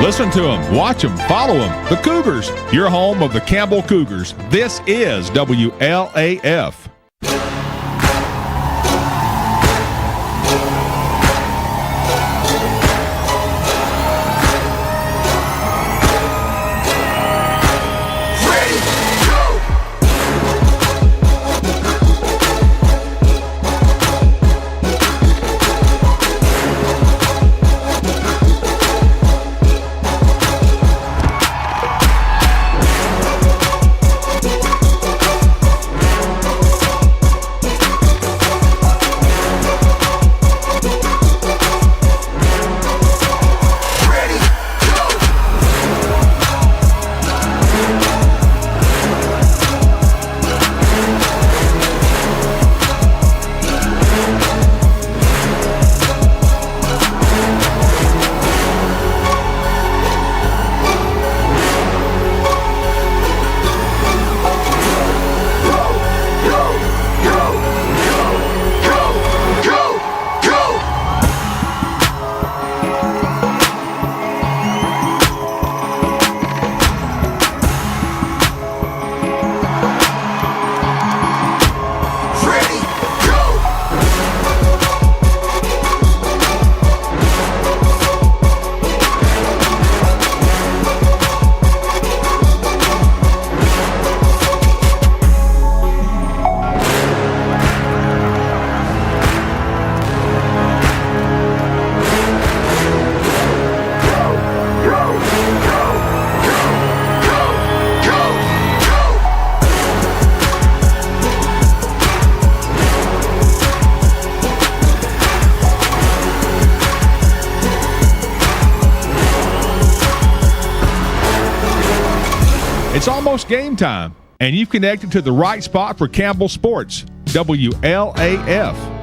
Listen to them, watch them, follow them. The Cougars, your home of the Campbell Cougars. This is WLAF. It's almost game time, and you've connected to the right spot for Campbell Sports, WLAF.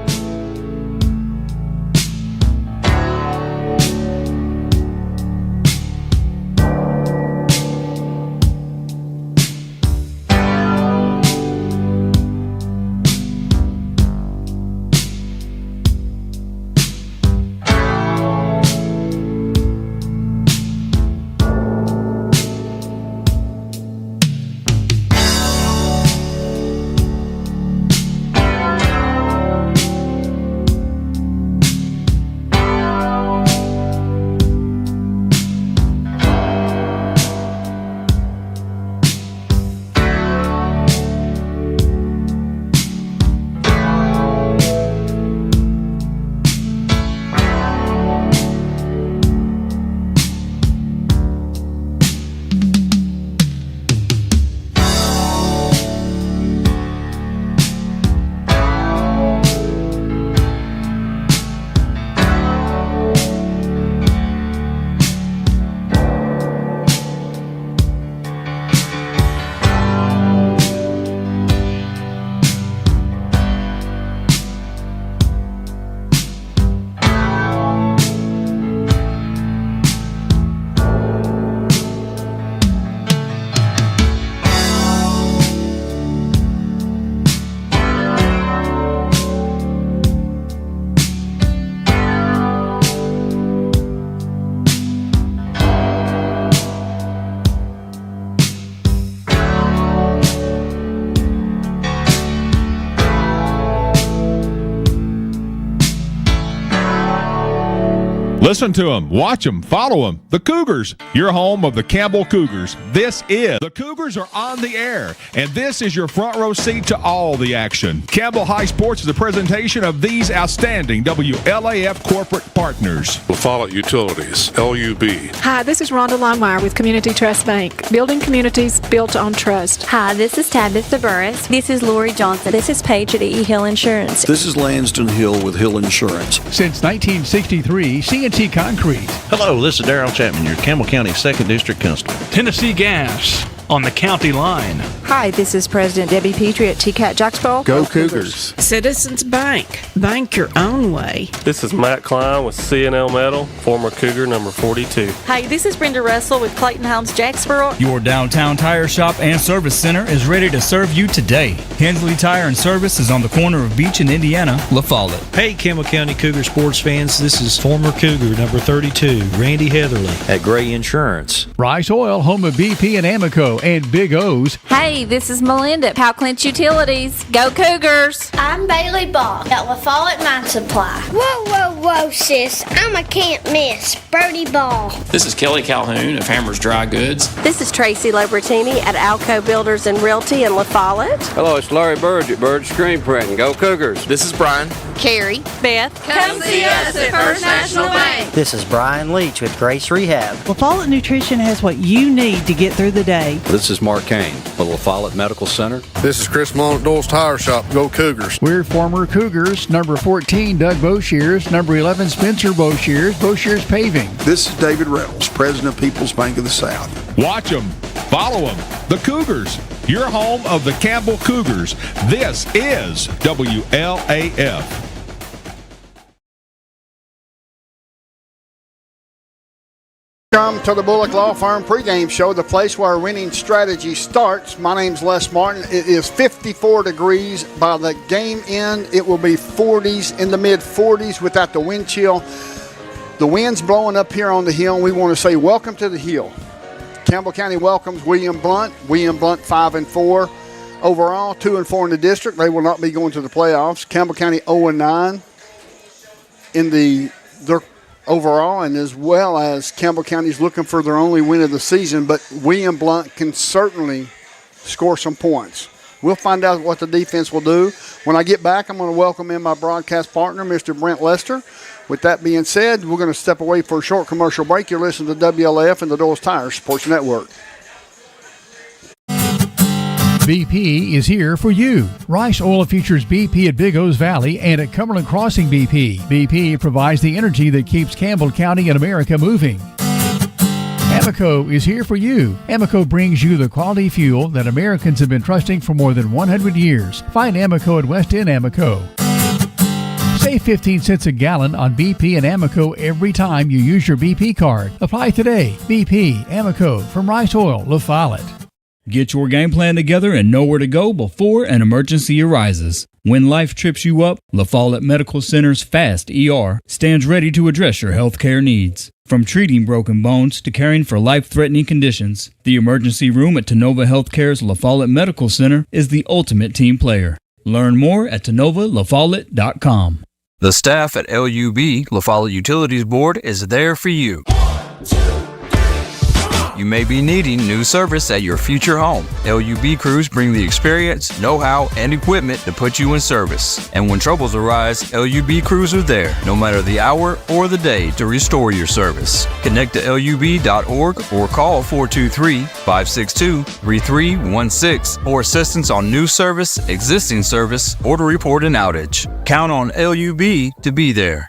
Listen to them, watch them, follow them. The Cougars, your home of the Campbell Cougars. This is The Cougars are on the air, and this is your front row seat to all the action. Campbell High Sports is a presentation of these outstanding WLAF corporate partners. Follett Utilities, LUB. Hi, this is Rhonda Longmire with Community Trust Bank. Building communities built on trust. Hi, this is Tabitha Burris. This is Lori Johnson. This is Paige at E. Hill Insurance. This is Lanston Hill with Hill Insurance. Since 1963, C&T Concrete. Hello, this is Darrell Chapman, your Campbell County 2nd District Constable. Tennessee Gas. on the county line. Hi, this is President Debbie Petrie at TCAT Jacksboro. Go Cougars. Citizens Bank. Bank your own way. This is Matt Klein with C&L Metal, former Cougar number 42. Hi, this is Brenda Russell with Clayton Homes Jacksboro. Your downtown tire shop and service center is ready to serve you today. Hensley Tire and Service is on the corner of Beach and Indiana, La Follette. Hey, Campbell County Cougar sports fans, this is former Cougar number 32, Randy Heatherly at Gray Insurance. Rice Oil, home of BP and Amoco and Big O's. Hey, this is Melinda at Powell Clinch Utilities. Go Cougars! I'm Bailey Ball at La Follette Mine Supply. Whoa, sis. I'm a can't miss. Brody Ball. This is Kelly Calhoun of Hammers Dry Goods. This is Tracy Lobertini at Alco Builders and Realty in La Follette. Hello, it's Larry Burge at Burge Screen Printing. Go Cougars. This is Brian. Carrie. Beth. Come see us at First National Bank. This is Brian Leach with Grace Rehab. La Follette Nutrition has what you need to get through the day. This is Mark Kane with La Follette Medical Center. This is Chris Malone at Doyle's Tire Shop. Go Cougars. We're former Cougars. Number 14, Doug Boshears. Number 11, Spencer Boshears. Boshears Paving. This is David Reynolds, President of People's Bank of the South. Watch them. Follow them. The Cougars. Your home of the Campbell Cougars. This is WLAF. Welcome to the Bullock Law Firm pregame show, the place where winning strategy starts. My name's Les Martin. It is 54 degrees. By the game end, it will be 40s, in the mid-40s without the wind chill. The wind's blowing up here on the hill, and we want to say welcome to the hill. Campbell County welcomes William Blount. William Blount 5-4 overall, 2-4 in the district. They will not be going to the playoffs. Campbell County 0-9 in their overall, and as well as Campbell County's looking for their only win of the season, but William Blount can certainly score some points. We'll find out what the defense will do. When I get back, I'm going to welcome in my broadcast partner, Mr. Brent Lester. With that being said, we're going to step away for a short commercial break. You're listening to WLF and the Doyle's Tire Sports Network. BP is here for you. Rice Oil features BP at Big O's Valley and at Cumberland Crossing BP. BP provides the energy that keeps Campbell County and America moving. Amoco is here for you. Amoco brings you the quality fuel that Americans have been trusting for more than 100 years. Find Amoco at West End Amoco. Save 15 cents a gallon on BP and Amoco every time you use your BP card. Apply today. BP, Amoco, from Rice Oil, La Follette. Get your game plan together and know where to go before an emergency arises. When life trips you up, La Follette Medical Center's FAST ER stands ready to address your health care needs. From treating broken bones to caring for life-threatening conditions, the emergency room at Tenova Healthcare's La Follette Medical Center is the ultimate team player. Learn more at TenovaLaFollette.com. The staff at LUB, La Follette Utilities Board, is there for you. You may be needing new service at your future home. LUB crews bring the experience, know-how, and equipment to put you in service. And when troubles arise, LUB crews are there, no matter the hour or the day, to restore your service. Connect to LUB.org or call 423-562-3316 for assistance on new service, existing service, or to report an outage. Count on LUB to be there.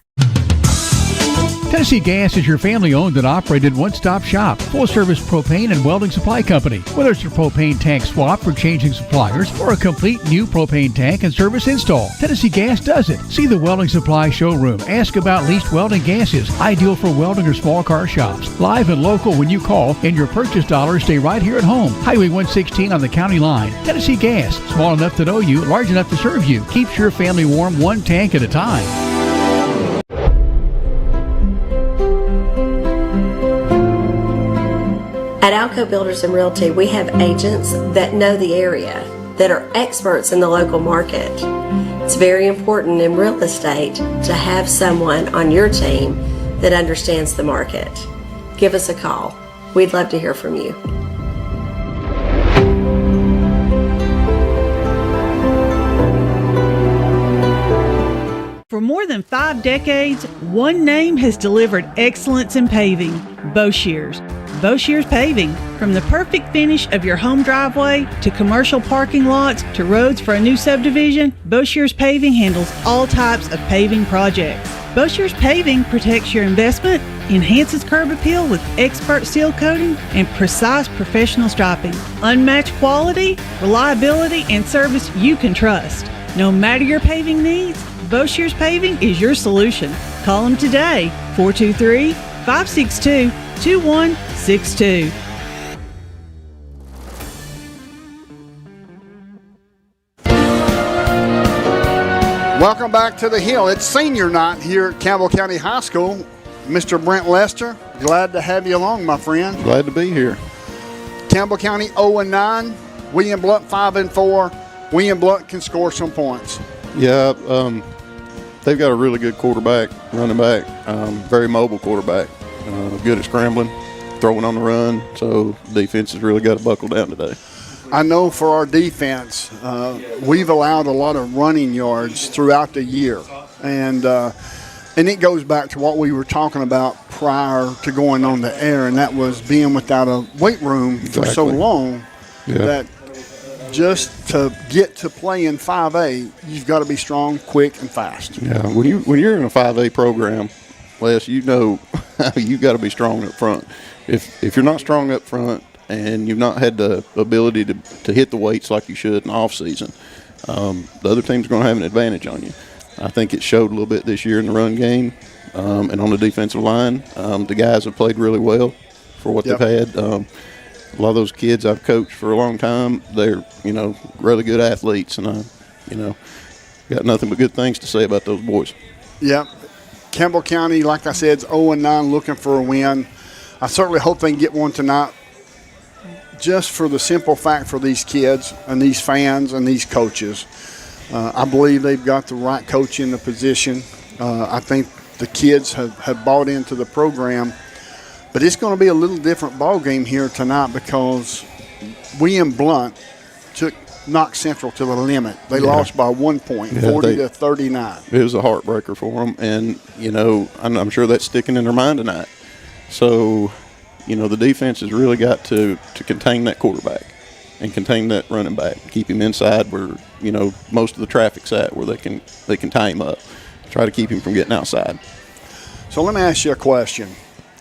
Tennessee Gas is your family-owned and operated one-stop shop, full-service propane and welding supply company. Whether it's a propane tank swap for changing suppliers or a complete new propane tank and service install, Tennessee Gas does it. See the welding supply showroom. Ask about leased welding gases, ideal for welding or small car shops. Live and local when you call, and your purchase dollars stay right here at home. Highway 116 on the county line. Tennessee Gas, small enough to know you, large enough to serve you. Keeps your family warm one tank at a time. At Alco Builders and Realty, we have agents that know the area, that are experts in the local market. It's very important in real estate to have someone on your team that understands the market. Give us a call. We'd love to hear from you. For more than 5 decades, one name has delivered excellence in paving: Boshears. Boshears Paving. From the perfect finish of your home driveway to commercial parking lots to roads for a new subdivision, Boshears Paving handles all types of paving projects. Boshears Paving protects your investment, enhances curb appeal with expert seal coating and precise professional striping. Unmatched quality, reliability, and service you can trust. No matter your paving needs, Boshears Paving is your solution. Call them today, 423-562-2162. Welcome back to the Hill. It's senior night here at Campbell County High School. Mr. Brent Lester, glad to have you along, my friend. Glad to be here. Campbell County 0-9, William Blount 5-4. William Blount can score some points. Yeah, they've got a really good quarterback, running back, very mobile quarterback, good at scrambling, throwing on the run, so defense has really got to buckle down today. I know for our defense, we've allowed a lot of running yards throughout the year, and it goes back to what we were talking about prior to going on the air, and that was being without a weight room for so long that just to get to play in 5A, you've got to be strong, quick, and fast. Yeah, when you're in a 5A program, Les, you know you've got to be strong up front. If you're not strong up front, and you've not had the ability to hit the weights like you should in the off season, the other team's going to have an advantage on you. I think it showed a little bit this year in the run game and on the defensive line. The guys have played really well for what they've had. A lot of those kids I've coached for a long time, they're, really good athletes, and I, got nothing but good things to say about those boys. Yep. Campbell County, like I said, is 0-9, looking for a win. I certainly hope they can get one tonight, just for the simple fact for these kids and these fans and these coaches. I believe they've got the right coach in the position. I think the kids have bought into the program. But it's going to be a little different ball game here tonight because William Blount took Knox Central to the limit. They lost by 1 point, 40-39. It was a heartbreaker for them, and, I'm sure that's sticking in their mind tonight. So, the defense has really got to contain that quarterback and contain that running back, keep him inside where, most of the traffic's at, where they can tie him up, try to keep him from getting outside. So let me ask you a question.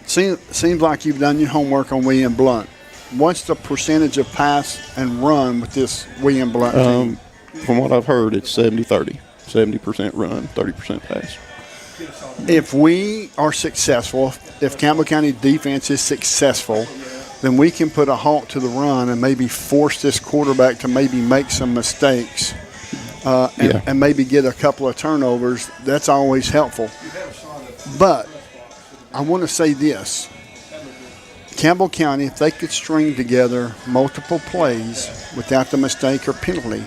Seems like you've done your homework on William Blount. What's the percentage of pass and run with this William Blount team? From what I've heard, it's 70-30. 70% run, 30% pass. If we are successful, if Campbell County defense is successful, then we can put a halt to the run and maybe force this quarterback to maybe make some mistakes and maybe get a couple of turnovers. That's always helpful. But I want to say this. Campbell County, if they could string together multiple plays without the mistake or penalty,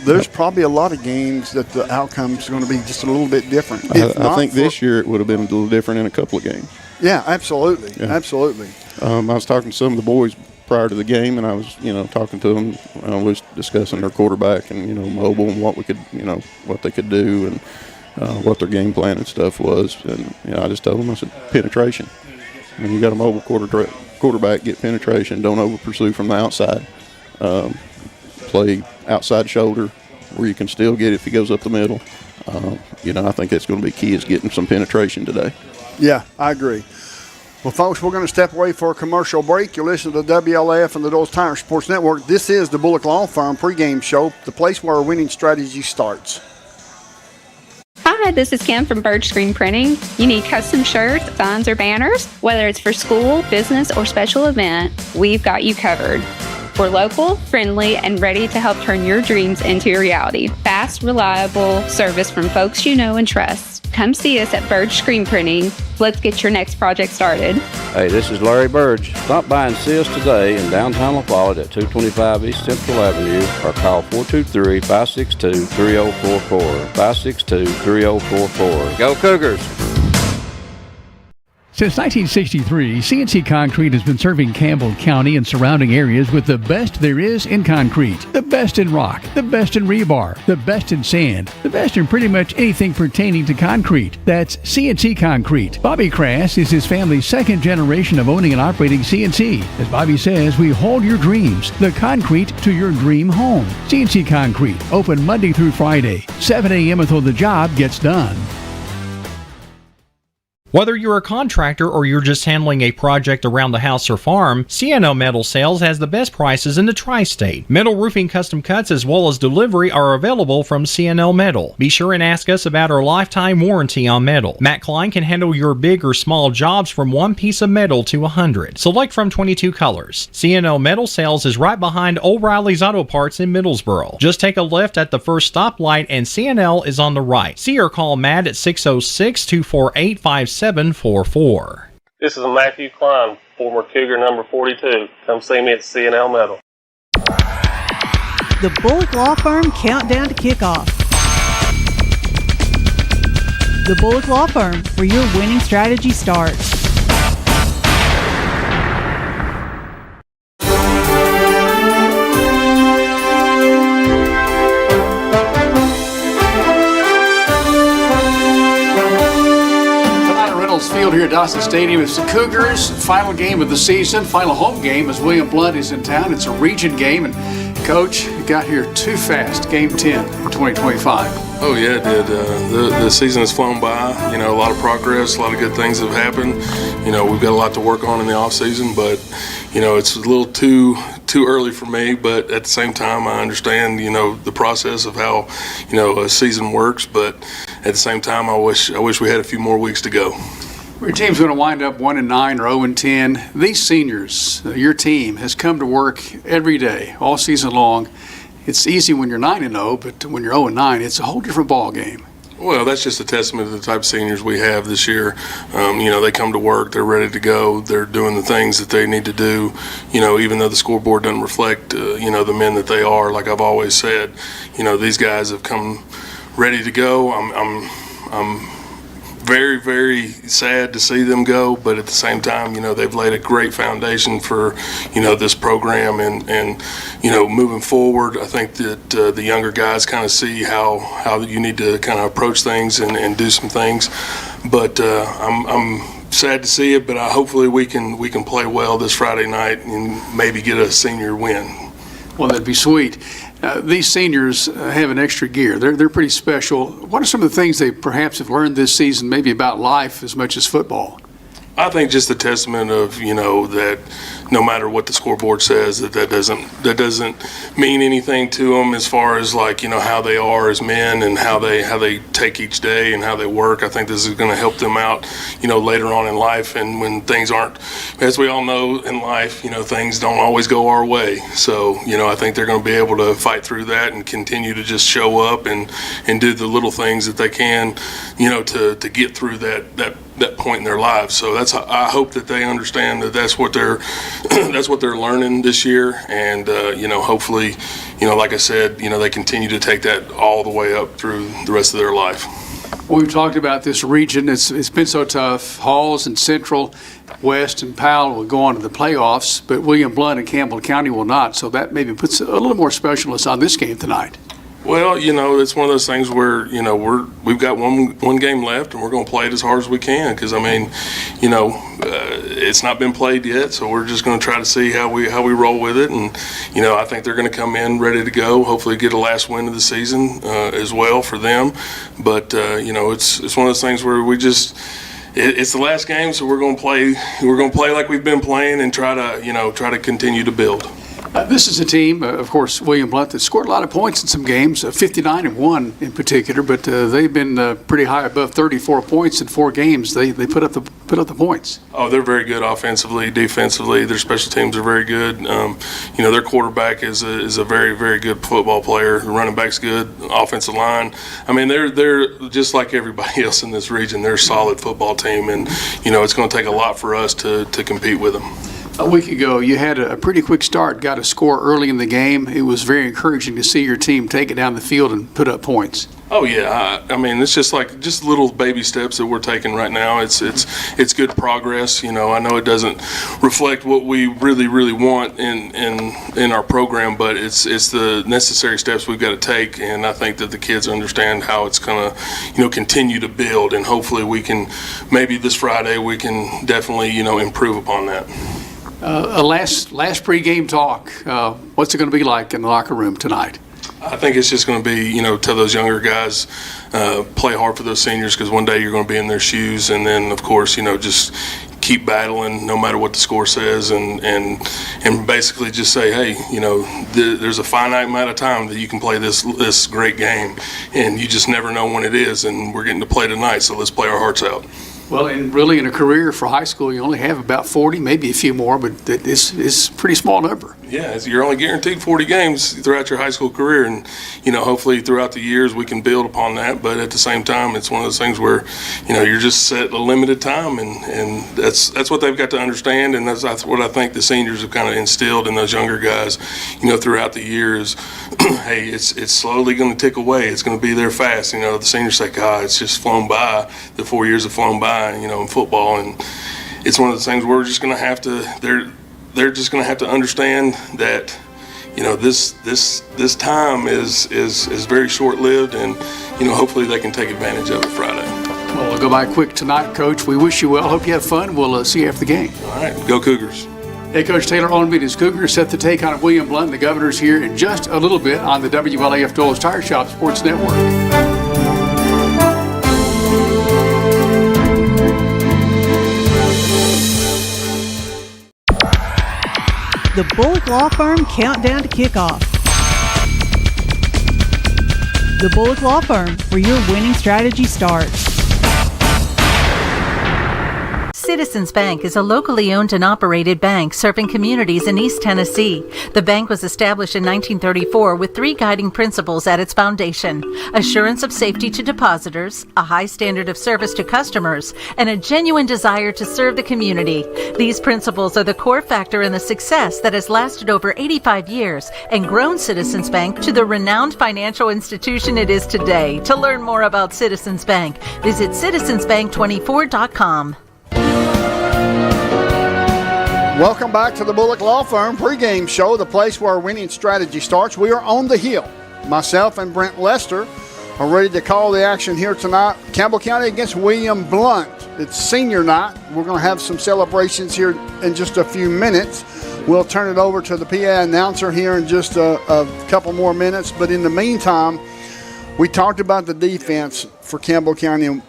there's probably a lot of games that the outcome is going to be just a little bit different. I think this year it would have been a little different in a couple of games. Yeah, absolutely. Yeah. Absolutely. I was talking to some of the boys prior to the game, and I was, talking to them. I was discussing their quarterback and, mobile and what we could, what they could do and what their game plan and stuff was. And, I just told them, I said, penetration. When you got a mobile quarterback, get penetration. Don't over-pursue from the outside. Play outside shoulder where you can still get it if he goes up the middle. I think that's going to be key is getting some penetration today. Yeah, I agree. Well, folks, we're going to step away for a commercial break. You're listening to WLAF and the Doles Tire Sports Network. This is the Bullock Law Firm pregame show, the place where our winning strategy starts. Hi, this is Kim from Bird Screen Printing. You need custom shirts, signs, or banners? Whether it's for school, business, or special event, we've got you covered. We're local, friendly, and ready to help turn your dreams into a reality. Fast, reliable service from folks you know and trust. Come see us at Bird Screen Printing. Let's get your next project started. Hey, this is Larry Burge. Stop by and see us today in downtown La Follette at 225 East Central Avenue or call 423-562-3044. 562-3044. Go Cougars! Since 1963, CNC Concrete has been serving Campbell County and surrounding areas with the best there is in concrete. The best in rock, the best in rebar, the best in sand, the best in pretty much anything pertaining to concrete. That's CNC Concrete. Bobby Crass is his family's second generation of owning and operating CNC. As Bobby says, we hold your dreams, the concrete to your dream home. CNC Concrete, open Monday through Friday, 7 a.m. until the job gets done. Whether you're a contractor or you're just handling a project around the house or farm, CNO Metal Sales has the best prices in the tri-state. Metal roofing custom cuts as well as delivery are available from CNO Metal. Be sure and ask us about our lifetime warranty on metal. Matt Klein can handle your big or small jobs from 1 piece of metal to 100. Select from 22 colors. CNO Metal Sales is right behind O'Reilly's Auto Parts in Middlesboro. Just take a left at the first stoplight and CNL is on the right. See or call Matt at 606-248-5744. This is Matthew Klein, former Cougar number 42. Come see me at CNL Metal. The Bullock Law Firm Countdown to Kickoff. The Bullock Law Firm, where your winning strategy starts. Field here at Dawson Stadium. It's the Cougars' final game of the season, final home game as William Blount is in town. It's a region game, and Coach, you got here too fast. Game 10 in 2025. Oh yeah, it did. The season has flown by. You know, a lot of progress, a lot of good things have happened. You know, we've got a lot to work on in the off season, but you know, it's a little too early for me. But at the same time, I understand the process of how a season works. But at the same time, I wish we had a few more weeks to go. Your team's going to wind up 1-9 or 0-10. These seniors, your team, has come to work every day, all season long. It's easy when you're 9-0, but when you're 0-9, it's a whole different ball game. Well, that's just a testament to the type of seniors we have this year. They come to work, they're ready to go, they're doing the things that they need to do. Even though the scoreboard doesn't reflect, the men that they are. Like I've always said, these guys have come ready to go. I'm very, very sad to see them go, but at the same time, they've laid a great foundation for, this program and moving forward. I think that the younger guys kind of see how you need to kind of approach things and do some things. But I'm sad to see it, but hopefully we can play well this Friday night and maybe get a senior win. Well, that'd be sweet. These seniors have an extra gear. They're pretty special. What are some of the things they perhaps have learned this season, maybe about life as much as football? I think just the testament of that no matter what the scoreboard says, that doesn't mean anything to them as far as how they are as men and how they take each day and how they work. I think this is going to help them out later on in life, and when things aren't, as we all know in life, things don't always go our way. So I think they're going to be able to fight through that and continue to just show up and do the little things that they can to get through that point in their lives. So I hope that they understand that that's what they're learning this year, and hopefully like I said, they continue to take that all the way up through the rest of their life. Well, we've talked about this region. It's been so tough. Halls and Central, West and Powell will go on to the playoffs, but William Blount and Campbell County will not. So that maybe puts a little more specialness on this game tonight. Well, it's one of those things where we've got one game left, and we're going to play it as hard as we can, because it's not been played yet, so we're just going to try to see how we roll with it. And I think they're going to come in ready to go. Hopefully, get a last win of the season as well for them. But it's one of those things where we just. It's the last game, so we're going to play. We're going to play like we've been playing and try to continue to build. This is a team, of course, William Blount, that scored a lot of points in some games, 59-1 in particular, but they've been pretty high, above 34 points in 4 games. They put up the points. Oh, they're very good offensively, defensively. Their special teams are very good. Their quarterback is a very, very good football player. The running back's good. Offensive line. I mean, they're just like everybody else in this region. They're a solid football team, and it's going to take a lot for us to compete with them. A week ago, you had a pretty quick start, got a score early in the game. It was very encouraging to see your team take it down the field and put up points. Oh yeah, I mean it's just little baby steps that we're taking right now. It's good progress. I know it doesn't reflect what we really want in our program, but it's the necessary steps we've got to take, and I think that the kids understand how it's gonna continue to build, and hopefully we can maybe this Friday we can definitely improve upon that. A last pregame talk. What's it going to be like in the locker room tonight? I think it's just going to be, tell those younger guys, play hard for those seniors, because one day you're going to be in their shoes, and then of course, just keep battling no matter what the score says, and basically just say, hey, there's a finite amount of time that you can play this great game, and you just never know when it is, and we're getting to play tonight, so let's play our hearts out. Well, and really in a career for high school, you only have about 40, maybe a few more, but it's a pretty small number. Yeah, you're only guaranteed 40 games throughout your high school career, and hopefully throughout the years we can build upon that. But at the same time, it's one of those things where you're just set a limited time, and that's what they've got to understand, and that's what I think the seniors have kind of instilled in those younger guys, throughout the years. Hey, it's slowly going to tick away. It's going to be there fast. The seniors say, God, it's just flown by. The 4 years have flown by, in football, and it's one of those things where we're just going to have to. They're just going to have to understand that, this time is very short-lived, and hopefully they can take advantage of it Friday. Well, we'll go by quick tonight, Coach. We wish you well. Hope you have fun. We'll see you after the game. All right, go Cougars. Hey, Coach Taylor, on beat is Cougar. Set the take on William Blount. The Governor's here in just a little bit on the WLAF Dole's Tire Shop Sports Network. The Bullock Law Firm Countdown to Kickoff. The Bullock Law Firm, where your winning strategy starts. Citizens Bank is a locally owned and operated bank serving communities in East Tennessee. The bank was established in 1934 with 3 guiding principles at its foundation: assurance of safety to depositors, a high standard of service to customers, and a genuine desire to serve the community. These principles are the core factor in the success that has lasted over 85 years and grown Citizens Bank to the renowned financial institution it is today. To learn more about Citizens Bank, visit citizensbank24.com. Welcome back to the Bullock Law Firm pregame show, the place where our winning strategy starts. We are on the hill. Myself and Brent Lester are ready to call the action here tonight. Campbell County against William Blount. It's senior night. We're going to have some celebrations here in just a few minutes. We'll turn it over to the PA announcer here in just a couple more minutes. But in the meantime, we talked about the defense for Campbell County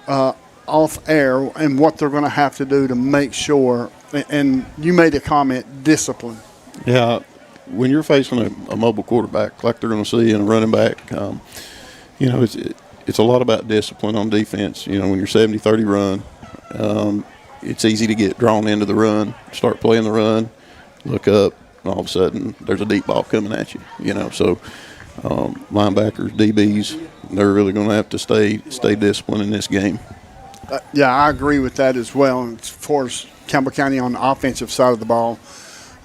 off air and what they're going to have to do to make sure. And you made a comment, discipline. Yeah, when you're facing a mobile quarterback like they're going to see in a running back, it's a lot about discipline on defense. When you're 70-30 run, it's easy to get drawn into the run, start playing the run, look up, and all of a sudden there's a deep ball coming at you. So linebackers, DBs, they're really going to have to stay disciplined in this game. Yeah, I agree with that as well. As far as Campbell County on the offensive side of the ball,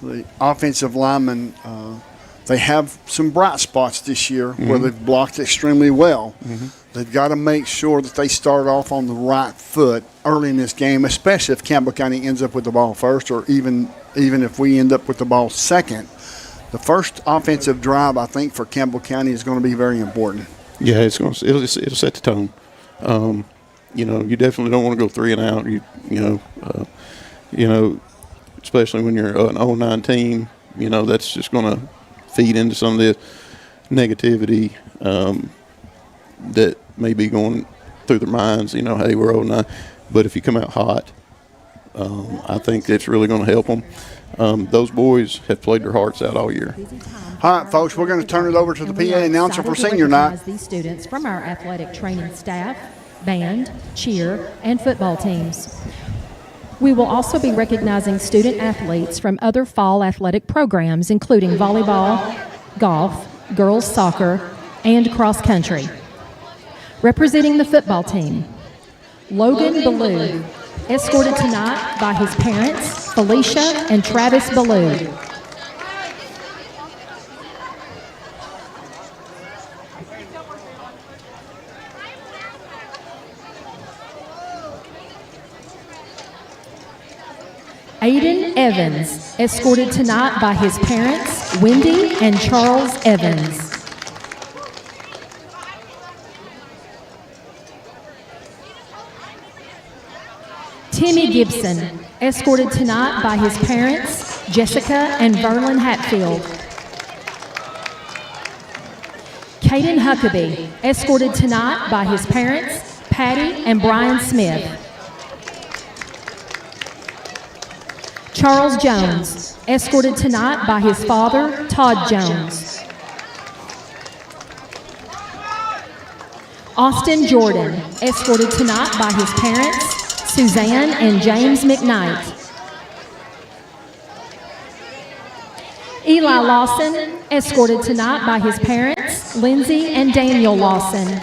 the offensive linemen, they have some bright spots this year where they've blocked extremely well. They've got to make sure that they start off on the right foot early in this game, especially if Campbell County ends up with the ball first, or even if we end up with the ball second. The first offensive drive, I think, for Campbell County is going to be very important. Yeah, it'll set the tone. You definitely don't want to go 3 and out. Especially when you're an 0-9 team, that's just going to feed into some of the negativity that may be going through their minds. Hey, we're 0-9. But if you come out hot, I think it's really going to help them. Those boys have played their hearts out all year. All right, folks, we're going to turn it over to the PA announcer for senior night. These students from our athletic training staff, band, cheer, and football teams. We will also be recognizing student athletes from other fall athletic programs, including volleyball, golf, girls soccer, and cross country. Representing the football team, Logan Ballou, escorted tonight by his parents, Felicia and Travis Ballou. Aiden Evans, escorted tonight by his parents, Wendy and Charles Evans. Timmy Gibson, escorted tonight by his parents, Jessica and Verlin Hatfield. Caden Huckabee, escorted tonight by his parents, Patty and Brian Smith. Charles Jones, escorted tonight by his father, Todd Jones. Austin Jordan, escorted tonight by his parents, Suzanne and James McKnight. Eli Lawson, escorted tonight by his parents, Lindsay and Daniel Lawson.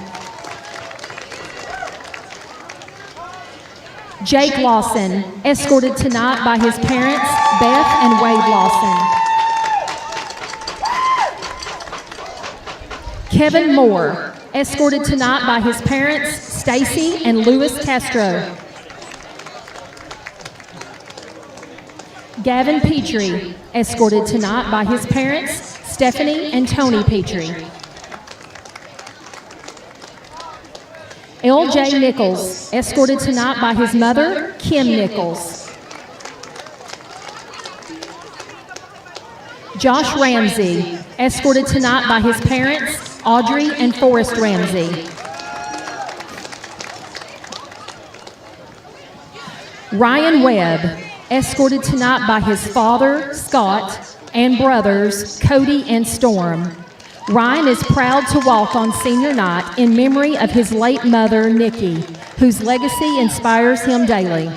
Jake Lawson, escorted tonight by his parents, Beth and Wade Lawson. Kevin Moore, escorted tonight by his parents, Stacy and Louis Castro. Gavin Petrie, escorted tonight by his parents, Stephanie and Tony Petrie. L.J. Nichols, escorted tonight by his mother, Kim Nichols. Josh Ramsey, escorted tonight by his parents, Audrey and Forrest Ramsey. Ryan Webb, escorted tonight by his father, Scott, and brothers, Cody and Storm. Ryan is proud to walk on senior night in memory of his late mother, Nikki, whose legacy inspires him daily.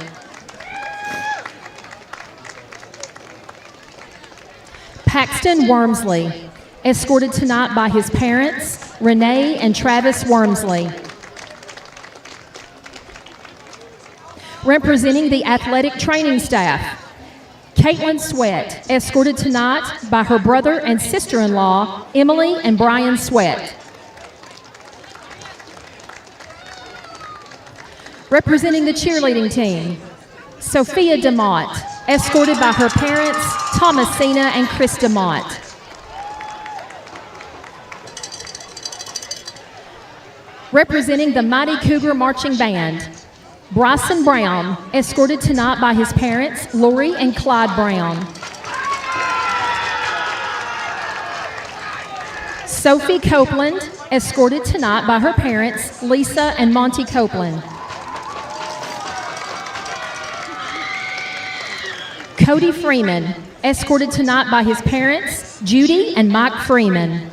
Paxton Wormsley, escorted tonight by his parents, Renee and Travis Wormsley. Representing the athletic training staff, Caitlin Sweat, escorted tonight by her brother and sister-in-law, Emily and Brian Sweat. Representing the cheerleading team, Sophia DeMott, escorted by her parents, Thomasina and Chris DeMott. Representing the Mighty Cougar Marching Band, Bryson Brown, escorted tonight by his parents, Lori and Clyde Brown. Sophie Copeland, escorted tonight by her parents, Lisa and Monty Copeland. Cody Freeman, escorted tonight by his parents, Judy and Mike Freeman.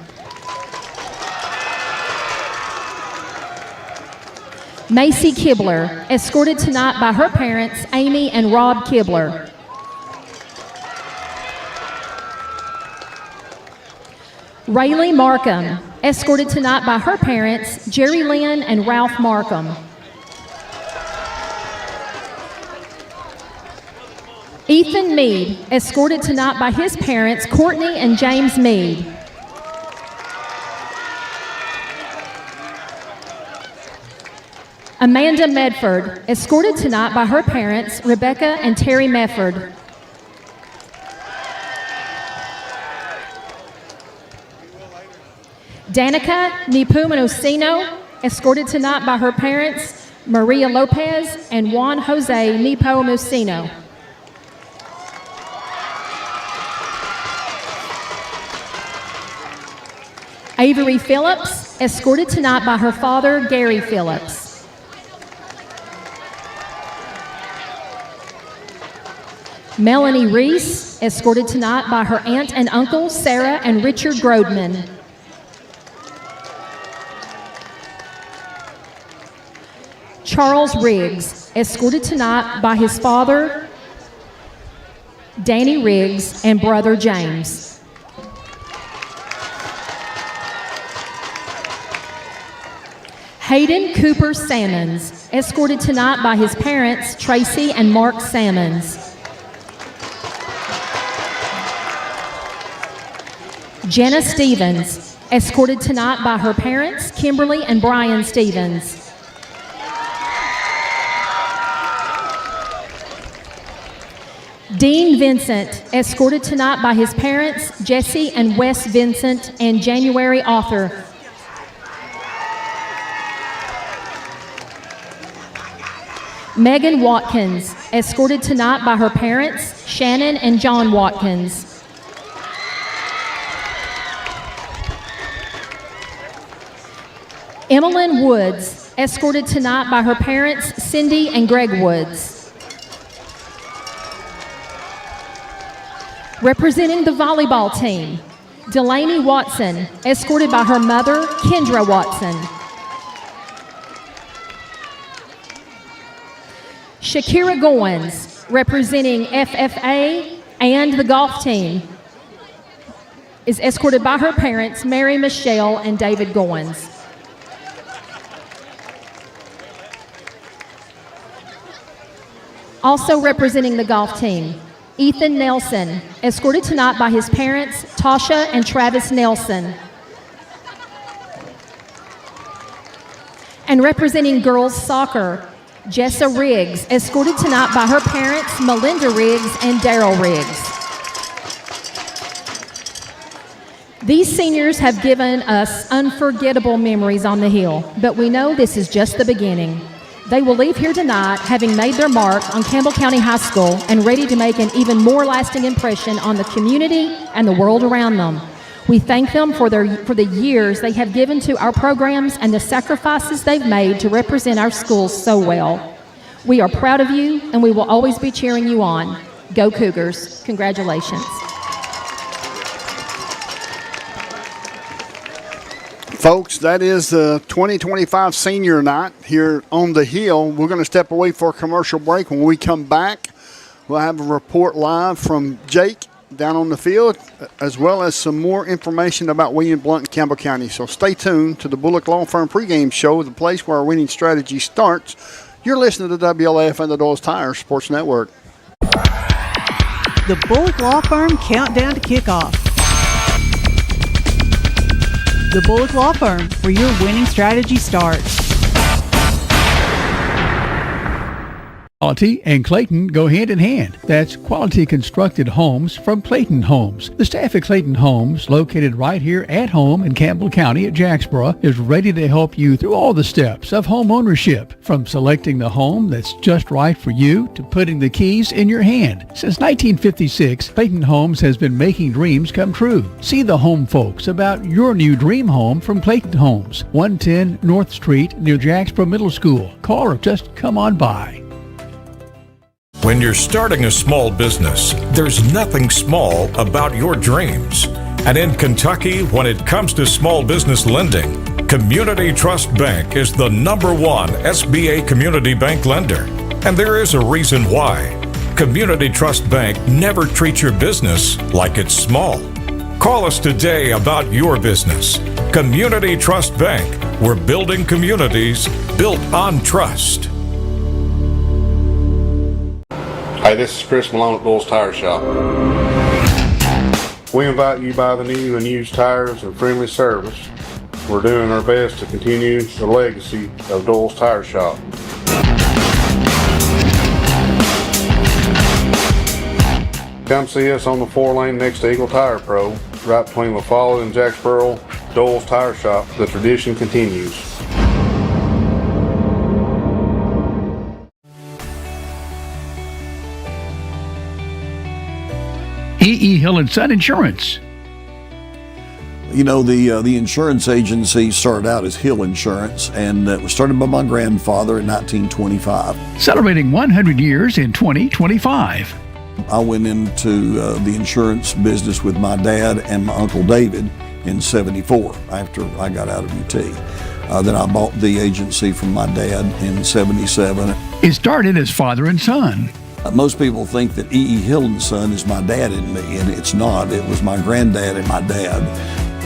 Macy Kibler, escorted tonight by her parents, Amy and Rob Kibler. Rayleigh Markham, escorted tonight by her parents, Jerry Lynn and Ralph Markham. Ethan Mead, escorted tonight by his parents, Courtney and James Mead. Amanda Medford, escorted tonight by her parents, Rebecca and Terry Medford. Danica Nepomuceno, escorted tonight by her parents, Maria Lopez and Juan Jose Nepomuceno. Avery Phillips, escorted tonight by her father, Gary Phillips. Melanie Reese, escorted tonight by her aunt and uncle, Sarah and Richard Grodman. Charles Riggs, escorted tonight by his father, Danny Riggs, and brother James. Hayden Cooper Sammons, escorted tonight by his parents, Tracy and Mark Sammons. Jenna Stevens, escorted tonight by her parents, Kimberly and Brian Stevens. Dean Vincent, escorted tonight by his parents, Jesse and Wes Vincent, and January Author. Megan Watkins, escorted tonight by her parents, Shannon and John Watkins. Emmeline Woods, escorted tonight by her parents, Cindy and Greg Woods. Representing the volleyball team, Delaney Watson, escorted by her mother, Kendra Watson. Shakira Goins, representing FFA and the golf team, is escorted by her parents, Mary Michelle and David Goins. Also representing the golf team, Ethan Nelson, escorted tonight by his parents, Tasha and Travis Nelson. And representing girls soccer, Jessa Riggs, escorted tonight by her parents, Melinda Riggs and Daryl Riggs. These seniors have given us unforgettable memories on the Hill, but we know this is just the beginning. They will leave here tonight having made their mark on Campbell County High School and ready to make an even more lasting impression on the community and the world around them. We thank them for the years they have given to our programs and the sacrifices they've made to represent our schools so well. We are proud of you, and we will always be cheering you on. Go Cougars. Congratulations. Folks, that is the 2025 senior night here on the Hill. We're going to step away for a commercial break. When we come back, we'll have a report live from Jake down on the field, as well as some more information about William Blount and Campbell County. So stay tuned to the Bullock Law Firm pregame show, the place where our winning strategy starts. You're listening to WLAF and the Doyle's Tire Sports Network. The Bullock Law Firm countdown to kickoff. The Bullock Law Firm, where your winning strategy starts. Quality and Clayton go hand in hand. That's quality constructed homes from Clayton Homes. The staff at Clayton Homes, located right here at home in Campbell County at Jacksboro, is ready to help you through all the steps of home ownership, from selecting the home that's just right for you to putting the keys in your hand. Since 1956, Clayton Homes has been making dreams come true. See the home folks about your new dream home from Clayton Homes, 110 North Street near Jacksboro Middle School. Call or just come on by. When you're starting a small business, there's nothing small about your dreams. And in Kentucky, when it comes to small business lending, Community Trust Bank is the #1 SBA community bank lender. And there is a reason why. Community Trust Bank never treats your business like it's small. Call us today about your business. Community Trust Bank. We're building communities built on trust. Hey, this is Chris Malone at Doyle's Tire Shop. We invite you to buy the new and used tires and friendly service. We're doing our best to continue the legacy of Doyle's Tire Shop. Come see us on the 4-lane next to Eagle Tire Pro, right between La Follette and Jacksboro. Doyle's Tire Shop. The tradition continues. E.E. Hill & Son Insurance. You know, the insurance agency started out as Hill Insurance, and it was started by my grandfather in 1925. Celebrating 100 years in 2025. I went into the insurance business with my dad and my Uncle David in 74 after I got out of UT. Then I bought the agency from my dad in 77. It started as father and son. Most people think that E.E. Hill & Son is my dad and me, and it's not. It was my granddad and my dad.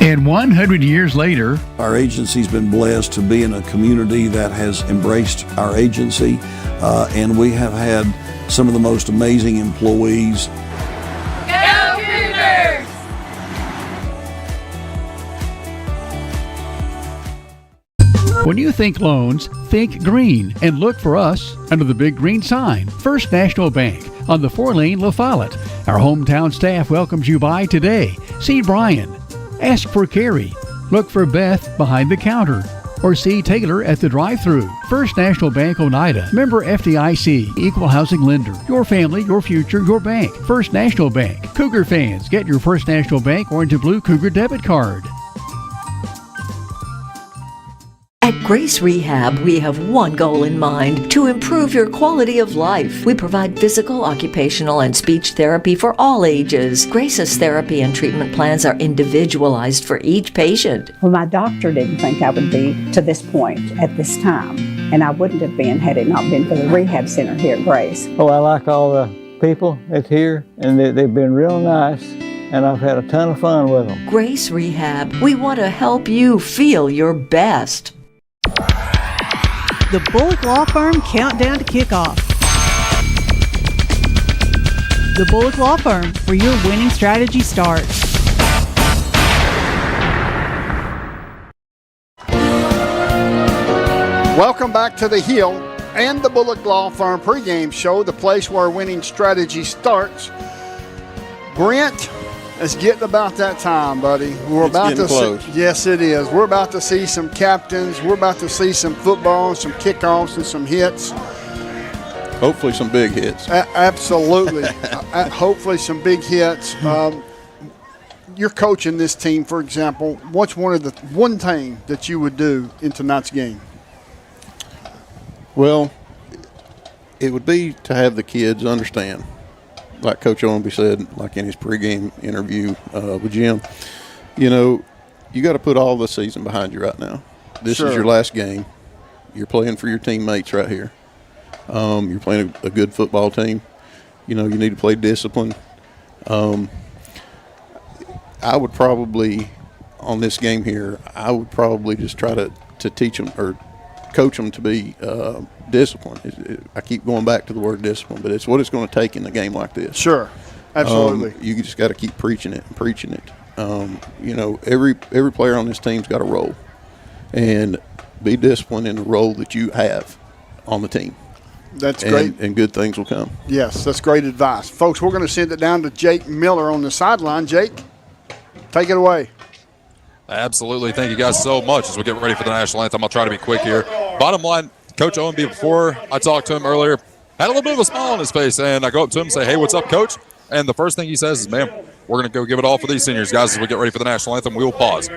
And 100 years later, our agency's been blessed to be in a community that has embraced our agency, and we have had some of the most amazing employees. Go Cougars! When you think loans, think green and look for us under the big green sign, First National Bank on the 4-lane La Follette. Our hometown staff welcomes you by today. See Brian. Ask for Carrie. Look for Beth behind the counter. Or see Taylor at the drive-thru. First National Bank Oneida. Member FDIC. Equal housing lender. Your family, your future, your bank. First National Bank. Cougar fans, get your First National Bank orange and blue Cougar debit card. At Grace Rehab, we have one goal in mind: to improve your quality of life. We provide physical, occupational, and speech therapy for all ages. Grace's therapy and treatment plans are individualized for each patient. Well, my doctor didn't think I would be to this point at this time, and I wouldn't have been had it not been for the rehab center here at Grace. Oh, I like all the people that's here, and they've been real nice, and I've had a ton of fun with them. Grace Rehab, we want to help you feel your best. The Bullock Law Firm Countdown to Kickoff. The Bullock Law Firm, where your winning strategy starts. Welcome back to the Hill and the Bullock Law Firm pregame show, the place where winning strategy starts. Brent, it's getting about that time, buddy. We're about to close. Yes, it is. We're about to see some captains. We're about to see some football, some kickoffs, and some hits. Hopefully some big hits. Absolutely. Hopefully some big hits. You're coaching this team, for example. What's one thing that you would do in tonight's game? Well, it would be to have the kids understand, like Coach Owenby said, like in his pregame interview with Jim, you know, you got to put all the season behind you right now. This is your last game. You're playing for your teammates right here. You're playing a good football team. You know, you need to play discipline. I would probably, on this game here, I would probably just try to teach them or coach them to be disciplined. I keep going back to the word discipline, but it's what it's going to take in a game like this. Sure, absolutely. You just got to keep preaching it and preaching it. You know, every player on this team's got a role, and be disciplined in the role that you have on the team. That's great. And good things will come. Yes, that's great advice. Folks, we're going to send it down to Jake Miller on the sideline. Jake, take it away. Absolutely. Thank you guys so much as we get ready for the national anthem. I'll try to be quick here. Bottom line, Coach Owenby, before I talked to him earlier, had a little bit of a smile on his face, and I go up to him and say, hey, what's up, Coach? And the first thing he says is, man, we're going to go give it all for these seniors, guys. As we get ready for the national anthem, we will pause.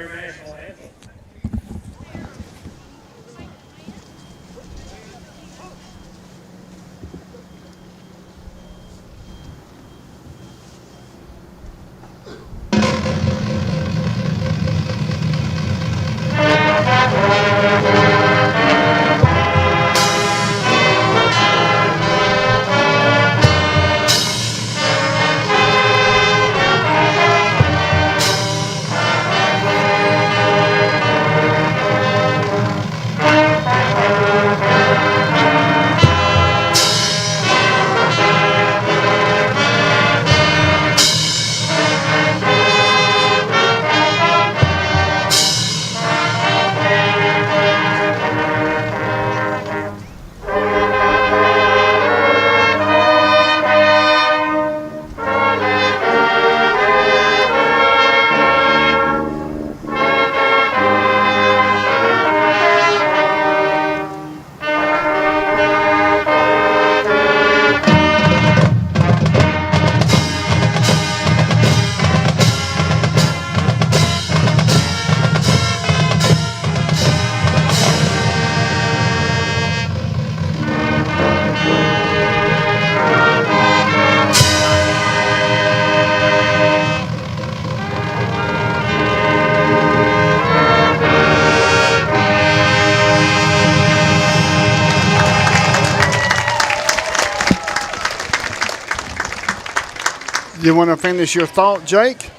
You want to finish your thought, Jake?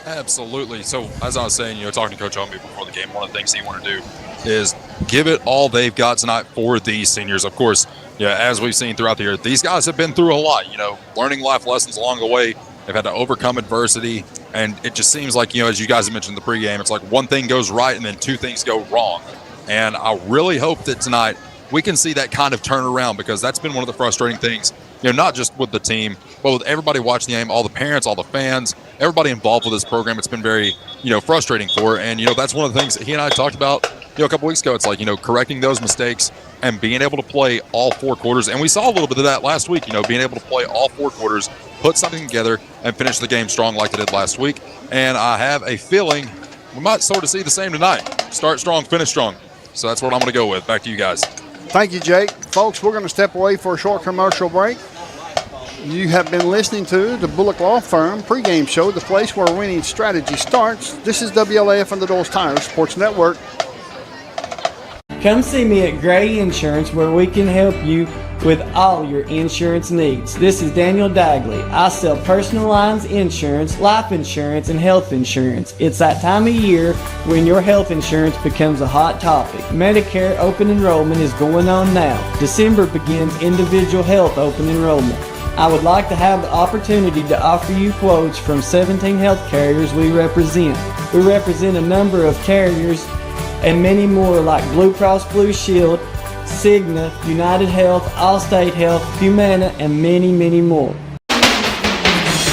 Absolutely. So, as I was saying, talking to Coach Owenby before the game, one of the things he wanted to do is give it all they've got tonight for these seniors. Of course, as we've seen throughout the year, these guys have been through a lot, learning life lessons along the way. They've had to overcome adversity, and it just seems like, as you guys have mentioned in the pregame, it's like one thing goes right and then two things go wrong. And I really hope that tonight we can see that kind of turnaround, because that's been one of the frustrating things, not just with the team, but with everybody watching the game, all the parents, all the fans, everybody involved with this program. It's been very, frustrating for. And, that's one of the things that he and I talked about, a couple weeks ago. It's like, correcting those mistakes and being able to play all 4 quarters. And we saw a little bit of that last week, being able to play all 4 quarters, put something together, and finish the game strong like they did last week. And I have a feeling we might sort of see the same tonight. Start strong, finish strong. So that's what I'm going to go with. Back to you guys. Thank you, Jake. Folks, we're going to step away for a short commercial break. You have been listening to the Bullock Law Firm pregame show, the place where winning strategy starts. This is WLAF and the Doles Tires Sports Network. Come see me at Gray Insurance, where we can help you with all your insurance needs. This is Daniel Dagley. I sell personal lines insurance, life insurance, and health insurance. It's that time of year when your health insurance becomes a hot topic. Medicare open enrollment is going on now. December begins individual health open enrollment. I would like to have the opportunity to offer you quotes from 17 health carriers we represent. We represent a number of carriers and many more like Blue Cross Blue Shield, Cigna, United Health, Allstate Health, Humana, and many, many more.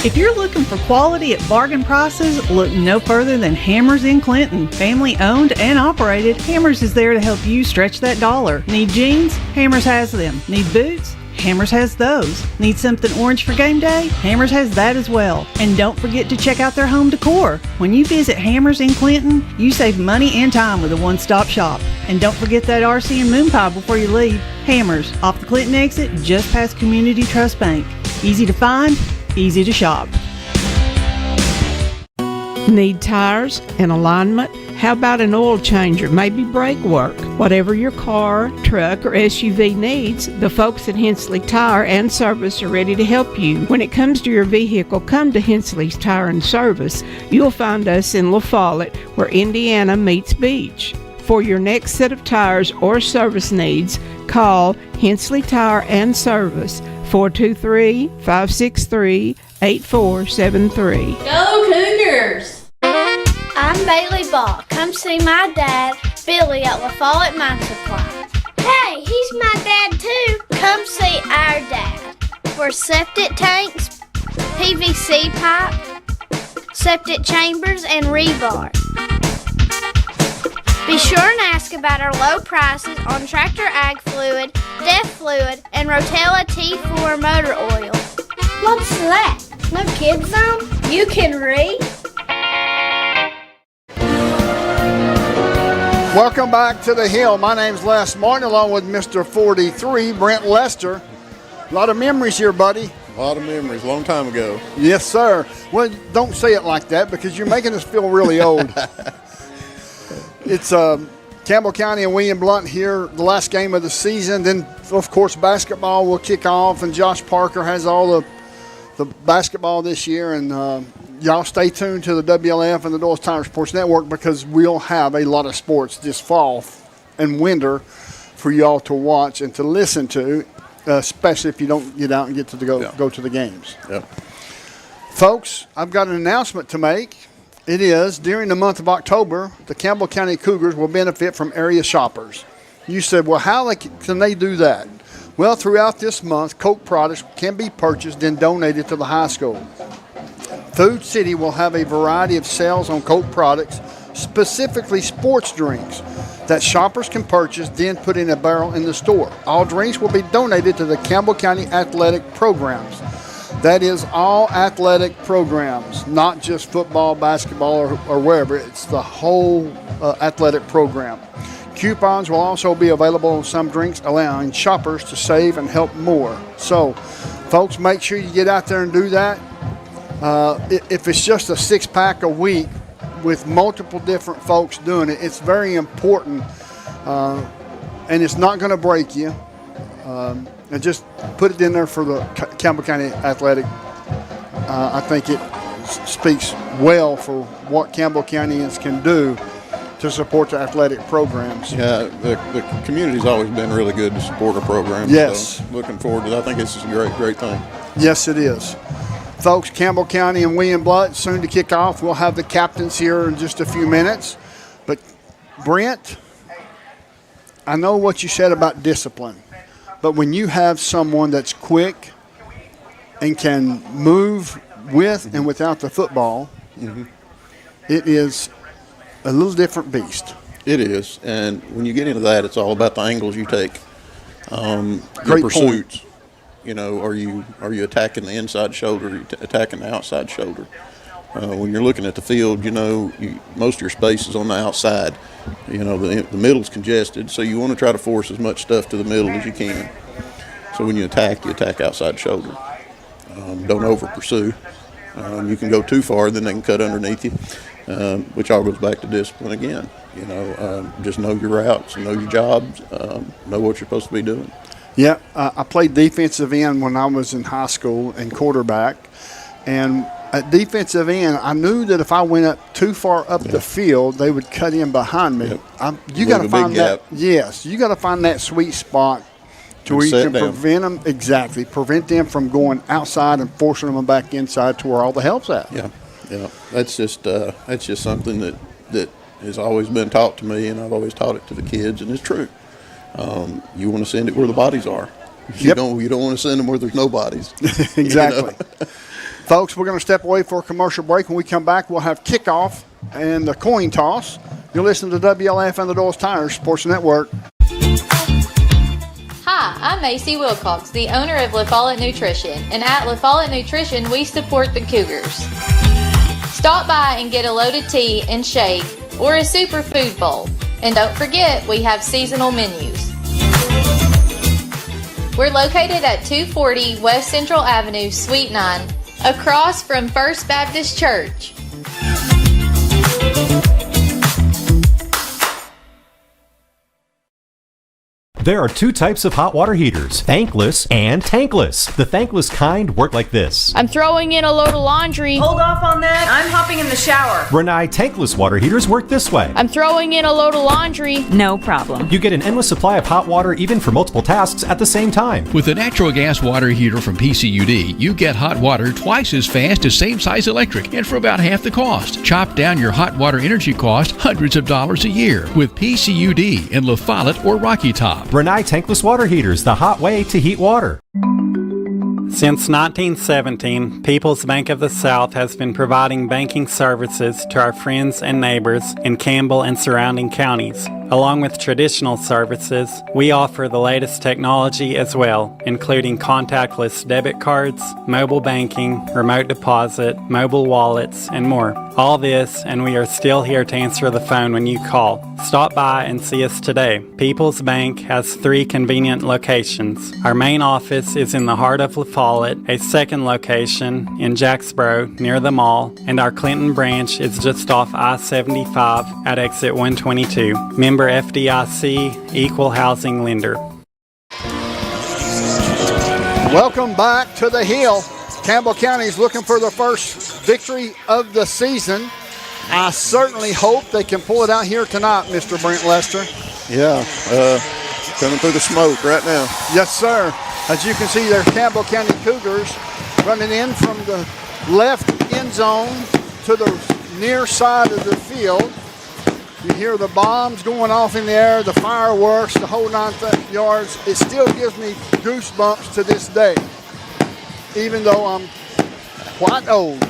If you're looking for quality at bargain prices, look no further than Hammers in Clinton. Family owned and operated, Hammers is there to help you stretch that dollar. Need jeans? Hammers has them. Need boots? Hammers has those. Need something orange for game day? Hammers has that as well. And don't forget to check out their home decor. When you visit Hammers in Clinton, you save money and time with a one-stop shop. And don't forget that RC and moon pie before you leave. Hammers, off the Clinton exit, just past Community Trust Bank. Easy to find, easy to shop. Need tires and alignment? How about an oil changer, maybe brake work? Whatever your car, truck, or SUV needs, the folks at Hensley Tire and Service are ready to help you. When it comes to your vehicle, come to Hensley's Tire and Service. You'll find us in La Follette, where Indiana meets Beach. For your next set of tires or service needs, call Hensley Tire and Service, 423-563-8473. Go Cougars! I'm Bailey Ball. Come see my dad, Billy, at La Follette Mine Supply. Hey, he's my dad too. Come see our dad for septic tanks, PVC pipe, septic chambers, and rebar. Be sure and ask about our low prices on Tractor Ag Fluid, Def Fluid, and Rotella T4 motor oil. What's that? No kids zone? You can read? Welcome back to the Hill. My name's Les Martin, along with Mr. 43, Brent Lester. A lot of memories here, buddy. A lot of memories, long time ago. Yes, sir. Well, don't say it like that, because you're making us feel really old. It's Campbell County and William Blount here, the last game of the season. Then, of course, basketball will kick off, and Josh Parker has all the basketball this year. And y'all stay tuned to the WLF and the Doles Tire Sports Network, because we'll have a lot of sports this fall and winter for y'all to watch and to listen to, especially if you don't get out and get to go to the games. Yep. Folks, I've got an announcement to make. It is, during the month of October, the Campbell County Cougars will benefit from area shoppers. You said, well, how can they do that? Well, throughout this month, Coke products can be purchased and donated to the high school. Food City will have a variety of sales on Coke products, specifically sports drinks, that shoppers can purchase, then put in a barrel in the store. All drinks will be donated to the Campbell County athletic programs. That is all athletic programs, not just football, basketball, or wherever. It's the whole athletic program. Coupons will also be available on some drinks, allowing shoppers to save and help more. So, folks, make sure you get out there and do that. If it's just a 6-pack a week with multiple different folks doing it, it's very important, and it's not going to break you. And just put it in there for the Campbell County Athletic. I think it speaks well for what Campbell Countyans can do to support the athletic programs. Yeah, the community's always been really good to support our programs. Yes. So looking forward to that. I think this is a great thing. Yes, it is. Folks, Campbell County and William Blount soon to kick off. We'll have the captains here in just a few minutes. But Brent, I know what you said about discipline, but when you have someone that's quick and can move with and without the football, it is a little different beast. It is, and when you get into that, it's all about the angles you take. Your Great pursuits. You know, are you attacking the inside shoulder? Are you attacking the outside shoulder? When you're looking at the field, you know, most of your space is on the outside. You know, the middle's congested, so you want to try to force as much stuff to the middle as you can. So when you attack outside shoulder. Don't over pursue. You can go too far, then they can cut underneath you, which all goes back to discipline again. You know, just know your routes, know your jobs, know what you're supposed to be doing. Yeah, I played defensive end when I was in high school and quarterback. And at defensive end, I knew that if I went up too far up the field, they would cut in behind me. You got to find that. Yes, you got to find that sweet spot to where you can prevent them. Exactly, prevent them from going outside and forcing them back inside to where all the help's at. Yeah. That's just something that has always been taught to me, and I've always taught it to the kids, and it's true. You want to send it where the bodies are. You don't want to send them where there's no bodies. Exactly. Folks, we're going to step away for a commercial break. When we come back, we'll have kickoff and the coin toss. You're listening to WLF and the Doyle's Tires Sports Network. Hi, I'm Macy Wilcox, the owner of La Follette Nutrition, and at La Follette Nutrition, we support the Cougars. Stop by and get a loaded tea and shake or a superfood bowl. And don't forget, we have seasonal menus. We're located at 240 West Central Avenue, Suite 9, across from First Baptist Church. There are two types of hot water heaters, thankless and tankless. The thankless kind work like this. I'm throwing in a load of laundry. Hold off on that. I'm hopping in the shower. Renai tankless water heaters work this way. I'm throwing in a load of laundry. No problem. You get an endless supply of hot water even for multiple tasks at the same time. With a natural gas water heater from PCUD, you get hot water twice as fast as same size electric and for about half the cost. Chop down your hot water energy cost hundreds of dollars a year with PCUD in La Follette or Rocky Top. Renai tankless water heaters, the hot way to heat water. Since 1917, People's Bank of the South has been providing banking services to our friends and neighbors in Campbell and surrounding counties. Along with traditional services, we offer the latest technology as well, including contactless debit cards, mobile banking, remote deposit, mobile wallets, and more. All this, and we are still here to answer the phone when you call. Stop by and see us today. People's Bank has 3 convenient locations. Our main office is in the heart of La Follette, a second location in Jacksboro near the mall, and our Clinton branch is just off I-75 at exit 122. Member FDIC, Equal Housing Lender. Welcome back to the Hill. Campbell County is looking for the first victory of the season. I certainly hope they can pull it out here tonight, Mr. Brent Lester. Yeah, coming through the smoke right now. Yes, sir. As you can see, there's Campbell County Cougars running in from the left end zone to the near side of the field. You hear the bombs going off in the air, the fireworks, the whole 9 yards. It still gives me goosebumps to this day, even though I'm quite old.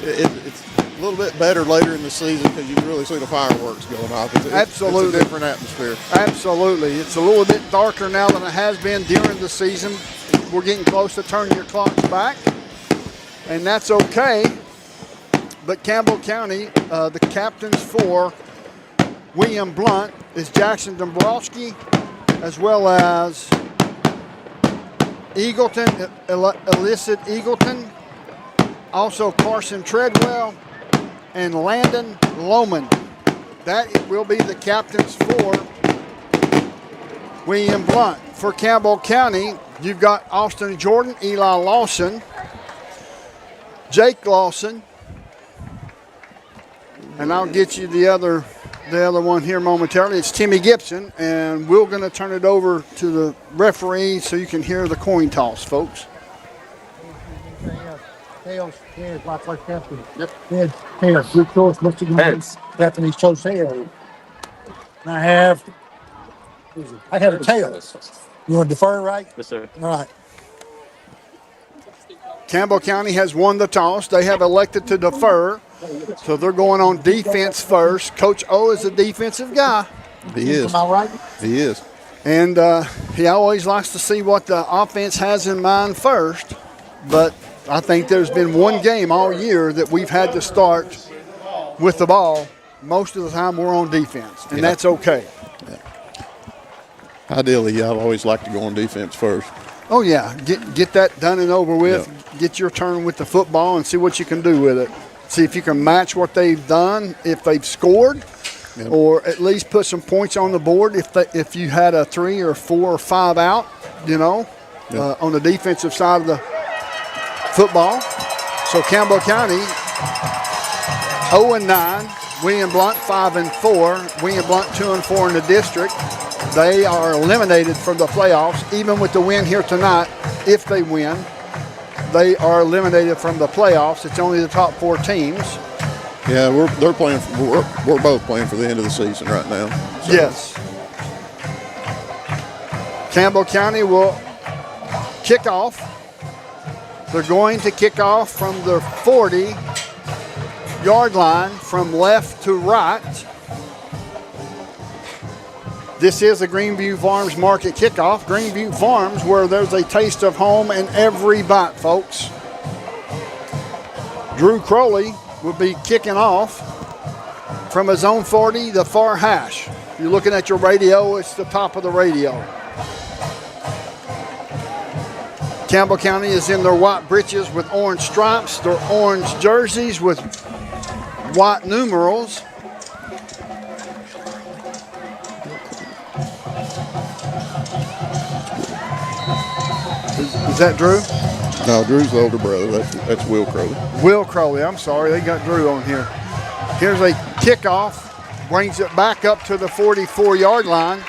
It's a little bit better later in the season because you can really see the fireworks going off. Absolutely. It's a different atmosphere. Absolutely. It's a little bit darker now than it has been during the season. We're getting close to turning your clocks back, and that's okay. But Campbell County, the captains for William Blount is Jackson Dombrowski, as well as Eagleton, Illicit Eagleton, also Carson Treadwell, and Landon Lohman. That will be the captains for William Blount. For Campbell County, you've got Austin Jordan, Eli Lawson, Jake Lawson, and I'll get you the other one here momentarily. It's Timmy Gibson, and we're going to turn it over to the referee so you can hear the coin toss, folks. Tails, lots like captain. Yep. Head, tails. Good choice. Heads. Captain, he's chose tails. And I have I have a tail. You want to defer, right? Yes, sir. All right. Campbell County has won the toss. They have elected to defer, so they're going on defense first. Coach O is a defensive guy. He is. Am I right? He is. And he always likes to see what the offense has in mind first. But I think there's been one game all year that we've had to start with the ball. Most of the time we're on defense, and that's okay. Yeah. Ideally, I've always liked to go on defense first. Oh, yeah. Get that done and over with. Yeah. Get your turn with the football and see what you can do with it. See if you can match what they've done, if they've scored, or at least put some points on the board if you had a 3 or 4 or 5 out, on the defensive side of the football. So Campbell County 0-9. William Blount 5-4. William Blount 2-4 in the district. They are eliminated from the playoffs. Even with the win here tonight, if they win, they are eliminated from the playoffs. It's only the top 4 teams. Yeah, we're both playing for the end of the season right now. So. Yes. Campbell County will kick off. They're going to kick off from the 40-yard line from left to right. This is a Greenview Farms Market kickoff. Greenview Farms, where there's a taste of home in every bite, folks. Drew Crowley will be kicking off from his own 40, the far hash. If you're looking at your radio, it's the top of the radio. Campbell County is in their white breeches with orange stripes, their orange jerseys with white numerals. Is that Drew? No, Drew's the older brother. That's Will Crowley. Will Crowley. I'm sorry. They got Drew on here. Here's a kickoff. Brings it back up to the 44-yard line.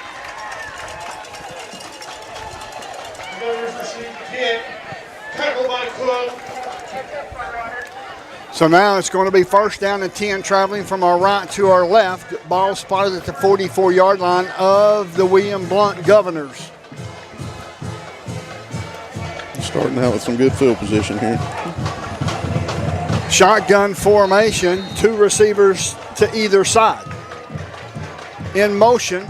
So now it's going to be first down and 10, traveling from our right to our left. Ball spotted at the 44-yard line of the William Blount Governors. Starting out with some good field position here. Shotgun formation, 2 receivers to either side. In motion,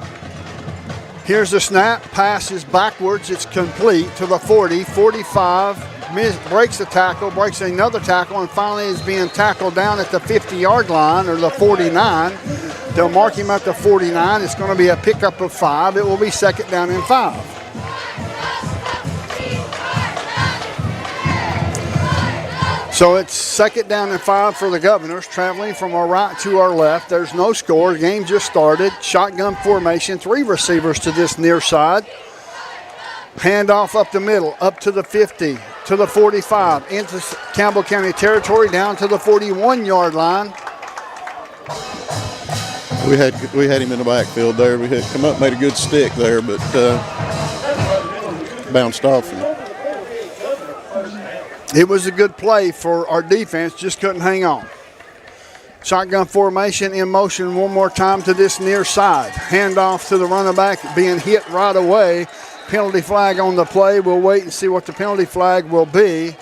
here's the snap, passes backwards, it's complete to the 40, 45, breaks the tackle, breaks another tackle, and finally is being tackled down at the 50-yard line, or the 49. They'll mark him at the 49. It's going to be a pickup of 5. It will be second down and 5. So it's second down and 5 for the Governors, traveling from our right to our left. There's no score. The game just started. Shotgun formation, 3 receivers to this near side. Handoff up the middle, up to the 50, to the 45, into Campbell County territory, down to the 41-yard line. We had him in the backfield there. We had come up, made a good stick there, but bounced off. It was a good play for our defense, just couldn't hang on. Shotgun formation in motion one more time to this near side. Handoff to the running back, being hit right away. Penalty flag on the play. We'll wait and see what the penalty flag will be.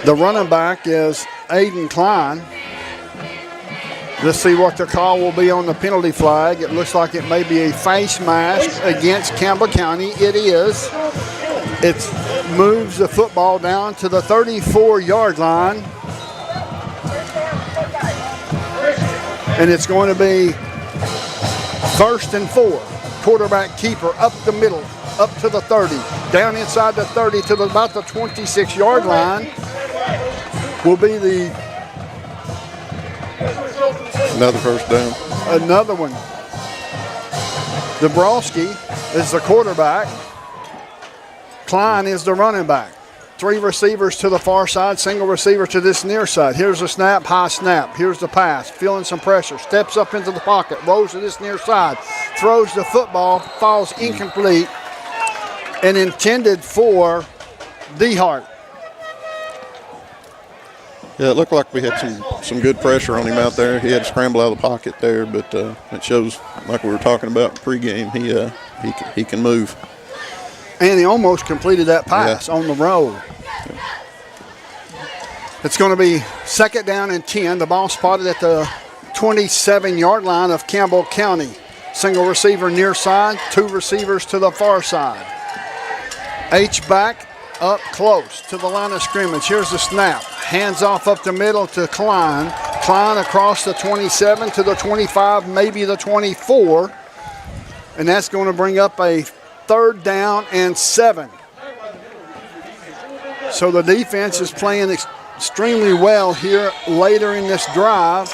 The running back is Aiden Klein. Let's see what the call will be on the penalty flag. It looks like it may be a face mask against Campbell County. It is. It moves the football down to the 34-yard line. And it's going to be first and 4. Quarterback keeper up the middle, up to the 30. Down inside the 30 to about the 26-yard line will be the another first down. Another one. Dabrowski is the quarterback. Klein is the running back. 3 receivers to the far side, single receiver to this near side. Here's the snap, high snap. Here's the pass, feeling some pressure. Steps up into the pocket, rolls to this near side. Throws the football, falls incomplete, and intended for DeHart. Yeah, it looked like we had some good pressure on him out there. He had to scramble out of the pocket there, but it shows, like we were talking about pregame, he can move. And he almost completed that pass on the roll. It's going to be 2nd down and 10. The ball spotted at the 27-yard line of Campbell County. Single receiver near side, 2 receivers to the far side. H-back up close to the line of scrimmage. Here's the snap. Hands off up the middle to Klein. Klein across the 27 to the 25, maybe the 24. And that's going to bring up a 3rd down and 7. So the defense is playing extremely well here later in this drive.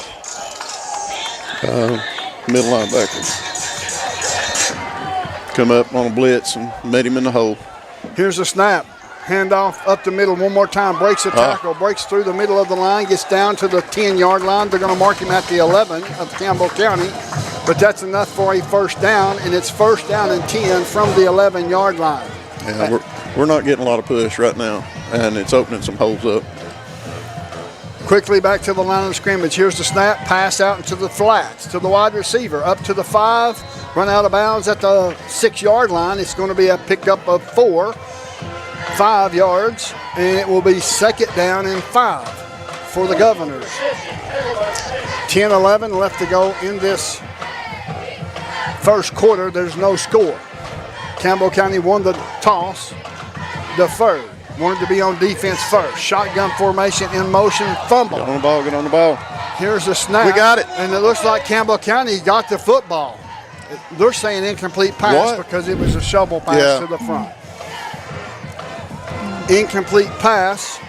Middle linebacker come up on a blitz and met him in the hole. Here's the snap. Handoff up the middle one more time. Breaks the tackle. Breaks through the middle of the line. Gets down to the 10-yard line. They're going to mark him at the 11 of Campbell County. But that's enough for a 1st down, and it's 1st down and 10 from the 11-yard line. Yeah, we're not getting a lot of push right now, and it's opening some holes up. Quickly back to the line of scrimmage. Here's the snap. Pass out into the flats to the wide receiver. Up to the 5. Run out of bounds at the 6-yard line. It's going to be a pickup of 4. 5 yards, and it will be 2nd down and 5 for the Governors. 10-11 left to go in this first quarter. There's no score. Campbell County won the toss, deferred. Wanted to be on defense first. Shotgun formation in motion, fumble. Get on the ball. Here's the snap. We got it. And it looks like Campbell County got the football. They're saying incomplete pass because it was a shovel pass to the front. Incomplete pass.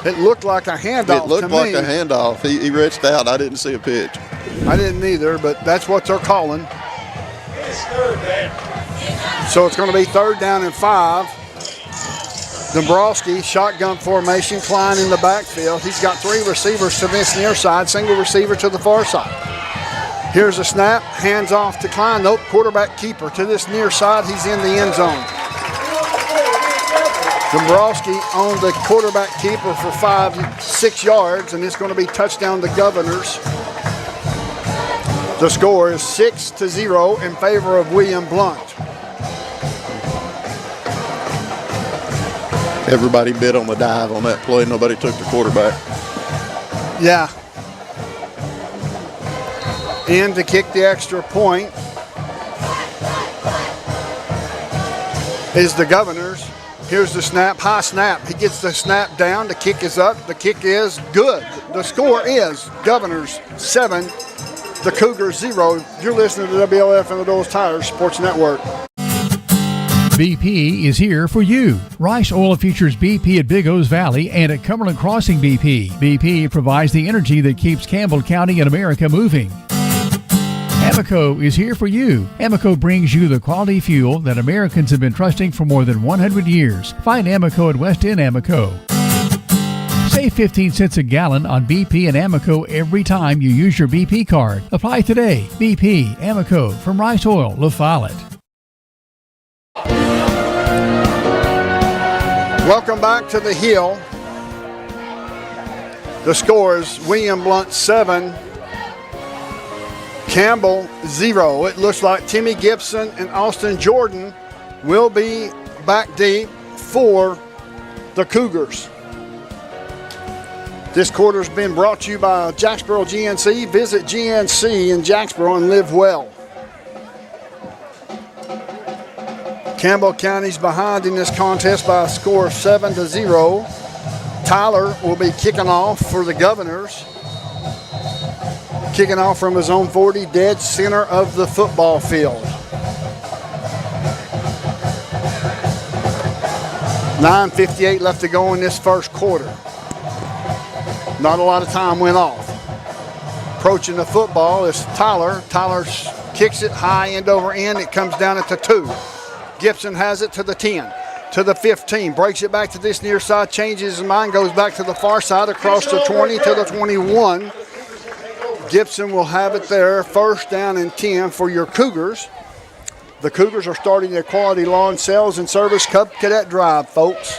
It looked like a handoff. It looked like a handoff. He reached out. I didn't see a pitch. I didn't either, but that's what they're calling. So it's going to be 3rd down and 5. Dombrowski, shotgun formation, Klein in the backfield. He's got 3 receivers to this near side, single receiver to the far side. Here's a snap, hands off to Klein. Nope, quarterback keeper to this near side. He's in the end zone. Dombrowski on the quarterback keeper for 6 yards, and it's going to be touchdown to Governors. The score is 6-0 in favor of William Blount. Everybody bid on the dive on that play. Nobody took the quarterback. Yeah. In to kick the extra point is the Governors. Here's the snap, high snap. He gets the snap down. The kick is up. The kick is good. The score is Governors 7, the Cougars 0. You're listening to WLF and the Doles Tires Sports Network. BP is here for you. Rice Oil features BP at Big O's Valley and at Cumberland Crossing BP. BP provides the energy that keeps Campbell County and America moving. Amoco is here for you. Amoco brings you the quality fuel that Americans have been trusting for more than 100 years. Find Amoco at West End Amoco. Save 15 cents a gallon on BP and Amoco every time you use your BP card. Apply today. BP, Amoco, from Rice Oil, La Follette. Welcome back to the Hill. The score is William Blount 7, Campbell 0. It looks like Timmy Gibson and Austin Jordan will be back deep for the Cougars. This quarter's been brought to you by Jacksboro GNC. Visit GNC in Jacksboro and live well. Campbell County's behind in this contest by a score of 7-0. Tyler will be kicking off for the Governors. Kicking off from his own 40, dead center of the football field. 9:58 left to go in this first quarter. Not a lot of time went off. Approaching the football is Tyler. Tyler kicks it high end over end. It comes down at the 2. Gibson has it to the 10, to the 15, breaks it back to this near side, changes his mind, goes back to the far side, across the 20 to the 21. Gibson will have it there, 1st down and 10 for your Cougars. The Cougars are starting their quality lawn sales and service Cub Cadet drive, folks.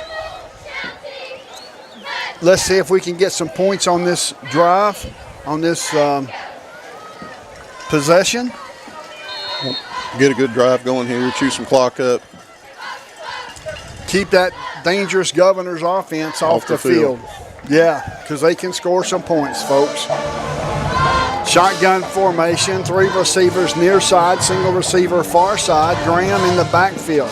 Let's see if we can get some points on this drive, on this possession. Get a good drive going here, chew some clock up. Keep that dangerous Governor's offense off the field. Yeah, because they can score some points, folks. Shotgun formation, 3 receivers near side, single receiver far side, Graham in the backfield.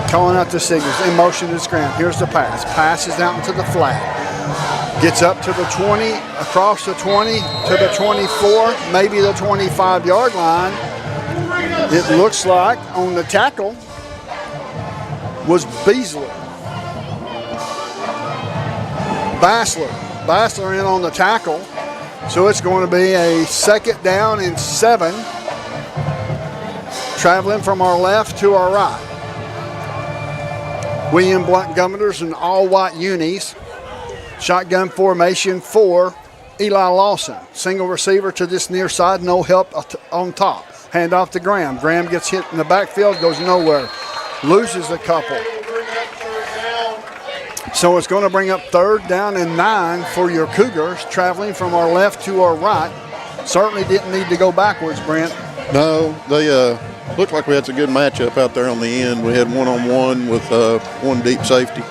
Calling out the signals. In motion is Graham. Here's the pass. Passes out into the flat. Gets up to the 20, across the 20, to the 24, maybe the 25-yard line. It looks like on the tackle was Beasley. Bassler in on the tackle. So it's going to be a 2nd down and 7. Traveling from our left to our right. William Blount Governors in all white unis. Shotgun formation for Eli Lawson. Single receiver to this near side, no help on top. Hand off to Graham. Graham gets hit in the backfield, goes nowhere. Loses a couple. So it's going to bring up 3rd down and 9 for your Cougars, traveling from our left to our right. Certainly didn't need to go backwards, Brent. No, they looked like we had a good matchup out there on the end. We had one-on-one with one deep safety.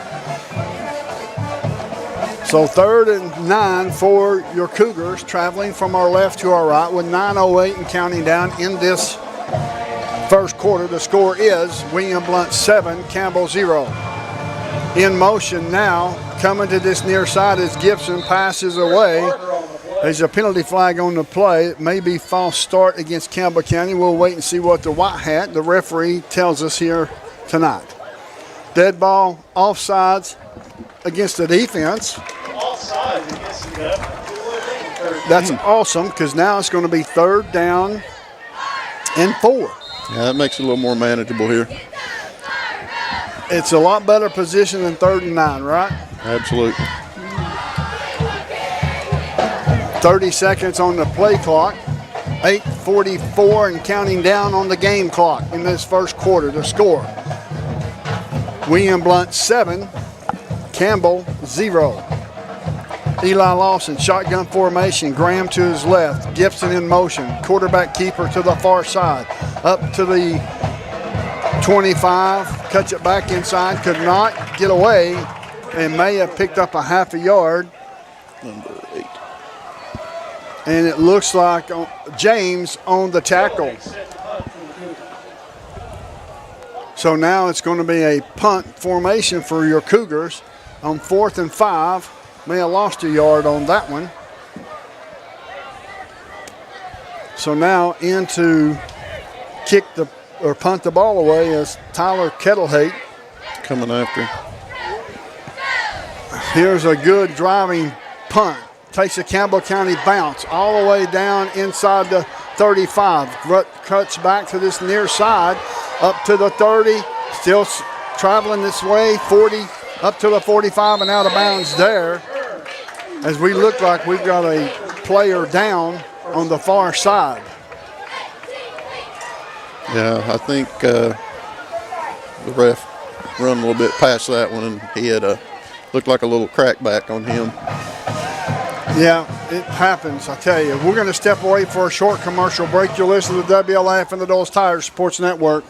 So 3rd and 9 for your Cougars, traveling from our left to our right with 9:08 and counting down in this first quarter. The score is William Blount 7, Campbell 0. In motion now, coming to this near side as Gibson passes away. There's a penalty flag on the play. It may be false start against Campbell County. We'll wait and see what the white hat, the referee, tells us here tonight. Dead ball, offsides against the defense. That's awesome, because now it's going to be 3rd down and 4. Yeah, that makes it a little more manageable here. It's a lot better position than 3rd and 9, right? Absolutely. 30 seconds on the play clock. 8:44 and counting down on the game clock in this first quarter. The score: William Blount 7, Campbell 0. Eli Lawson, shotgun formation. Graham to his left. Gibson in motion. Quarterback keeper to the far side. Up to the 25. Cuts it back inside. Could not get away and may have picked up a half a yard. Number 8. And it looks like James on the tackle. So now it's going to be a punt formation for your Cougars on 4th and 5. May have lost a yard on that one. So now in to kick or punt the ball away is Tyler Kettlehate. Coming after. Here's a good driving punt. Takes a Campbell County bounce all the way down inside the 35. Cuts back to this near side, up to the 30. Still traveling this way, 40, up to the 45 and out of bounds there. As we look like we've got a player down on the far side. Yeah, I think the ref run a little bit past that one, and he had looked like a little crackback on him. Yeah, it happens, I tell you. We're going to step away for a short commercial break. You'll listen to WLAF and the Doles Tires Sports Network.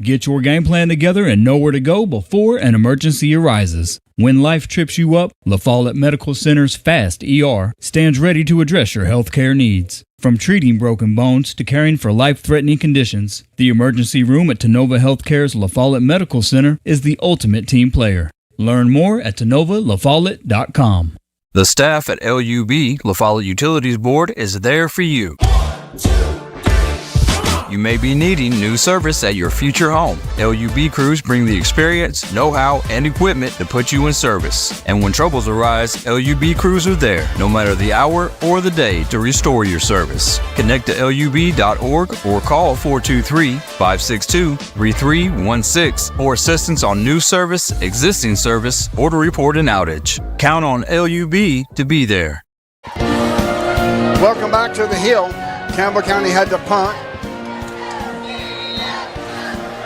Get your game plan together and know where to go before an emergency arises. When life trips you up, La Follette Medical Center's FAST ER stands ready to address your healthcare needs. From treating broken bones to caring for life-threatening conditions, the emergency room at Tenova Healthcare's La Follette Medical Center is the ultimate team player. Learn more at TenovaLaFollette.com. The staff at LUB, La Follette Utilities Board, is there for you. You may be needing new service at your future home. LUB crews bring the experience, know-how, and equipment to put you in service. And when troubles arise, LUB crews are there, no matter the hour or the day, to restore your service. Connect to LUB.org or call 423-562-3316 for assistance on new service, existing service, or to report an outage. Count on LUB to be there. Welcome back to the Hill. Campbell County had to punt.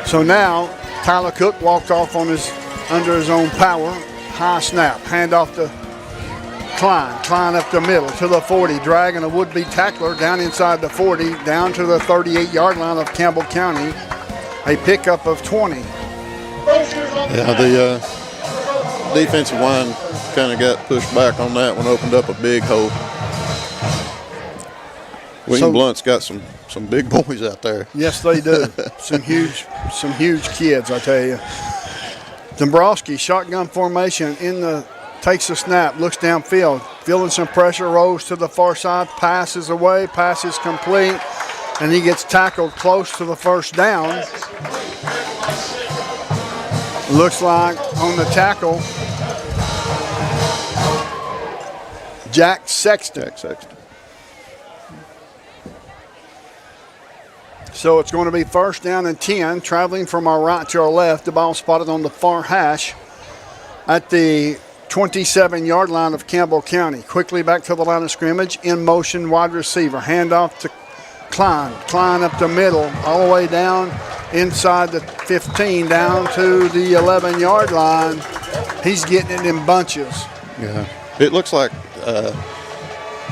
So now Tyler Cook walked off under his own power. high snap, hand off to Klein up the middle to the 40, dragging a would-be tackler down inside the 40, down to the 38-yard line of Campbell County, a pickup of 20. Yeah, the defensive line kind of got pushed back on that one, opened up a big hole. William Blount's got some big boys out there. Yes, they do. some huge kids, I tell you. Dombrowski, shotgun formation takes a snap, looks downfield, feeling some pressure, rolls to the far side, passes away, pass is complete, and he gets tackled close to the first down. Looks like on the tackle, Jack Sexton. So it's going to be first down and 10, traveling from our right to our left. The ball spotted on the far hash at the 27-yard line of Campbell County. Quickly back to the line of scrimmage, in motion wide receiver. Handoff to Klein up the middle, all the way down inside the 15, down to the 11-yard line. He's getting it in bunches. Yeah, it looks like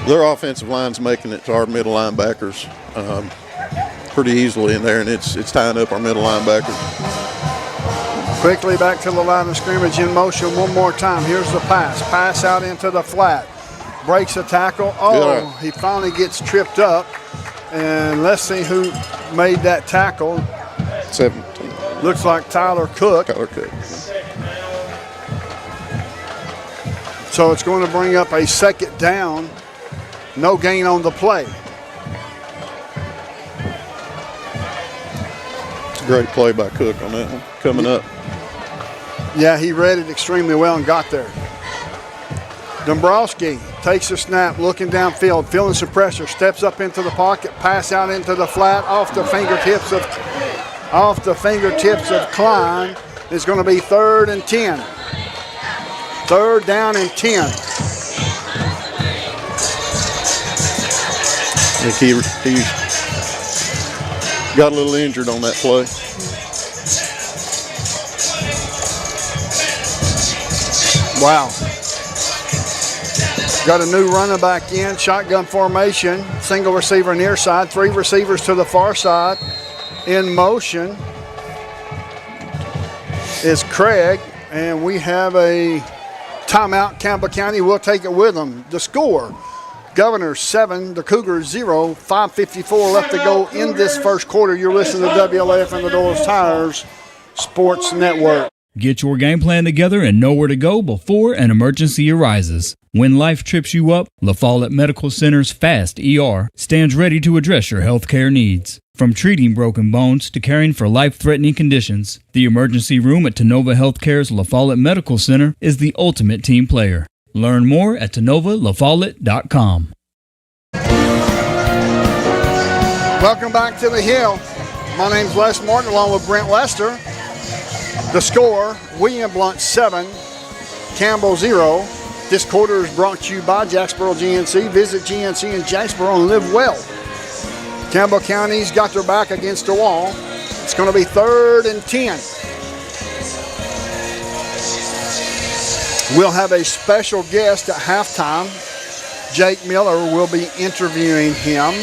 their offensive line's making it to our middle linebackers pretty easily in there, and it's tying up our middle linebackers. Quickly back to the line of scrimmage, in motion one more time. Here's the pass out into the flat, breaks a tackle. He finally gets tripped up, and let's see who made that tackle. 17. Looks like Tyler Cook. So it's going to bring up a second down. No gain on the play. It's a great play by Cook on that one, coming up. Yeah, he read it extremely well and got there. Dombrowski takes a snap, looking downfield, feeling some pressure, steps up into the pocket, pass out into the flat, off the fingertips of Klein. It's going to be 3rd and 10. 3rd down and 10. I think he got a little injured on that play. Wow. Got a new running back in, shotgun formation, single receiver near side, 3 receivers to the far side. In motion is Craig, and we have a timeout. Campbell County will take it with them. The score, Governors 7, the Cougars 0, 5:54 left to go in this first quarter. You're listening to WLF and the Doors Tires Sports Network. Get your game plan together and know where to go before an emergency arises. When life trips you up, La Follette Medical Center's FAST ER stands ready to address your healthcare needs. From treating broken bones to caring for life-threatening conditions, the emergency room at Tenova Healthcare's La Follette Medical Center is the ultimate team player. Learn more at TenovaLaFollette.com. Welcome back to the Hill. My name's Les Martin along with Brent Lester. The score, William Blount 7, Campbell 0. This quarter is brought to you by Jacksboro GNC. Visit GNC in Jacksboro and live well. Campbell County's got their back against the wall. It's going to be 3rd and 10. We'll have a special guest at halftime. Jake Miller will be interviewing him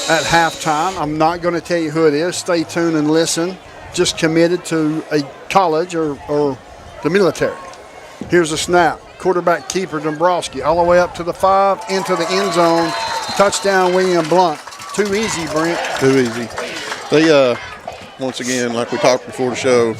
at halftime. I'm not going to tell you who it is. Stay tuned and listen. Just committed to a college or the military. Here's a snap. Quarterback keeper Dombrowski all the way up to the 5, into the end zone. Touchdown William Blount. Too easy, Brent. Too easy. They, once again, like we talked before the show,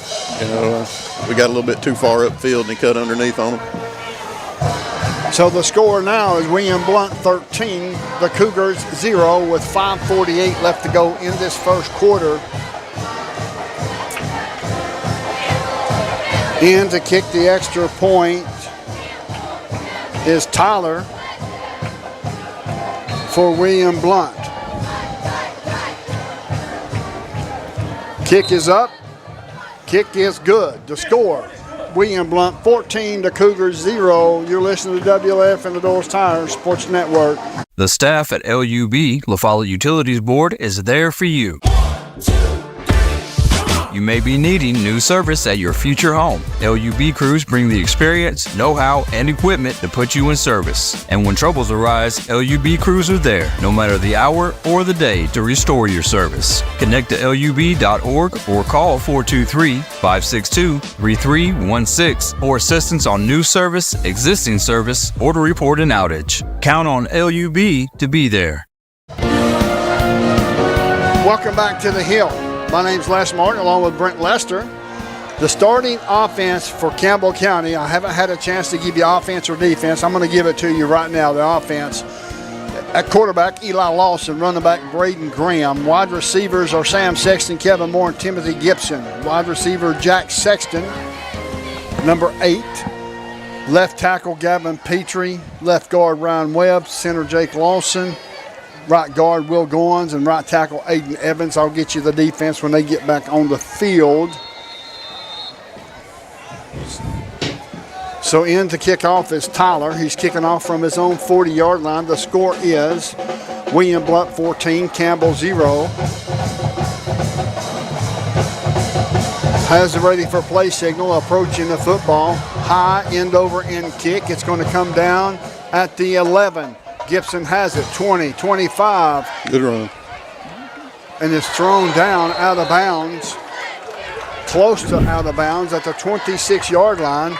we got a little bit too far upfield and he cut underneath on them. So the score now is William Blount 13, the Cougars 0 with 5:48 left to go in this first quarter. In to kick the extra point is Tyler for William Blount. Kick is up. Kick is good. The score, William Blount 14, the Cougars 0. You're listening to WLF and the Doors Tires Sports Network. The staff at LUB, La Follette Utilities Board, is there for you. You may be needing new service at your future home. LUB crews bring the experience, know-how, and equipment to put you in service. And when troubles arise, LUB crews are there, no matter the hour or the day, to restore your service. Connect to LUB.org or call 423-562-3316 for assistance on new service, existing service, or to report an outage. Count on LUB to be there. Welcome back to the Hill. My name's Les Martin along with Brent Lester. The starting offense for Campbell County, I haven't had a chance to give you offense or defense. I'm going to give it to you right now, the offense. At quarterback, Eli Lawson. Running back, Braden Graham. Wide receivers are Sam Sexton, Kevin Moore, and Timothy Gibson. Wide receiver, Jack Sexton, number 8. Left tackle, Gavin Petrie. Left guard, Ryan Webb. Center, Jake Lawson. Right guard, Will Goins. And right tackle, Aiden Evans. I'll get you the defense when they get back on the field. So in to kick off is Tyler. He's kicking off from his own 40-yard line. The score is William Blount 14, Campbell 0. Has it ready for play signal, approaching the football. High, end over end kick. It's going to come down at the 11. Gibson has it, 20, 25. Good run. And it's thrown down out of bounds, close to out of bounds at the 26-yard line. On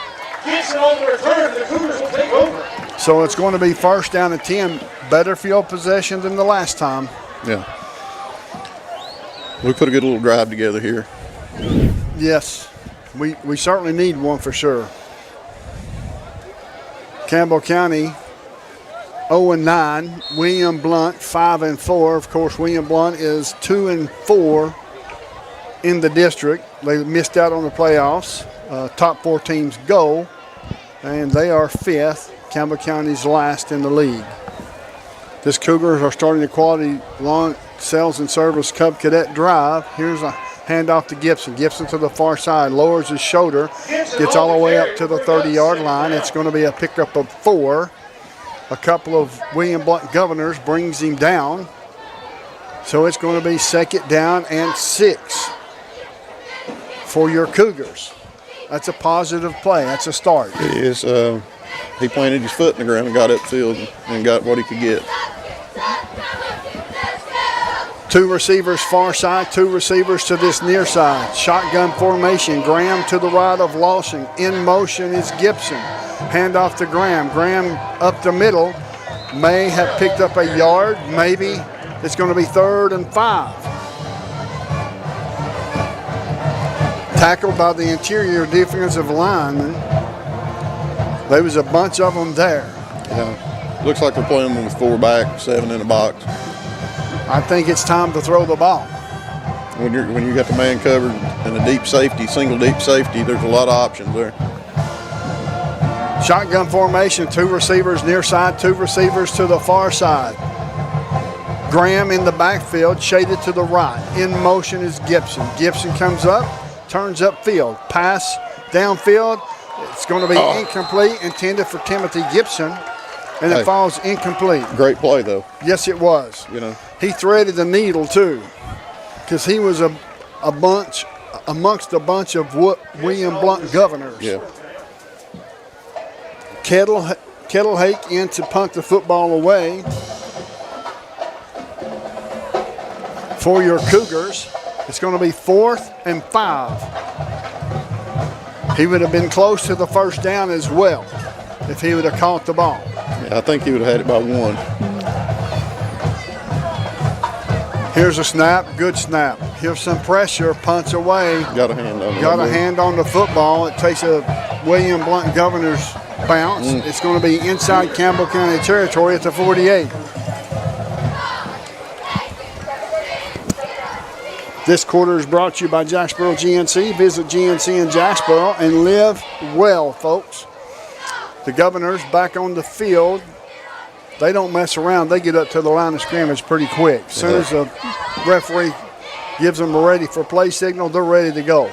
the return, the Cougars will take over. So it's going to be first down and 10. Better field possession than the last time. Yeah. We put a good little drive together here. Yes, we certainly need one for sure. Campbell County 0-9. William Blount 5-4. Of course, William Blount is 2-4 in the district. They missed out on the playoffs. Top 4 teams go, and they are 5th. Campbell County's last in the league. This Cougars are starting the quality lawn sales and service Cub Cadet drive. Here's a handoff to Gibson. Gibson to the far side, lowers his shoulder, gets all the way up to the 30-yard line. It's going to be a pickup of 4. A couple of William Blount Governors brings him down. So it's going to be second down and 6 for your Cougars. That's a positive play. That's a start. It is. He planted his foot in the ground and got upfield and got what he could get. 2 receivers far side, 2 receivers to this near side. Shotgun formation. Graham to the right of Lawson. In motion is Gibson. Handoff to Graham. Graham up the middle. May have picked up a yard. Maybe it's going to be 3rd and 5. Tackled by the interior defensive lineman. There was a bunch of them there. Yeah. Looks like they're playing with 4 back, 7 in the box. I think it's time to throw the ball. When you got the man covered and a deep safety, single deep safety, there's a lot of options there. Shotgun formation, 2 receivers near side, 2 receivers to the far side. Graham in the backfield, shaded to the right. In motion is Gibson. Gibson comes up, turns upfield. Pass downfield. It's going to be incomplete, intended for Timothy Gibson, and it falls incomplete. Great play, though. Yes, it was. You know, he threaded the needle too, because he was amongst a bunch of William Blount Governors. Yeah. Kettlehake in to punt the football away for your Cougars. It's going to be 4th and 5. He would have been close to the first down as well if he would have caught the ball. Yeah, I think he would have had it by 1. Here's a snap, good snap. Here's some pressure, punts away. Got a hand on it. Got a hand on the football. It takes a William Blount Governor's bounce. It's going to be inside Campbell County territory at the 48. This quarter is brought to you by Jacksboro GNC. Visit GNC in Jacksboro and live well, folks. The Governors back on the field. They don't mess around. They get up to the line of scrimmage pretty quick. As soon as the referee gives them a ready for play signal, they're ready to go.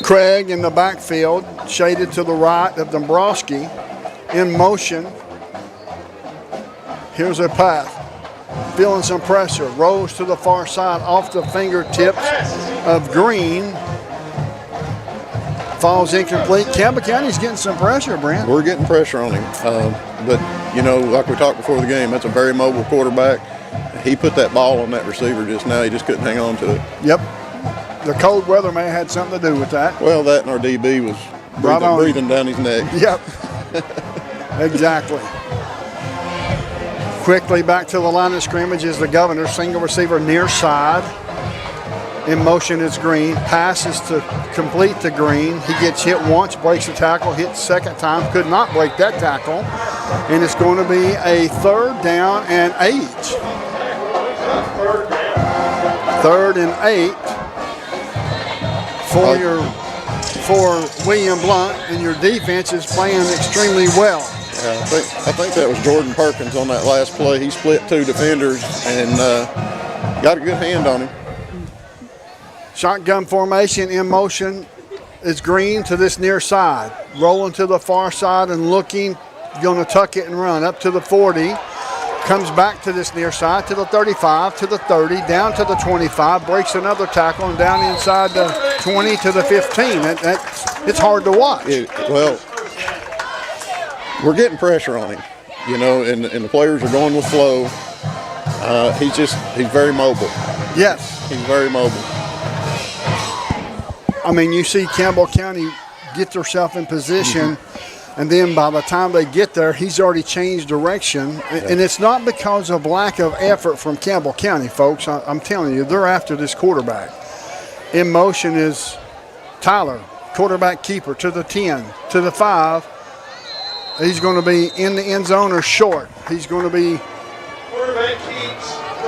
Craig in the backfield, shaded to the right of Dombrowski. In motion Here's a pass. Feeling some pressure. Rolls to the far side off the fingertips of Green. Falls incomplete. Campbell County's getting some pressure, Brent. We're getting pressure on him. But, you know, like we talked before the game, that's a very mobile quarterback. He put that ball on that receiver just now. He just couldn't hang on to it. Yep. The cold weather may have had something to do with that. Well, that and our DB was breathing down his neck. Yep. Exactly. Quickly back to the line of scrimmage is the Governor. Single receiver near side. In motion is Green. Passes to complete to Green. He gets hit once, breaks the tackle, hits second time, could not break that tackle. And it's going to be a 3rd down and 8. 3rd and 8 for William Blount, and your defense is playing extremely well. Yeah, I think that was Jordan Perkins on that last play. He split 2 defenders and got a good hand on him. Shotgun formation in motion is Green to this near side. Rolling to the far side and looking, going to tuck it and run up to the 40. Comes back to this near side to the 35, to the 30, down to the 25, breaks another tackle and down inside the 20 to the 15. It's hard to watch. Well, we're getting pressure on him, you know, and the players are going with flow. He's very mobile. Yes. He's very mobile. I mean, you see Campbell County get themselves in position, and then by the time they get there, he's already changed direction. And it's not because of lack of effort from Campbell County, folks. I'm telling you, they're after this quarterback. In motion is Tyler, quarterback keeper, to the 10, to the 5. He's going to be in the end zone or short. He's going to be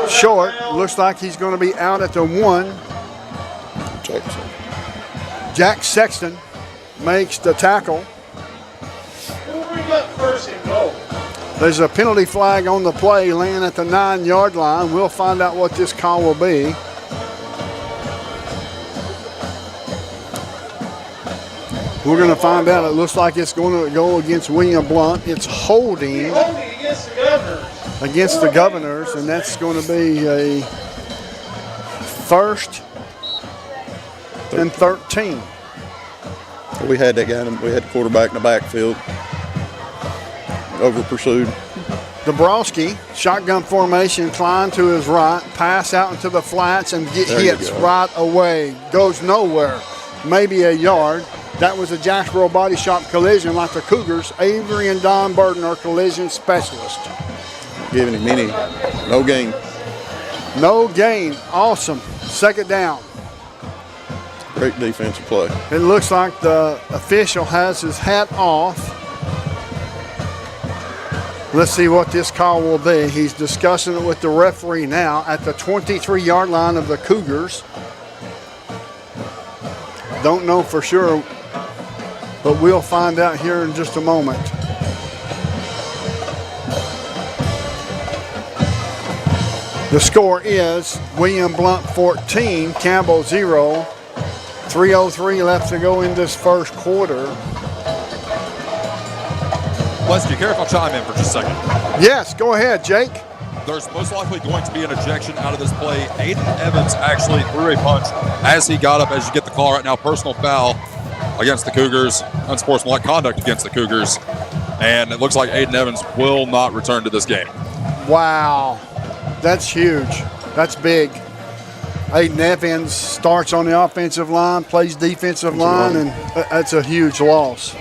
short. Looks like he's going to be out at the 1. Jack Sexton makes the tackle. There's a penalty flag on the play laying at the 9-yard line. We'll find out what this call will be. We're going to find out. It looks like it's going to go against William Blount. It's holding against the Governors, and that's going to be a 1st and 13. We had that guy. We had the quarterback in the backfield. Over pursued. Dabrowski, shotgun formation, Klein to his right, pass out into the flats and hits right away. Goes nowhere, maybe a yard. That was a Jacksboro Body Shop collision like the Cougars. Avery and Don Burton are collision specialists. Giving him any, no gain. No gain, awesome. 2nd down. Great defensive play. It looks like the official has his hat off. Let's see what this call will be. He's discussing it with the referee now at the 23-yard line of the Cougars. Don't know for sure, but we'll find out here in just a moment. The score is William Blount 14, Campbell 0. 3:03 left to go in this first quarter. Les, do you care if I chime in for just a second? Yes, go ahead, Jake. There's most likely going to be an ejection out of this play. Aiden Evans actually threw a punch as he got up, as you get the call right now. Personal foul against the Cougars. Unsportsmanlike conduct against the Cougars. And it looks like Aiden Evans will not return to this game. Wow. That's huge. That's big. Aiden Evans starts on the offensive line, plays defensive line, and that's a huge loss.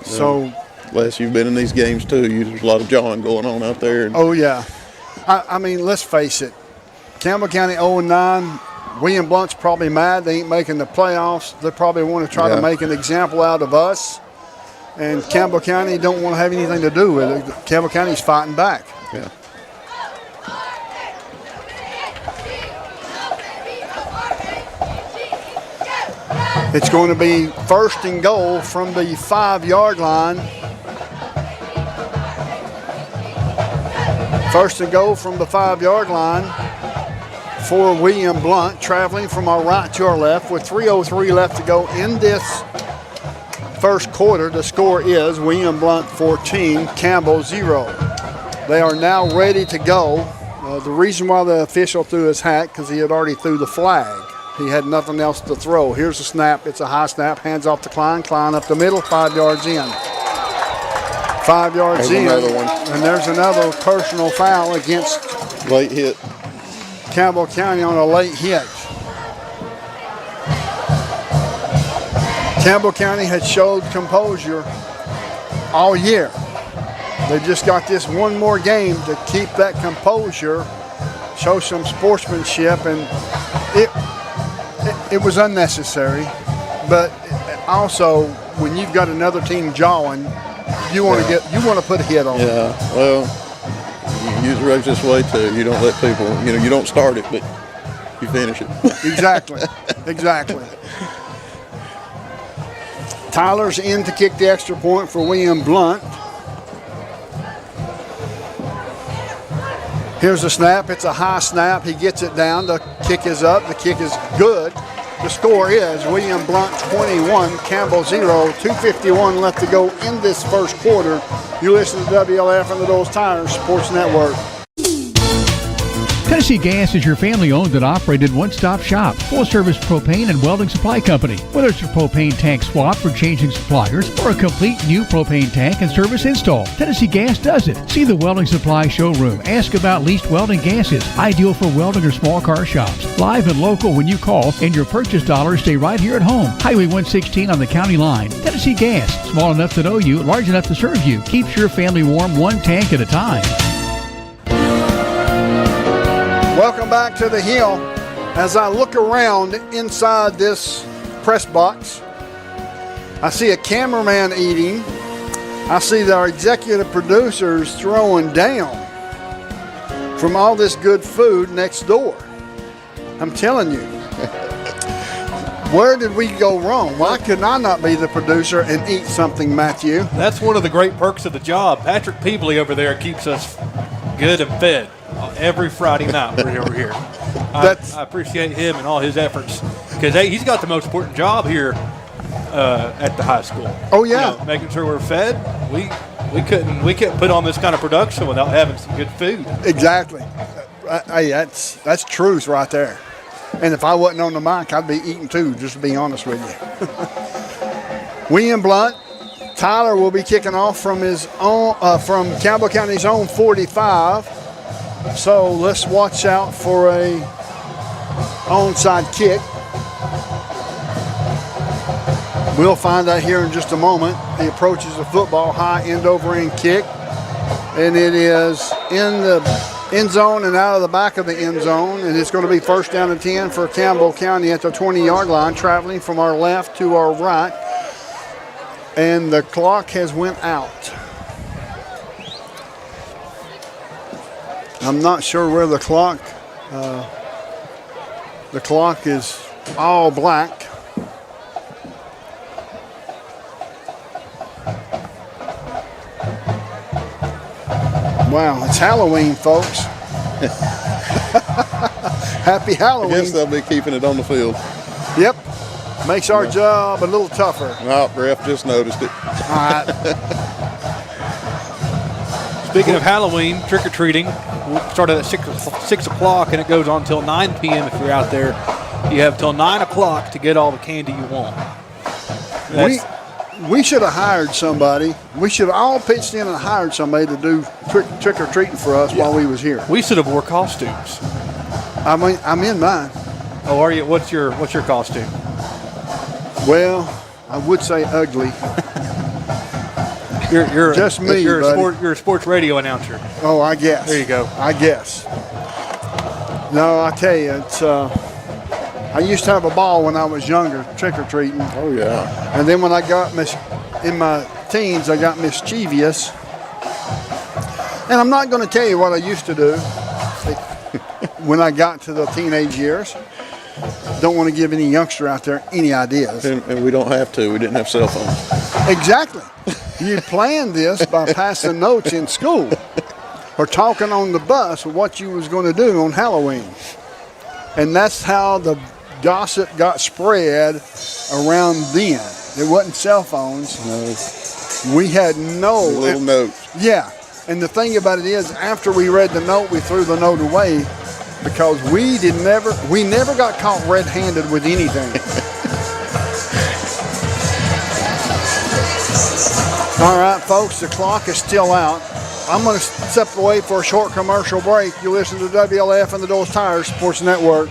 So, Les, you've been in these games too. There's a lot of jawing going on out there. Oh yeah, I mean, let's face it. Campbell County 0-9. William Blount's probably mad they ain't making the playoffs. They probably want to try to make an example out of us. And Campbell County don't want to have anything to do with it. Campbell County's fighting back. Yeah. It's going to be 1st and goal from the 5-yard line. 1st and goal from the 5-yard line for William Blount, traveling from our right to our left with 3:03 left to go in this first quarter. The score is William Blount 14, Campbell 0. They are now ready to go. The reason why the official threw his hat, because he had already threw the flag. He had nothing else to throw. Here's the snap. It's a high snap. Hands off to Klein. Klein up the middle, 5 yards in. 5 yards in. Another one. And there's another personal foul against late hit. Campbell County on a late hit. Campbell County had showed composure all year. They just got this one more game to keep that composure, show some sportsmanship, and it was unnecessary. But also, when you've got another team jawing, you want to put a hit on them. Yeah, well, you use the regs this way too. You don't let people, you don't start it, but you finish it. Exactly. Tyler's in to kick the extra point for William Blount. Here's the snap. It's a high snap. He gets it down. The kick is up. The kick is good. The score is William Blount 21, Campbell 0. 2:51 left to go in this first quarter. You listen to WLF and the Those Tires Sports Network. Tennessee Gas is your family-owned and operated one-stop shop, full-service propane and welding supply company. Whether it's a propane tank swap for changing suppliers or a complete new propane tank and service install, Tennessee Gas does it. See the Welding Supply showroom. Ask about leased welding gases, ideal for welding or small car shops. Live and local when you call, and your purchase dollars stay right here at home. Highway 116 on the county line. Tennessee Gas, small enough to know you, large enough to serve you. Keeps your family warm one tank at a time. Welcome back to the Hill. As I look around inside this press box, I see a cameraman eating. I see our executive producers throwing down from all this good food next door. I'm telling you. Where did we go wrong? Why could I not be the producer and eat something, Matthew? That's one of the great perks of the job. Patrick Peebley over there keeps us good and fed. Every Friday night we're over here. I appreciate him and all his efforts because he's got the most important job here at the high school. Oh yeah, making sure we're fed. We couldn't put on this kind of production without having some good food. Exactly. Hey, that's truth right there. And if I wasn't on the mic, I'd be eating too. Just to be honest with you. William Blount. Tyler will be kicking off from his own from Campbell County's own 45. So let's watch out for a onside kick. We'll find out here in just a moment. He approaches the football, high end over end kick, and it is in the end zone and out of the back of the end zone, and it's going to be first down and 10 for Campbell County at the 20-yard line, traveling from our left to our right, and the clock has went out. I'm not sure where the clock is all black. Wow, it's Halloween, folks. Happy Halloween. I guess they'll be keeping it on the field. Yep. Makes our job a little tougher. No, ref just noticed it. All right. Speaking of Halloween, trick-or-treating, we started at 6 o'clock, and it goes on until 9 p.m. if you're out there. You have till 9 o'clock to get all the candy you want. We should have hired somebody. We should have all pitched in and hired somebody to do trick-or-treating for us while we was here. We should have wore costumes. I'm in mine. Oh, are you? What's your costume? Well, I would say ugly. You're just me, you're buddy. You're a sports radio announcer. Oh, I guess. There you go. I guess. No, I tell you, it's. I used to have a ball when I was younger, trick-or-treating. Oh yeah. And then when I got in my teens, I got mischievous. And I'm not going to tell you what I used to do when I got to the teenage years. Don't want to give any youngster out there any ideas. And we don't have to. We didn't have cell phones. Exactly. You planned this by passing notes in school or talking on the bus of what you was going to do on Halloween. And that's how the gossip got spread around then. It wasn't cell phones. No. We had no little notes. Yeah, and the thing about it is, after we read the note, we threw the note away because we never got caught red-handed with anything. All right, folks, the clock is still out. I'm going to step away for a short commercial break. You listen to WLF and the Dole's Tires Sports Network.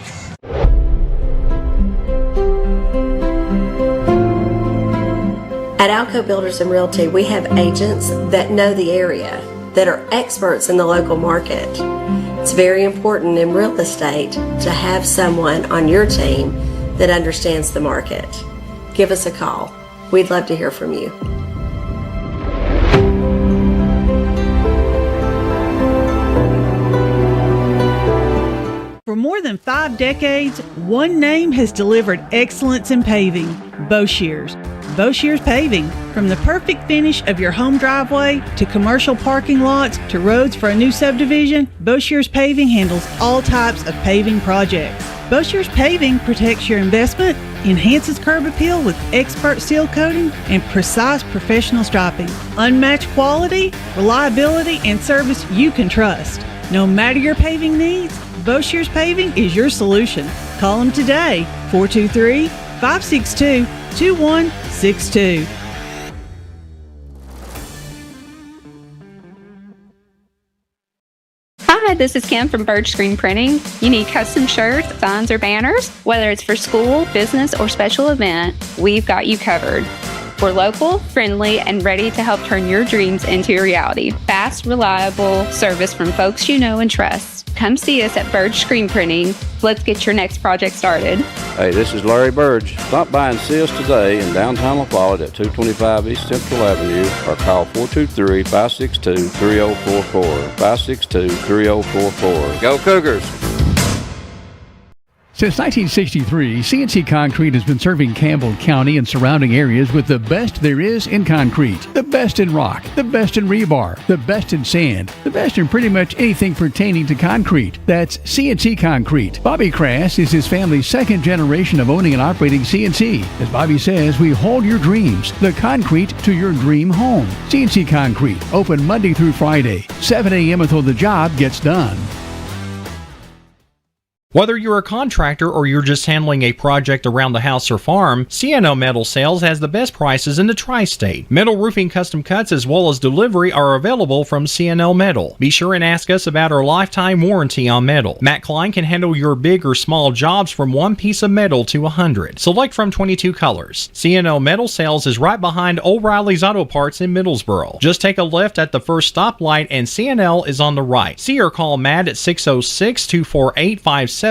At Alco Builders and Realty, we have agents that know the area, that are experts in the local market. It's very important in real estate to have someone on your team that understands the market. Give us a call. We'd love to hear from you. For more than 5 decades, one name has delivered excellence in paving: Boshears. Boshears Paving. From the perfect finish of your home driveway to commercial parking lots to roads for a new subdivision, Boshears Paving handles all types of paving projects. Boshears Paving protects your investment, enhances curb appeal with expert seal coating and precise professional striping. Unmatched quality, reliability, and service you can trust. No matter your paving needs, Boshears Paving is your solution. Call them today, 423-562-2162. Hi, this is Kim from Bird Screen Printing. You need custom shirts, signs, or banners? Whether it's for school, business, or special event, we've got you covered. We're local, friendly, and ready to help turn your dreams into a reality. Fast, reliable service from folks you know and trust. Come see us at Bird Screen Printing. Let's get your next project started. Hey, this is Larry Burge. Stop by and see us today in downtown La Follette at 225 East Central Avenue or call 423-562-3044. 562-3044. Go Cougars! Since 1963, CNC Concrete has been serving Campbell County and surrounding areas with the best there is in concrete. The best in rock, the best in rebar, the best in sand, the best in pretty much anything pertaining to concrete. That's CNC Concrete. Bobby Crass is his family's second generation of owning and operating CNC. As Bobby says, we hold your dreams, the concrete to your dream home. CNC Concrete, open Monday through Friday, 7 a.m. until the job gets done. Whether you're a contractor or you're just handling a project around the house or farm, CNO Metal Sales has the best prices in the tri-state. Metal roofing custom cuts as well as delivery are available from CNO Metal. Be sure and ask us about our lifetime warranty on metal. Matt Klein can handle your big or small jobs from 1 piece of metal to 100. Select from 22 colors. CNO Metal Sales is right behind O'Reilly's Auto Parts in Middlesboro. Just take a left at the first stoplight and CNL is on the right. See or call Matt at 606-248-5744.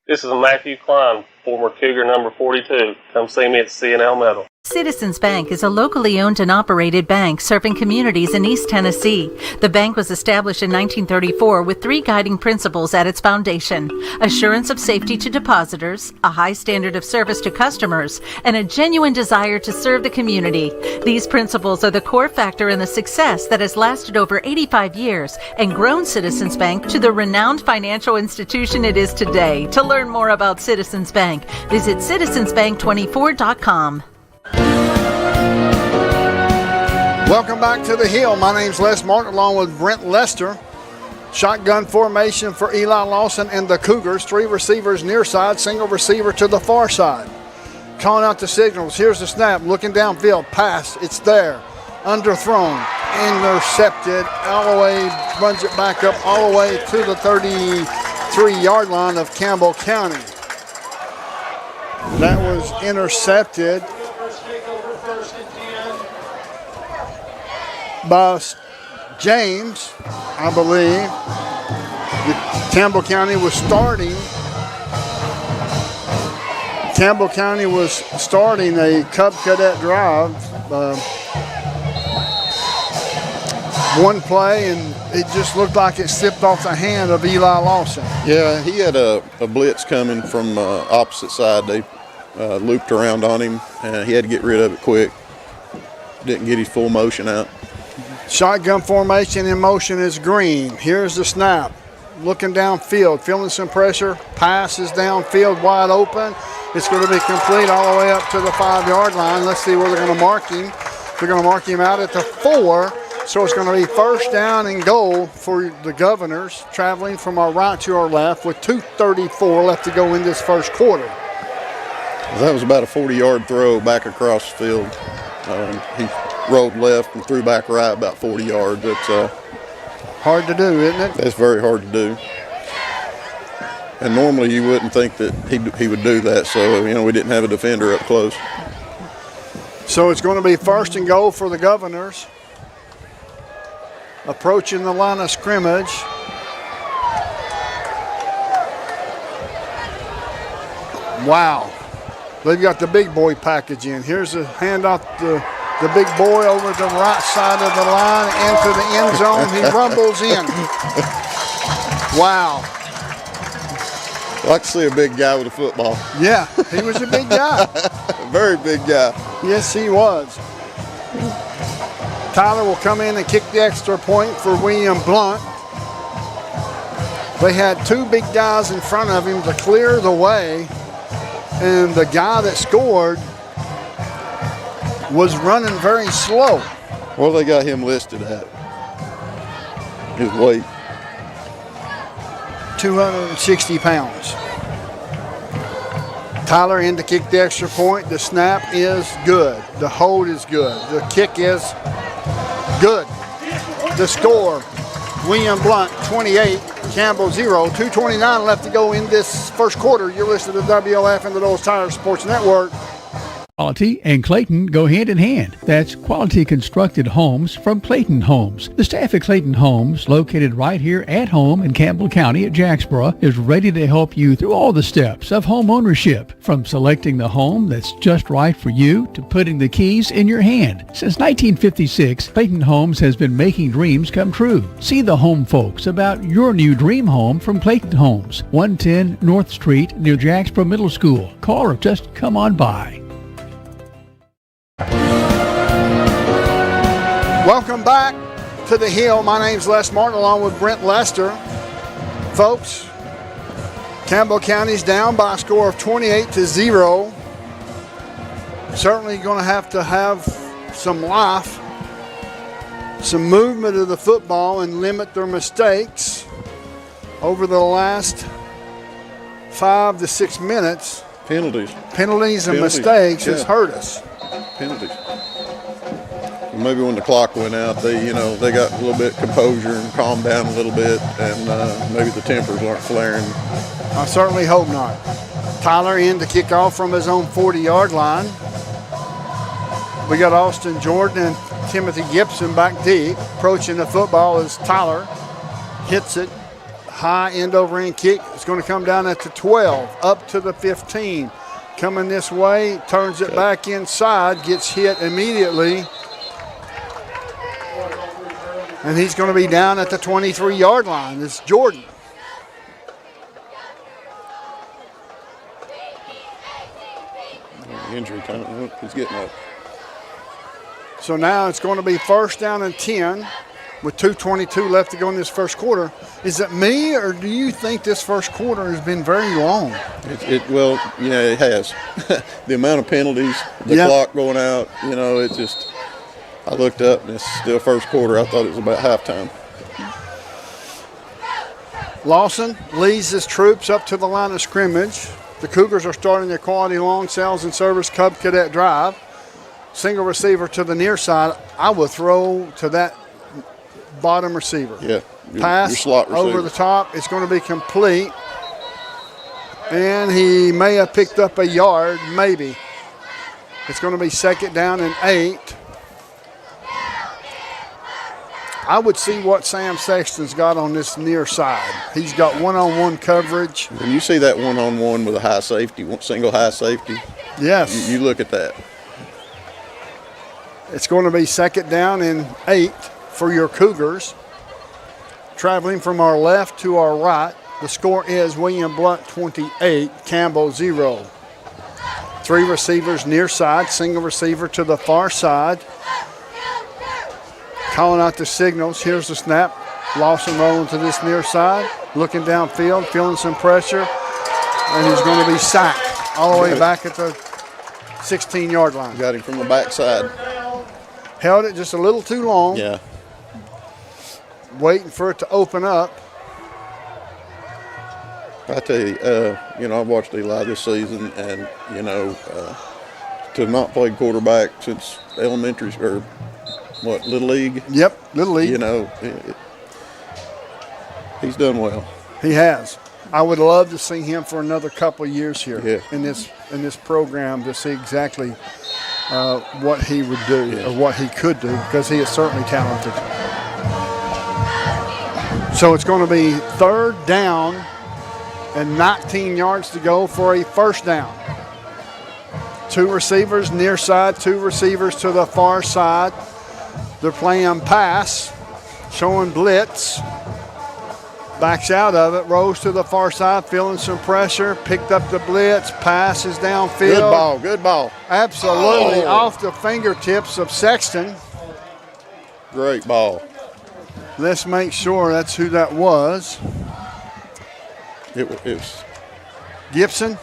This is Matthew Klein, former Cougar number 42. Come see me at CNL Metal. Citizens Bank is a locally owned and operated bank serving communities in East Tennessee. The bank was established in 1934 with 3 guiding principles at its foundation: assurance of safety to depositors, a high standard of service to customers, and a genuine desire to serve the community. These principles are the core factor in the success that has lasted over 85 years and grown Citizens Bank to the renowned financial institution it is today. To learn more about Citizens Bank, visit citizensbank24.com. Welcome back to the Hill. My name's Les Martin along with Brent Lester. Shotgun formation for Eli Lawson and the Cougars. 3 receivers near side, single receiver to the far side. Calling out the signals. Here's the snap. Looking downfield. Pass. It's there. Underthrown. Intercepted. All the way. Runs it back up all the way to the 33-yard line of Campbell County. That was intercepted by James, I believe. Campbell County was starting a Cub Cadet drive. One play, and it just looked like it slipped off the hand of Eli Lawson. Yeah, he had a blitz coming from opposite side. They looped around on him, and he had to get rid of it quick. Didn't get his full motion out. Shotgun formation in motion is green. Here's the snap. looking downfield, feeling some pressure. Pass is downfield, wide open. It's going to be complete all the way up to the 5-yard line. Let's see where they're going to mark him. They're going to mark him out at the 4. So it's going to be first down and goal for the Governors, traveling from our right to our left with 2:34 left to go in this first quarter. That was about a 40-yard throw back across the field. He rolled left and threw back right about 40 yards. It's hard to do, isn't it? That's very hard to do. And normally you wouldn't think that he would do that. So, we didn't have a defender up close. So it's going to be first and goal for the Governors. Approaching the line of scrimmage. Wow. They've got the big boy package in. Here's a handoff the big boy over the right side of the line into the end zone. He rumbles in. Wow. I like to see a big guy with a football. Yeah, he was a big guy. A very big guy. Yes, he was. Tyler will come in and kick the extra point for William Blount. They had 2 big guys in front of him to clear the way, and the guy that scored was running very slow. What they got him listed at? His weight. 260 pounds. Tyler in to kick the extra point. The snap is good. The hold is good. The kick is good. The score, William Blount 28, Campbell 0. 2:29 left to go in this first quarter. You're listening to WLF and the Knowles Tire Sports Network. Quality and Clayton go hand in hand. That's quality constructed homes from Clayton Homes. The staff at Clayton Homes, located right here at home in Campbell County at Jacksboro, is ready to help you through all the steps of home ownership, from selecting the home that's just right for you to putting the keys in your hand. Since 1956, Clayton Homes has been making dreams come true. See the home folks about your new dream home from Clayton Homes, 110 North Street near Jacksboro Middle School. Call or just come on by. Welcome back to the Hill. My name's Les Martin along with Brent Lester. Folks, Campbell County's down by a score of 28-0. Certainly going to have some life, some movement of the football and limit their mistakes over the last 5 to 6 minutes. Penalties and mistakes has hurt us. Penalties. Maybe when the clock went out, they got a little bit composure and calmed down a little bit, and maybe the tempers aren't flaring. I certainly hope not. Tyler in to kick off from his own 40-yard line. We got Austin Jordan and Timothy Gibson back deep. Approaching the football as Tyler hits it. High end over end kick. It's going to come down at the 12, up to the 15. Coming this way, turns it back inside, gets hit immediately. And he's going to be down at the 23-yard line. It's Jordan. Injury time. He's getting up. So now it's going to be first down and 10 with 2:22 left to go in this first quarter. Is it me, or do you think this first quarter has been very long? Well, it has. The amount of penalties, the clock going out, it just... I looked up, and it's still first quarter. I thought it was about halftime. Lawson leads his troops up to the line of scrimmage. The Cougars are starting their quality long sales and service Cub Cadet drive. Single receiver to the near side. I will throw to that bottom receiver. Yeah. Pass slot receiver. Over the top. It's going to be complete. And he may have picked up a yard, maybe. It's going to be second down and 8. I would see what Sam Sexton's got on this near side. He's got one-on-one coverage. When you see that one-on-one with a high safety, single high safety, yes, you look at that. It's going to be second down and 8 for your Cougars. Traveling from our left to our right, the score is William Blount 28, Campbell 0. 3 receivers near side, single receiver to the far side. Calling out the signals. Here's the snap. Lawson rolling to this near side. looking downfield, feeling some pressure, and he's going to be sacked all the way back at the 16-yard line. Got him from the backside. Held it just a little too long. Yeah. Waiting for it to open up. I tell you, I've watched Eli this season, and, to not play quarterback since elementary or Little League? Yep, Little League. He's done well. He has. I would love to see him for another couple of years here Yeah. in this program to see exactly what he would do or what he could do, because he is certainly talented. So it's going to be 3rd down and 19 yards to go for a first down. 2 receivers near side, 2 receivers to the far side. They're playing pass, showing blitz. Backs out of it, rolls to the far side, feeling some pressure, picked up the blitz, passes downfield. Good ball. Absolutely off the fingertips of Sexton. Great ball. Let's make sure that's who that was. It was Gibson.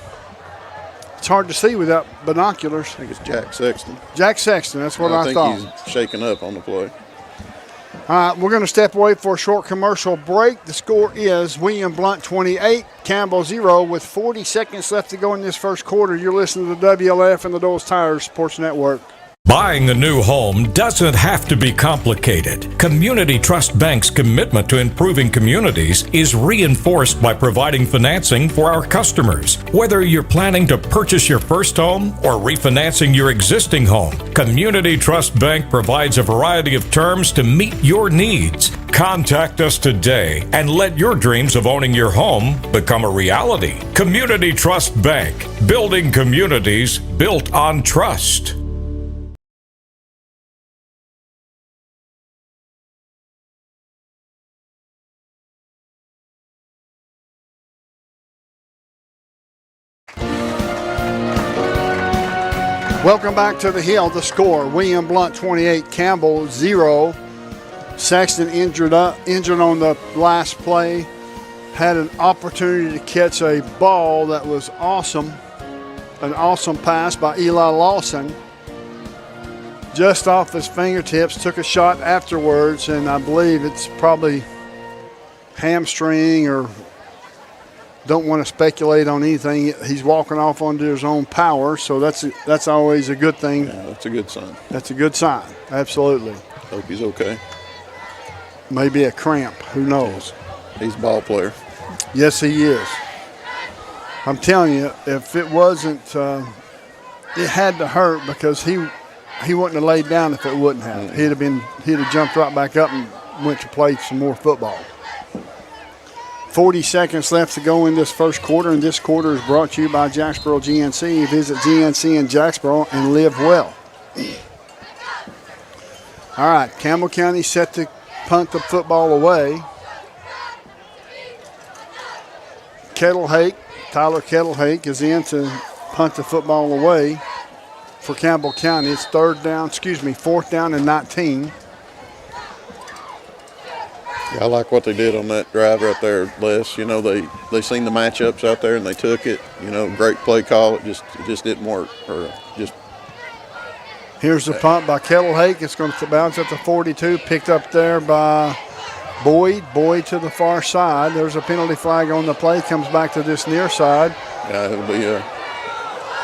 It's hard to see without binoculars. I think it's Jack Sexton. Jack Sexton, that's what I thought. I think he's shaking up on the play. All right, we're going to step away for a short commercial break. The score is William Blount 28, Campbell 0, with 40 seconds left to go in this first quarter. You're listening to WLF and the Doles Tires Sports Network. Buying a new home doesn't have to be complicated. Community Trust Bank's commitment to improving communities is reinforced by providing financing for our customers. Whether you're planning to purchase your first home or refinancing your existing home, Community Trust Bank provides a variety of terms to meet your needs. Contact us today and let your dreams of owning your home become a reality. Community Trust Bank, building communities built on trust. Welcome back to the Hill. The score, William Blount 28, Campbell 0. Sexton injured on the last play. Had an opportunity to catch a ball that was awesome. An awesome pass by Eli Lawson. Just off his fingertips, took a shot afterwards, and I believe it's probably hamstring, or don't want to speculate on anything. He's walking off onto his own power, so that's always a good thing. Yeah, that's a good sign. That's a good sign, absolutely. Hope he's okay. Maybe a cramp, who knows? He's a ball player. Yes, he is. I'm telling you, if it wasn't, it had to hurt, because he wouldn't have laid down if it wouldn't have. Mm-hmm. He'd have jumped right back up and went to play some more football. 40 seconds left to go in this first quarter, and this quarter is brought to you by Jacksboro GNC. Visit GNC in Jacksboro and live well. All right, Campbell County set to punt the football away. Tyler Kettlehake is in to punt the football away for Campbell County. It's 4th down and 19. Yeah, I like what they did on that drive right there, Les. They seen the matchups out there and they took it. Great play call. It just didn't work. Here's the punt by Kettlehake. It's going to bounce at the 42. Picked up there by Boyd. Boyd to the far side. There's a penalty flag on the play. Comes back to this near side. Yeah, it'll be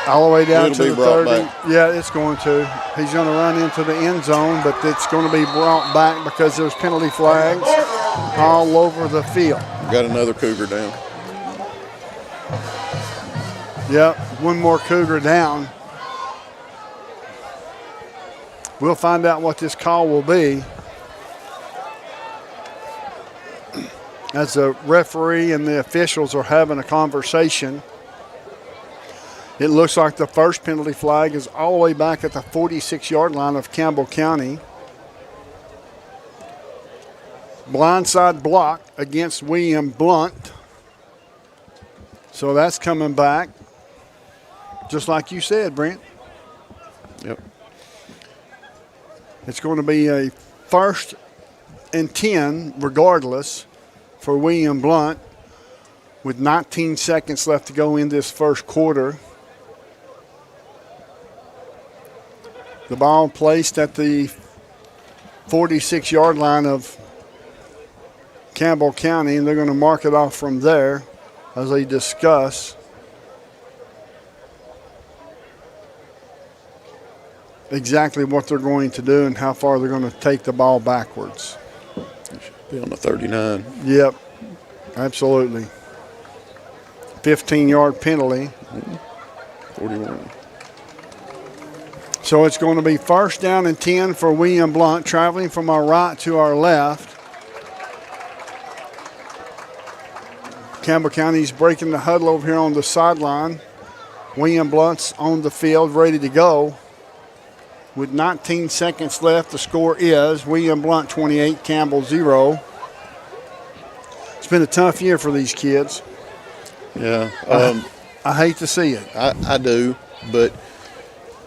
all the way down to the 30. Back. Yeah, it's going to. He's going to run into the end zone, but it's going to be brought back because there's penalty flags all over the field. Got another Cougar down. Yep, one more Cougar down. We'll find out what this call will be as the referee and the officials are having a conversation. It looks like the first penalty flag is all the way back at the 46-yard line of Campbell County. Blindside block against William Blount. So that's coming back, just like you said, Brent. Yep. It's going to be a 1st and 10 regardless for William Blount. with 19 seconds left to go in this first quarter. The ball placed at the 46-yard line of Campbell County, and they're going to mark it off from there as they discuss exactly what they're going to do and how far they're going to take the ball backwards. It should be on the 39. Yep, absolutely. 15-yard penalty. 41. So it's going to be first down and 10 for William Blount, traveling from our right to our left. Campbell County's breaking the huddle over here on the sideline. William Blount's on the field, ready to go. With 19 seconds left, the score is William Blount 28, Campbell 0. It's been a tough year for these kids. Yeah. I hate to see it. I do, but,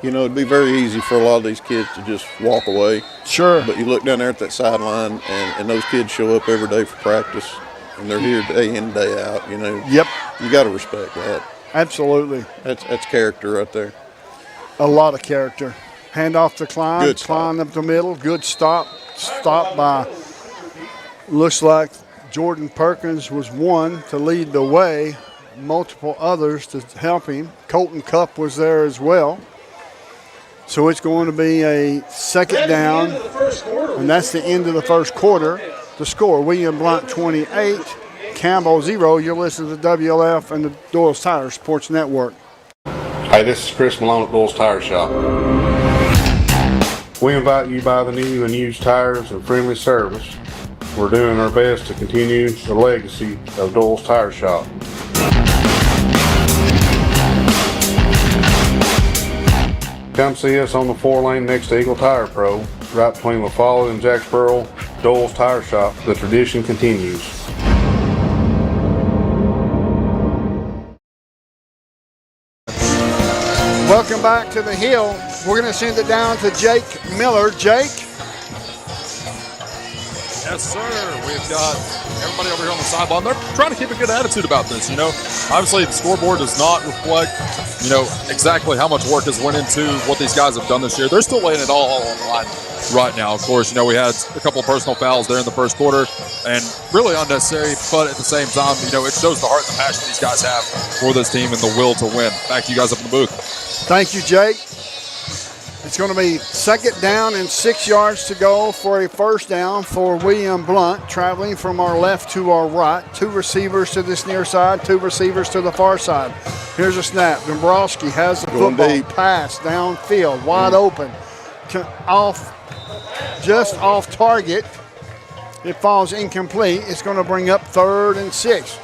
you know, it'd be very easy for a lot of these kids to just walk away. Sure. But you look down there at that sideline, and those kids show up every day for practice, and they're here day in, day out, you know. Yep. You got to respect that. Absolutely. That's character right there. A lot of character. Hand off to Klein. Good Klein up the middle. Good stop. Stop by, looks like Jordan Perkins was one to lead the way. Multiple others to help him. Colton Cupp was there as well. So it's going to be a second down, and that's the end of the first quarter. The score, William Blount 28, Campbell 0. You're listening to WLF and the Doyle's Tire Sports Network. Hey, this is Chris Malone at Doyle's Tire Shop. We invite you to buy the new and used tires and friendly service. We're doing our best to continue the legacy of Doyle's Tire Shop. Come see us on the 4-lane next to Eagle Tire Pro, right between La Follette and Jacksboro. Doyle's Tire Shop. The tradition continues. Welcome back to the Hill. We're going to send it down to Jake Miller. Jake? Yes, sir. We've got everybody over here on the sideline. They're trying to keep a good attitude about this, you know. Obviously, the scoreboard does not reflect, you know, exactly how much work has went into what these guys have done this year. They're still laying it all on the line right now. Of course, you know, we had a couple of personal fouls there in the first quarter and really unnecessary, but at the same time, you know, it shows the heart and the passion these guys have for this team and the will to win. Back to you guys up in the booth. Thank you, Jake. It's going to be second down and 6 yards to go for a first down for William Blount, traveling from our left to our right. 2 receivers to this near side, 2 receivers to the far side. Here's a snap. Dombrowski has the football. Deep. Pass downfield, wide open, just off target. It falls incomplete. It's going to bring up 3rd and 6.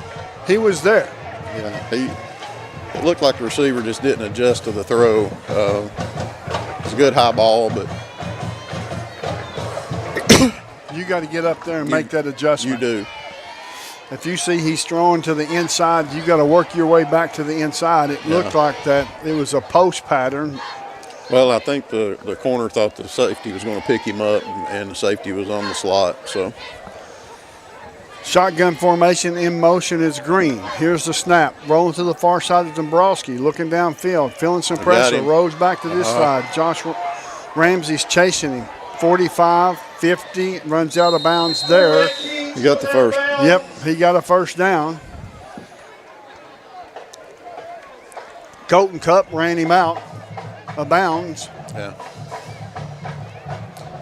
He was there. Yeah, it looked like the receiver just didn't adjust to the throw. It's a good high ball, but you got to get up there and make that adjustment. You do. If you see he's throwing to the inside, you got to work your way back to the inside. It looked like that it was a post pattern. Well, I think the corner thought the safety was going to pick him up, and the safety was on the slot. So, shotgun formation in motion is green. Here's the snap. Rolling to the far side of Dombrowski, looking downfield, feeling some pressure. Rolls back to this side. Josh Ramsey's chasing him. 45, 50, runs out of bounds there. He got the first. Yep, he got a first down. Colton Cupp ran him out of bounds. Yeah.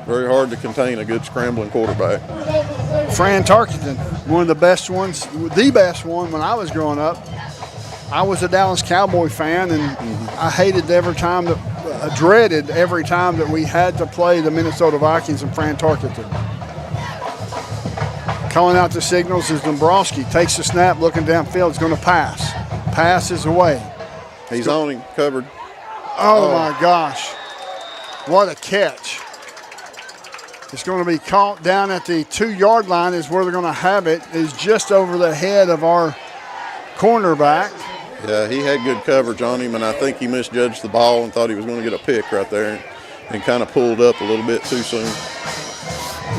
Very hard to contain a good scrambling quarterback. Fran Tarkington, one of the best ones, the best one when I was growing up. I was a Dallas Cowboy fan, and I hated every time dreaded every time that we had to play the Minnesota Vikings and Fran Tarkington. Calling out the signals is Dombrowski. Takes the snap, looking downfield, is going to pass. Passes away. He's on him, covered. Oh, my gosh. What a catch. It's going to be caught down at the 2-yard line is where they're going to have it, is just over the head of our cornerback. Yeah, he had good coverage on him, and I think he misjudged the ball and thought he was going to get a pick right there and kind of pulled up a little bit too soon.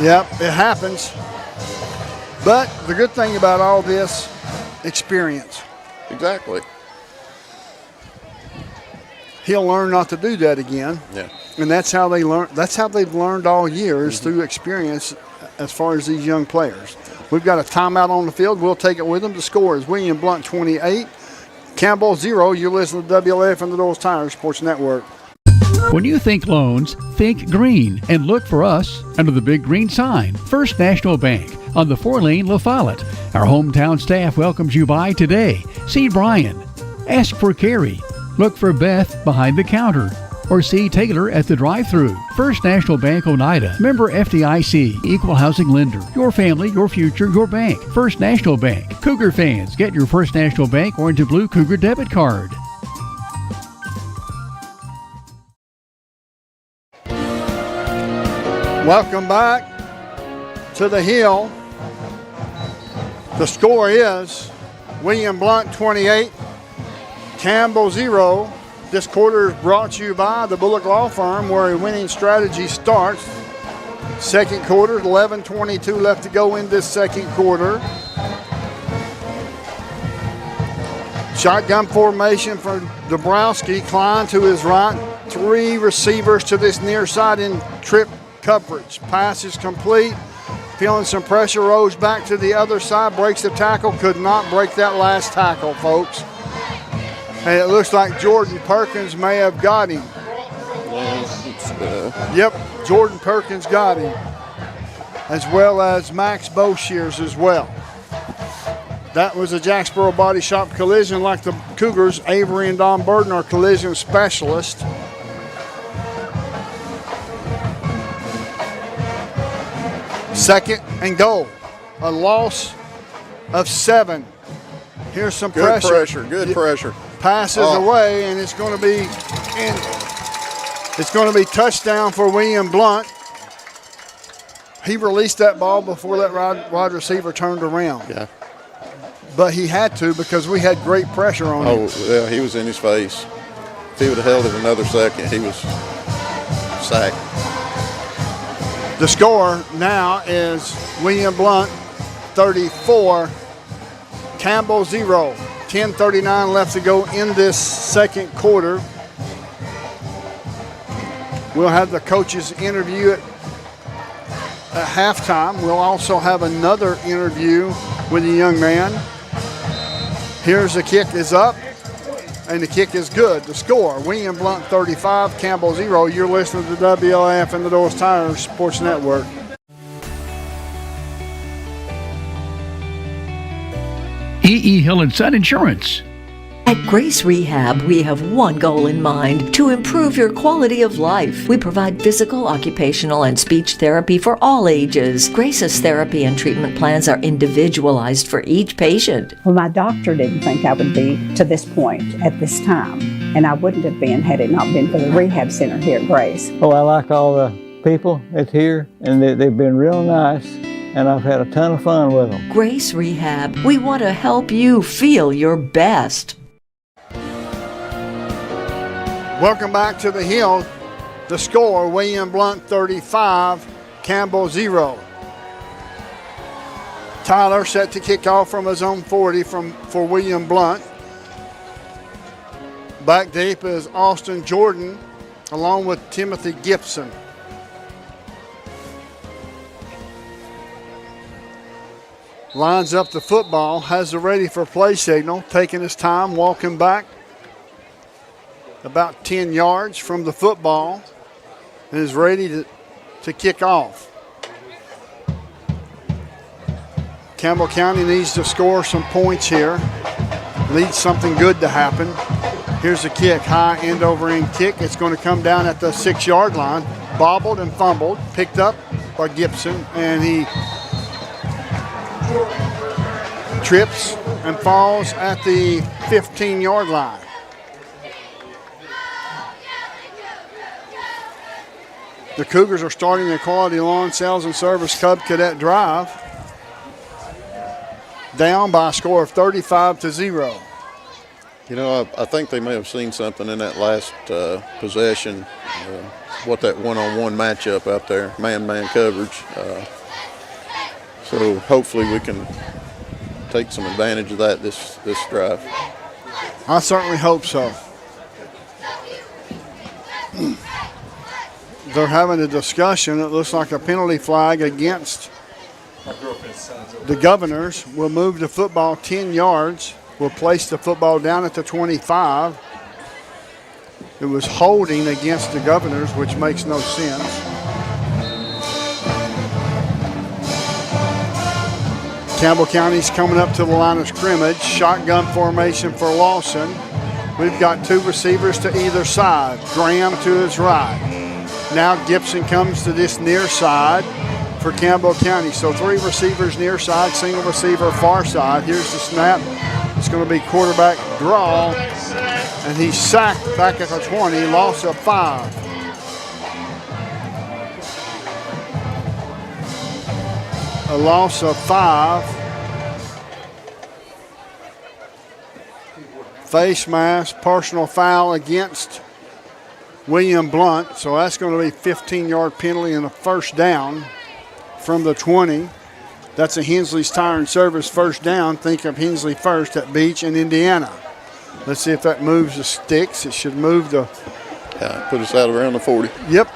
Yep, it happens. But the good thing about all this experience. Exactly. He'll learn not to do that again. Yeah. And that's how they learn. That's how they've learned all year is through experience as far as these young players. We've got a timeout on the field. We'll take it with them. The score is William Blount 28, Campbell 0. You're listening to WLF and the Doles Tire Sports Network. When you think loans, think green and look for us under the big green sign. First National Bank on the 4-lane La Follette. Our hometown staff welcomes you by today. See Brian. Ask for Carrie. Look for Beth behind the counter. Or see Taylor at the drive-thru. First National Bank Oneida. Member FDIC. Equal housing lender. Your family, your future, your bank. First National Bank. Cougar fans, get your First National Bank orange and blue Cougar debit card. Welcome back to the Hill. The score is William Blount 28, Campbell 0. This quarter is brought to you by the Bullock Law Firm, where a winning strategy starts. Second quarter, 11:22 left to go in this second quarter. Shotgun formation for Dabrowski. Klein to his right. 3 receivers to this near side in trip coverage. Pass is complete. Feeling some pressure, rolls back to the other side, breaks the tackle. Could not break that last tackle, folks. And it looks like Jordan Perkins may have got him. Yep, Jordan Perkins got him, as well as Max Boshears as well. That was a Jacksboro Body Shop collision. Like the Cougars, Avery and Don Burden are collision specialists. Second and goal. A loss of 7. Here's some Good pressure. Good pressure. Passes away, and it's going to be touchdown for William Blount. He released that ball before that wide receiver turned around. Yeah. But he had to because we had great pressure on him. Oh, yeah, he was in his face. If he would have held it another second, he was sacked. The score now is William Blount 34, Campbell 0. 10:39 left to go in this second quarter. We'll have the coaches interview at halftime. We'll also have another interview with a young man. Here's the kick is up, and the kick is good. The score, William Blount 35, Campbell 0. You're listening to WLF and the Doles Tire Sports Network. E.E. Hill & Son Insurance. At Grace Rehab, we have one goal in mind: to improve your quality of life. We provide physical, occupational, and speech therapy for all ages. Grace's therapy and treatment plans are individualized for each patient. Well, my doctor didn't think I would be to this point at this time, and I wouldn't have been had it not been for the rehab center here at Grace. Well, I like all the people that's here, and they've been real nice, and I've had a ton of fun with them. Grace Rehab, we want to help you feel your best. Welcome back to the Hill. The score, William Blount 35, Campbell 0. Tyler set to kick off from his own 40 for William Blount. Back deep is Austin Jordan along with Timothy Gibson. Lines up the football, has it ready for play signal, taking his time, walking back about 10 yards from the football, and is ready to kick off. Campbell County needs to score some points here, needs something good to happen. Here's a kick, high end over end kick. It's going to come down at the 6-yard line, bobbled and fumbled, picked up by Gibson, and he trips and falls at the 15-yard line. The Cougars are starting the Quality Lawn Sales and Service Cub Cadet Drive, down by a score of 35-0. You know, I think they may have seen something in that last possession, what that one-on-one matchup out there, man-man coverage. So hopefully we can take some advantage of that this drive. I certainly hope so. They're having a discussion. It looks like a penalty flag against the Governors. Will move the football 10 yards. Will place the football down at the 25. It was holding against the Governors, which makes no sense. Campbell County's coming up to the line of scrimmage. Shotgun formation for Lawson. We've got 2 receivers to either side. Graham to his right. Now Gibson comes to this near side for Campbell County. So 3 receivers near side, single receiver far side. Here's the snap. It's going to be quarterback draw. And he's sacked back at the 20, loss of 5. A loss of 5. Face mask, personal foul against William Blount. So that's going to be 15-yard penalty and a first down from the 20. That's a Hensley's Tire and Service first down. Think of Hensley first at Beach in Indiana. Let's see if that moves the sticks. It should move the... Put us out around the 40. Yep.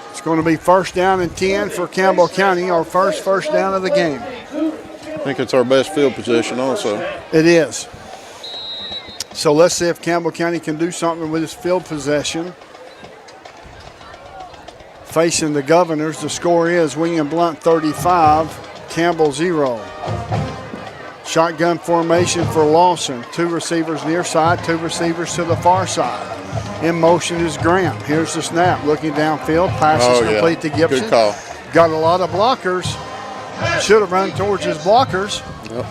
It's going to be first down and 10 for Campbell County, our first down of the game. I think it's our best field position also. It is. So let's see if Campbell County can do something with his field possession. Facing the Governors, the score is William Blount 35, Campbell 0. Shotgun formation for Lawson. 2 receivers near side, 2 receivers to the far side. In motion is Graham. Here's the snap. Looking downfield. Pass is complete to Gibson. Good call. Got a lot of blockers. Should have run towards his blockers. Yep.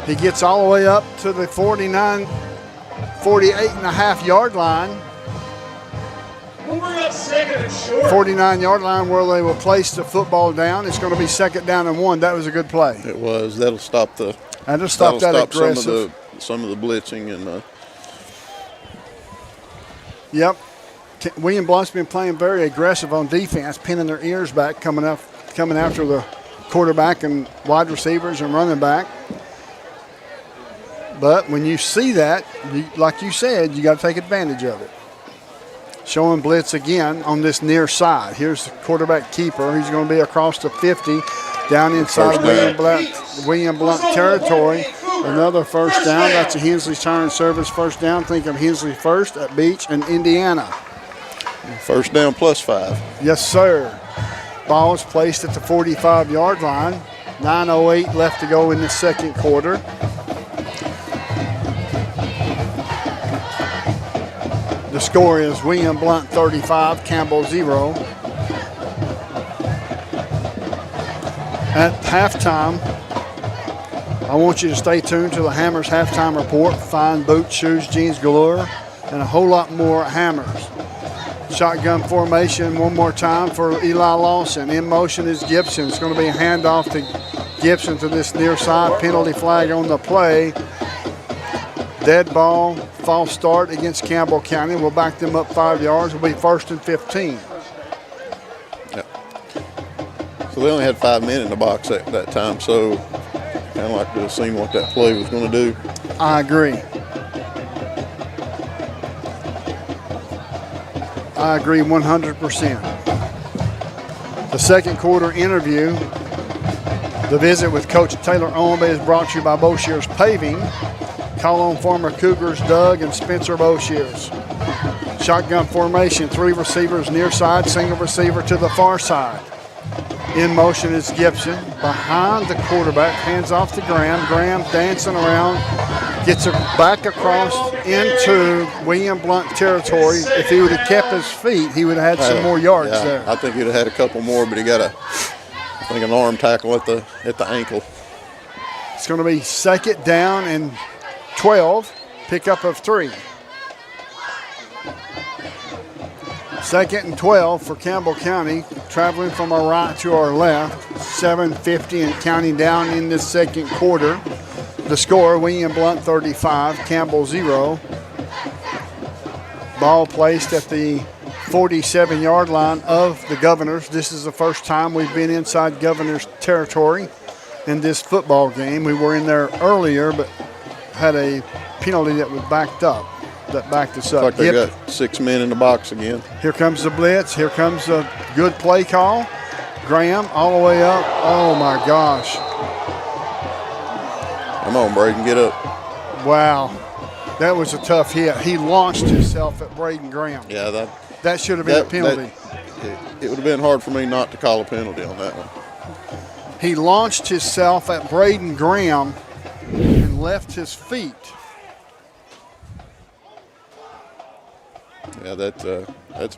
He gets all the way up to the 48 and a half yard line. 49-yard line where they will place the football down. It's going to be 2nd down and 1. That was a good play. It was. That'll stop the. That'll stop that aggressive. Some of the blitzing and. Yep. William Blount's been playing very aggressive on defense, pinning their ears back, coming after the quarterback and wide receivers and running back. But when you see that, like you said, you got to take advantage of it. Showing blitz again on this near side. Here's the quarterback keeper. He's going to be across the 50, down inside William Blount territory. Another first down. That's a Hensley's Tire and Service first down. Think of Hensley first at Beach and Indiana. First down plus 5. Yes, sir. Ball is placed at the 45-yard line. 9:08 left to go in the second quarter. The score is William Blount 35, Campbell 0. At halftime, I want you to stay tuned to the Hammers halftime report. Fine boots, shoes, jeans galore, and a whole lot more at Hammers. Shotgun formation one more time for Eli Lawson. In motion is Gibson. It's going to be a handoff to Gibson to this near side. Penalty flag on the play. Dead ball, false start against Campbell County. We'll back them up 5 yards. It'll be 1st and 15. Yeah. So they only had 5 men in the box at that time, so kind of like to have seen what that play was going to do. I agree. I agree 100%. The second quarter interview, the visit with Coach Taylor Owenby is brought to you by Boshears Paving. Call on former Cougars Doug and Spencer Boshears. Shotgun formation, 3 receivers near side, single receiver to the far side. In motion is Gibson behind the quarterback, hands off to Graham. Graham dancing around, gets it back across into William Blount territory. If he would have kept his feet, he would have had some more yards there. I think he'd have had a couple more, but he got an arm tackle at the ankle. It's going to be 2nd down and 12, pickup of 3. 2nd and 12 for Campbell County, traveling from our right to our left. 7:50 and counting down in this second quarter. The score, William Blount 35, Campbell 0. Ball placed at the 47-yard line of the Governors. This is the first time we've been inside Governors territory. in this football game. We were in there earlier, but had a penalty that was backed up, that backed us up. Looks like they got 6 men in the box again. Here comes the blitz. Here comes a good play call. Graham all the way up. Oh, my gosh. Come on, Braden, get up. Wow. That was a tough hit. He launched himself at Braden Graham. Yeah, that should have been a penalty. It would have been hard for me not to call a penalty on that one. He launched himself at Braden Graham and left his feet. Yeah, that's a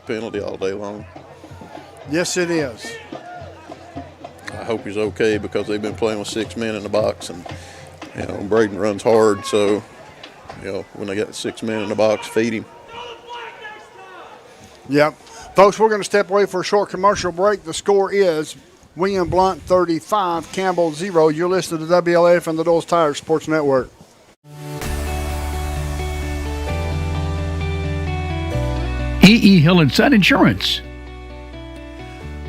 penalty all day long. Yes, it is. I hope he's okay because they've been playing with 6 men in the box, and Braden runs hard, so when they got 6 men in the box, feed him. Yep. Folks, we're going to step away for a short commercial break. The score is William Blount 35, Campbell 0. You're listening to WLAF and the Doles Tire Sports Network. E.E. Hill & Son Insurance.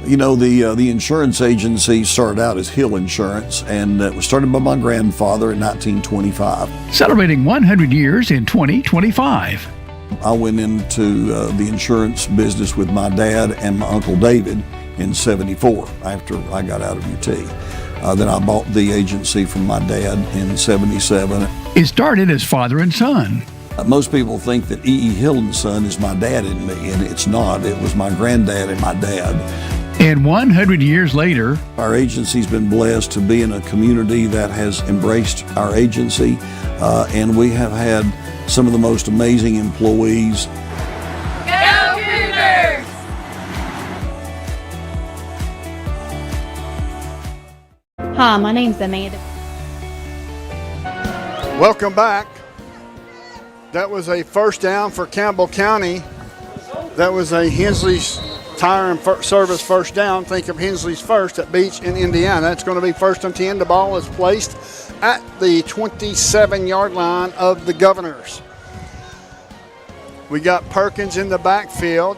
The insurance agency started out as Hill Insurance, and it was started by my grandfather in 1925. Celebrating 100 years in 2025. I went into the insurance business with my dad and my Uncle David in 74 after I got out of UT. Then I bought the agency from my dad in 77. It started as father and son. Most people think that E.E. Hill & Son is my dad and me, and it's not. It was my granddad and my dad. And 100 years later, our agency's been blessed to be in a community that has embraced our agency, and we have had some of the most amazing employees. Go Cougars! Hi, my name's Amanda. Welcome back. That was a first down for Campbell County. That was a Hensley's Tire and Service first down. Think of Hensley's First at Beach in Indiana. That's going to be 1st and 10. The ball is placed at the 27-yard line of the Governors. We got Perkins in the backfield,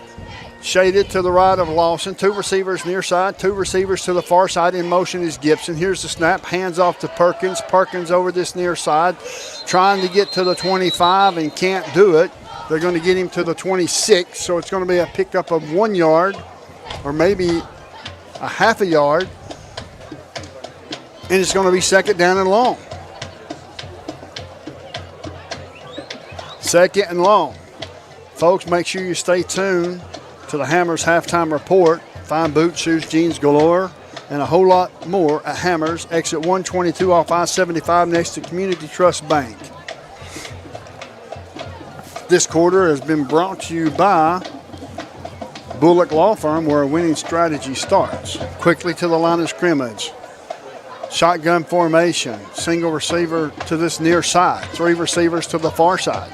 shaded to the right of Lawson. 2 receivers near side, 2 receivers to the far side. In motion is Gibson. Here's the snap. Hands off to Perkins. Perkins over this near side, trying to get to the 25 and can't do it. They're going to get him to the 26, so it's going to be a pickup of 1 yard or maybe a half a yard. And it's going to be 2nd down and long. 2nd and long. Folks, make sure you stay tuned to the Hammers halftime report. Fine boots, shoes, jeans galore, and a whole lot more at Hammers, exit 122 off I-75 next to Community Trust Bank. This quarter has been brought to you by Bullock Law Firm, where a winning strategy starts. Quickly to the line of scrimmage. Shotgun formation. Single receiver to this near side. 3 receivers to the far side.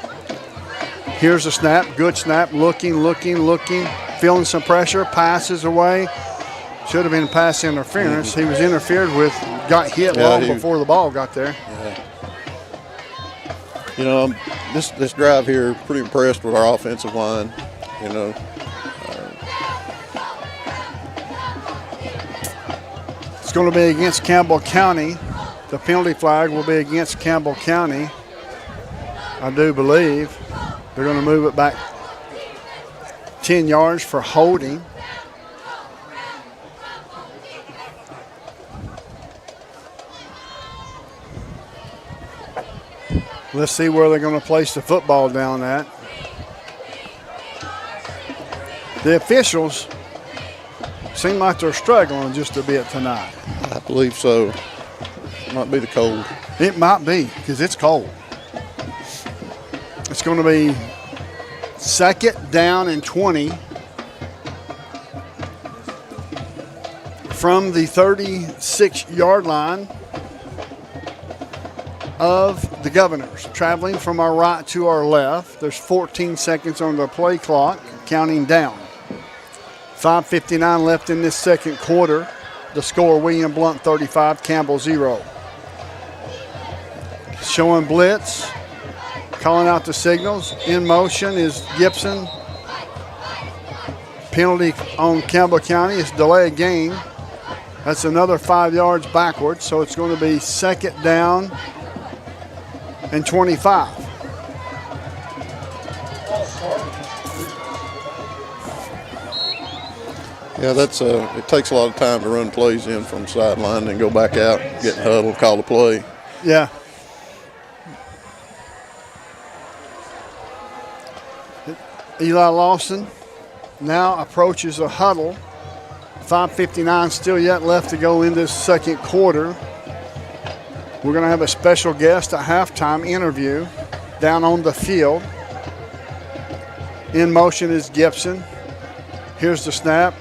Here's a snap. Good snap. Looking. Feeling some pressure. Passes away. Should have been pass interference. He was interfered with. Got hit long before the ball got there. Yeah. This drive here, pretty impressed with our offensive line. It's going to be against Campbell County. The penalty flag will be against Campbell County, I do believe. They're going to move it back 10 yards for holding. Let's see where they're going to place the football down at. The officials seem like they're struggling just a bit tonight. I believe so. Might be the cold. It might be, because it's cold. It's going to be 2nd down and 20 from the 36-yard line of the Governors. Traveling from our right to our left. There's 14 seconds on the play clock, counting down. 5:59 left in this second quarter. The score, William Blount 35, Campbell 0. Showing blitz, calling out the signals. In motion is Gibson. Penalty on Campbell County is delay of game. That's another 5 yards backwards, so it's going to be 2nd down and 25. Yeah, it takes a lot of time to run plays in from sideline and go back out, get in the huddle, call the play. Yeah. Eli Lawson now approaches a huddle. 5:59 still yet left to go in this second quarter. We're going to have a special guest, a halftime interview down on the field. In motion is Gibson. Here's the snap.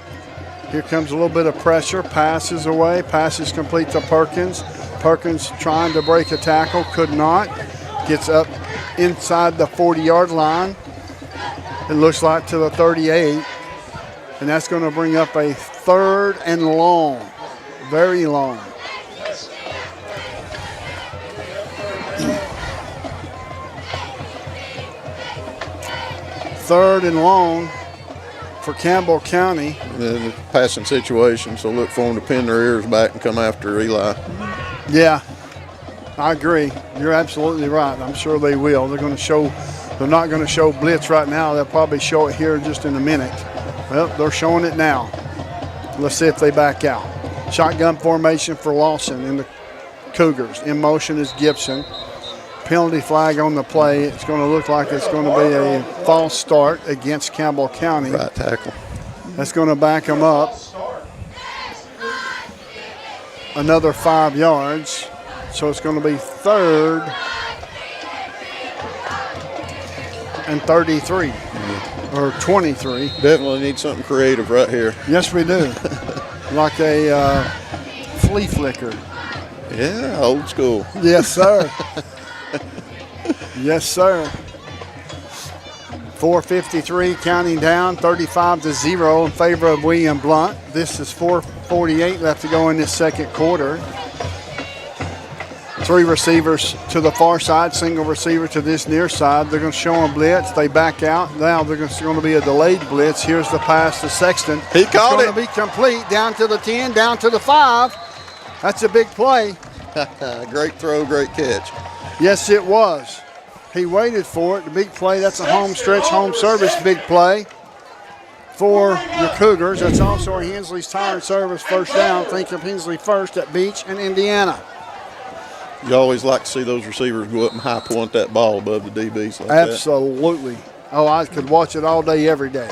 Here comes a little bit of pressure. Passes away. Passes complete to Perkins. Perkins trying to break a tackle. Could not. Gets up inside the 40-yard line. It looks like to the 38. And that's going to bring up a 3rd and long. Very long. Third and long for Campbell County. In the passing situation, so look for them to pin their ears back and come after Eli. Yeah, I agree. You're absolutely right. I'm sure they will. They're not going to show blitz right now. They'll probably show it here just in a minute. Well, they're showing it now. Let's see if they back out. Shotgun formation for Lawson in the Cougars. In motion is Gibson. Penalty flag on the play. It's going to look like it's going to be a false start against Campbell County. Right tackle. That's going to back them up another 5 yards. So it's going to be 3rd and 33 or 23. Definitely need something creative right here. Yes, we do. Like a flea flicker. Yeah, old school. Yes, sir. Yes, sir. 4:53 counting down, 35-0 in favor of William Blount. This is 4:48 left to go in this second quarter. 3 receivers to the far side, single receiver to this near side. They're going to show them blitz. They back out. Now there's going to be a delayed blitz. Here's the pass to Sexton. He called it. It's going to be complete down to the 10, down to the 5. That's a big play. Great throw, great catch. Yes, it was. He waited for it. The big play, that's a home stretch, home service big play for the Cougars. That's also a Hensley's Tire and Service first down. Think of Hensley first at Beach and Indiana. You always like to see those receivers go up and high point that ball above the DBs like that. Absolutely. Oh, I could watch it all day, every day.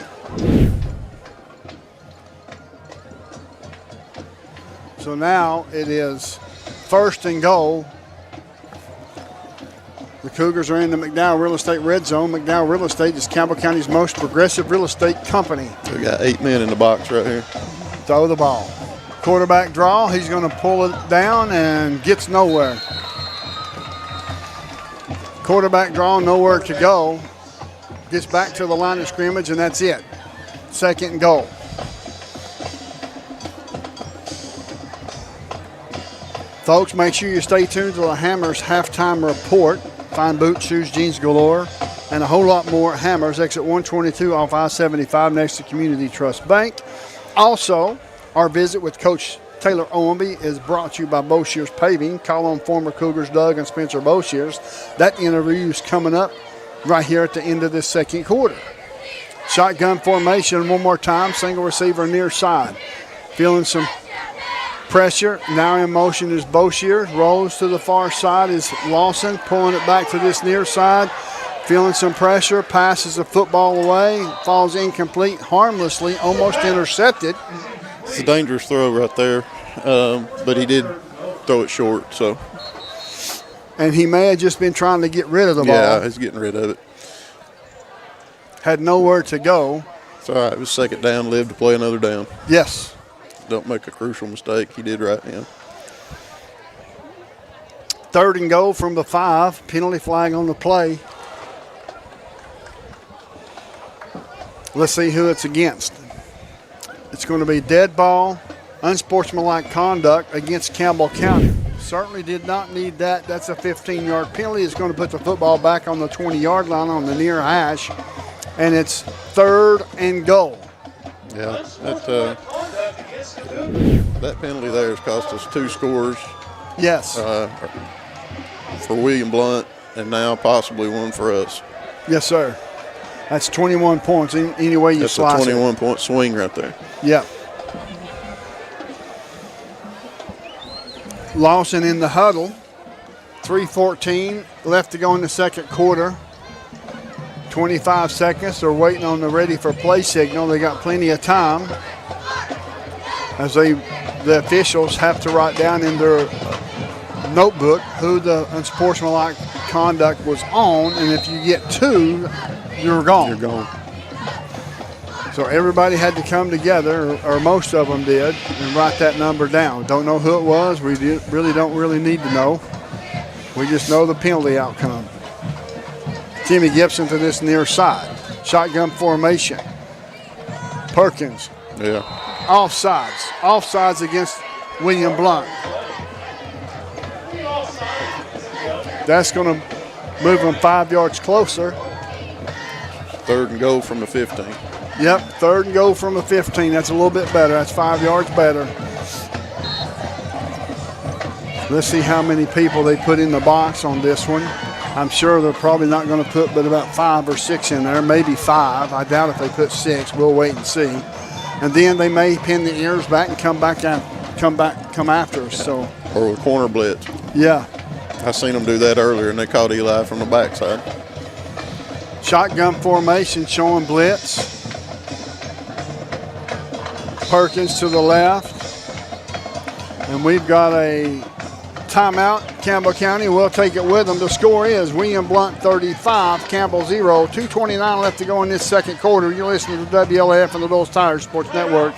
So now it is 1st and goal. The Cougars are in the McDowell Real Estate red zone. McDowell Real Estate is Campbell County's most progressive real estate company. We got 8 men in the box right here. Throw the ball. Quarterback draw. He's going to pull it down and gets nowhere. Quarterback draw, nowhere to go. Gets back to the line of scrimmage, and that's it. 2nd and goal. Folks, make sure you stay tuned to the Hammers halftime report. Fine boots, shoes, jeans galore, and a whole lot more at Hammers, exit 122 off I-75 next to Community Trust Bank. Also, our visit with Coach Taylor Owenby is brought to you by Boshears Paving. Call on former Cougars Doug and Spencer Boshears. That interview is coming up right here at the end of this second quarter. Shotgun formation one more time, single receiver near side. Feeling some pressure. Now in motion is Boshears. Rolls to the far side is Lawson, pulling it back to this near side. Feeling some pressure, passes the football away, falls incomplete, harmlessly, almost intercepted. It's a dangerous throw right there, but he did throw it short. So, and he may have just been trying to get rid of the ball. Yeah, he's getting rid of it. Had nowhere to go. It's all right. It was 2nd down. Live to play another down. Yes. Don't make a crucial mistake. He did right now. 3rd and goal from the 5. Penalty flag on the play. Let's see who it's against. It's going to be dead ball, unsportsmanlike conduct against Campbell County. Certainly did not need that. That's a 15-yard penalty. It's going to put the football back on the 20-yard line on the near hash, and it's 3rd and goal. Yeah, That penalty there has cost us 2 scores. Yes. For William Blount, and now possibly one for us. Yes, sir. That's 21 points any way you slice it. That's a 21-point swing right there. Yeah. Lawson in the huddle. 3:14 left to go in the second quarter. 25 seconds. They're waiting on the ready for play signal. They got plenty of time as the officials have to write down in their notebook who the unsportsmanlike conduct was on, and if you get 2, you're gone. You're gone. So everybody had to come together, or most of them did, and write that number down. Don't know who it was. We really don't need to know. We just know the penalty outcome. Timmy Gibson to this near side. Shotgun formation. Perkins. Yeah. Offsides. Offsides against William Blount. That's going to move them 5 yards closer. 3rd and goal from the 15. Yep, 3rd and goal from the 15. That's a little bit better. That's 5 yards better. Let's see how many people they put in the box on this one. I'm sure they're probably not going to put but about 5 or 6 in there, maybe 5. I doubt if they put 6. We'll wait and see. And then they may pin the ears back and come after us. So. Or a corner blitz. Yeah. I seen them do that earlier, and they caught Eli from the backside. Shotgun formation showing blitz. Perkins to the left. And we've got a timeout. Campbell County will take it with them. The score is William Blount 35, Campbell 0. 2:29 left to go in this second quarter. You're listening to WLAF and the Dulles Tires Sports Network.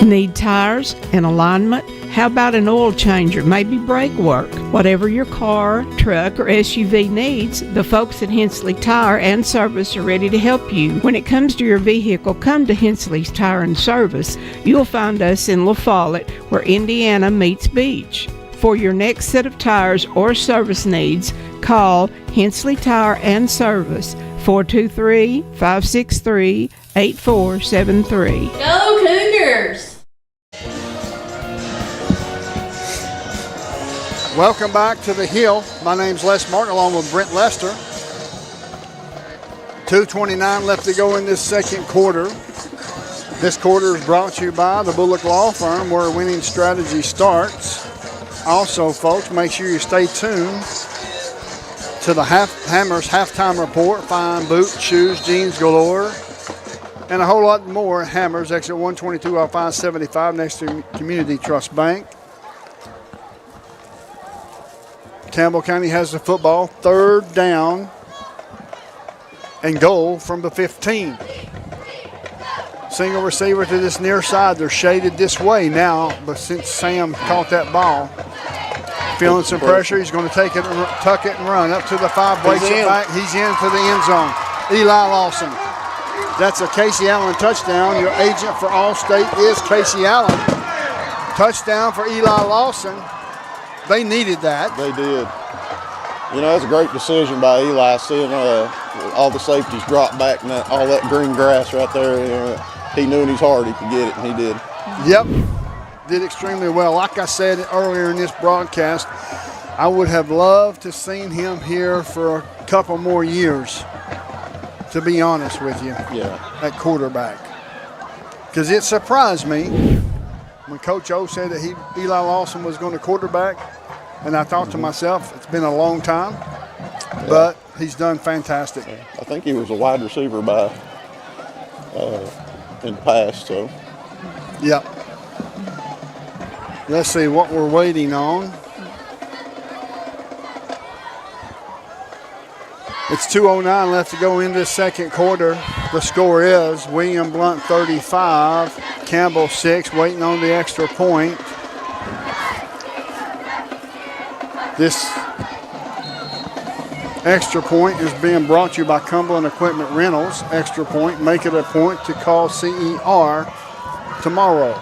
Need tires and alignment? How about an oil changer, maybe brake work? Whatever your car, truck, or SUV needs, the folks at Hensley Tire and Service are ready to help you. When it comes to your vehicle, come to Hensley's Tire and Service. You'll find us in La Follette, where Indiana meets Beach. For your next set of tires or service needs, call Hensley Tire and Service, 423-563-8473. Go Cougars! Welcome back to the Hill. My name's Les Martin along with Brent Lester. 2:29 left to go in this second quarter. This quarter is brought to you by the Bullock Law Firm, where winning strategy starts. Also, folks, make sure you stay tuned to the Hammers halftime report. Fine boots, shoes, jeans galore, and a whole lot more. Hammers, exit 122 off I-75 next to Community Trust Bank. Campbell County has the football. 3rd down and goal from the 15. Single receiver to this near side. They're shaded this way now, but since Sam caught that ball, feeling some pressure, he's going to take it, tuck it, and run up to the 5. Waits it back. He's into the end zone. Eli Lawson. That's a Casey Allen touchdown. Your agent for Allstate is Casey Allen. Touchdown for Eli Lawson. They needed that. They did. You know, that's a great decision by Eli, seeing all the safeties drop back and all that green grass right there. You know, he knew in his heart he could get it, and he did. Yep. Did extremely well. Like I said earlier in this broadcast, I would have loved to seen him here for a couple more years, to be honest with you, at quarterback. Because it surprised me when Coach O said that Eli Lawson was going to quarterback, and I thought to myself, it's been a long time, but he's done fantastic. I think he was a wide receiver in the past, so. Yep. Let's see what we're waiting on. It's 2:09 left to go in this second quarter. The score is William Blount 35, Campbell 6, waiting on the extra point. This extra point is being brought to you by Cumberland Equipment Rentals. Extra point, make it a point to call CER tomorrow.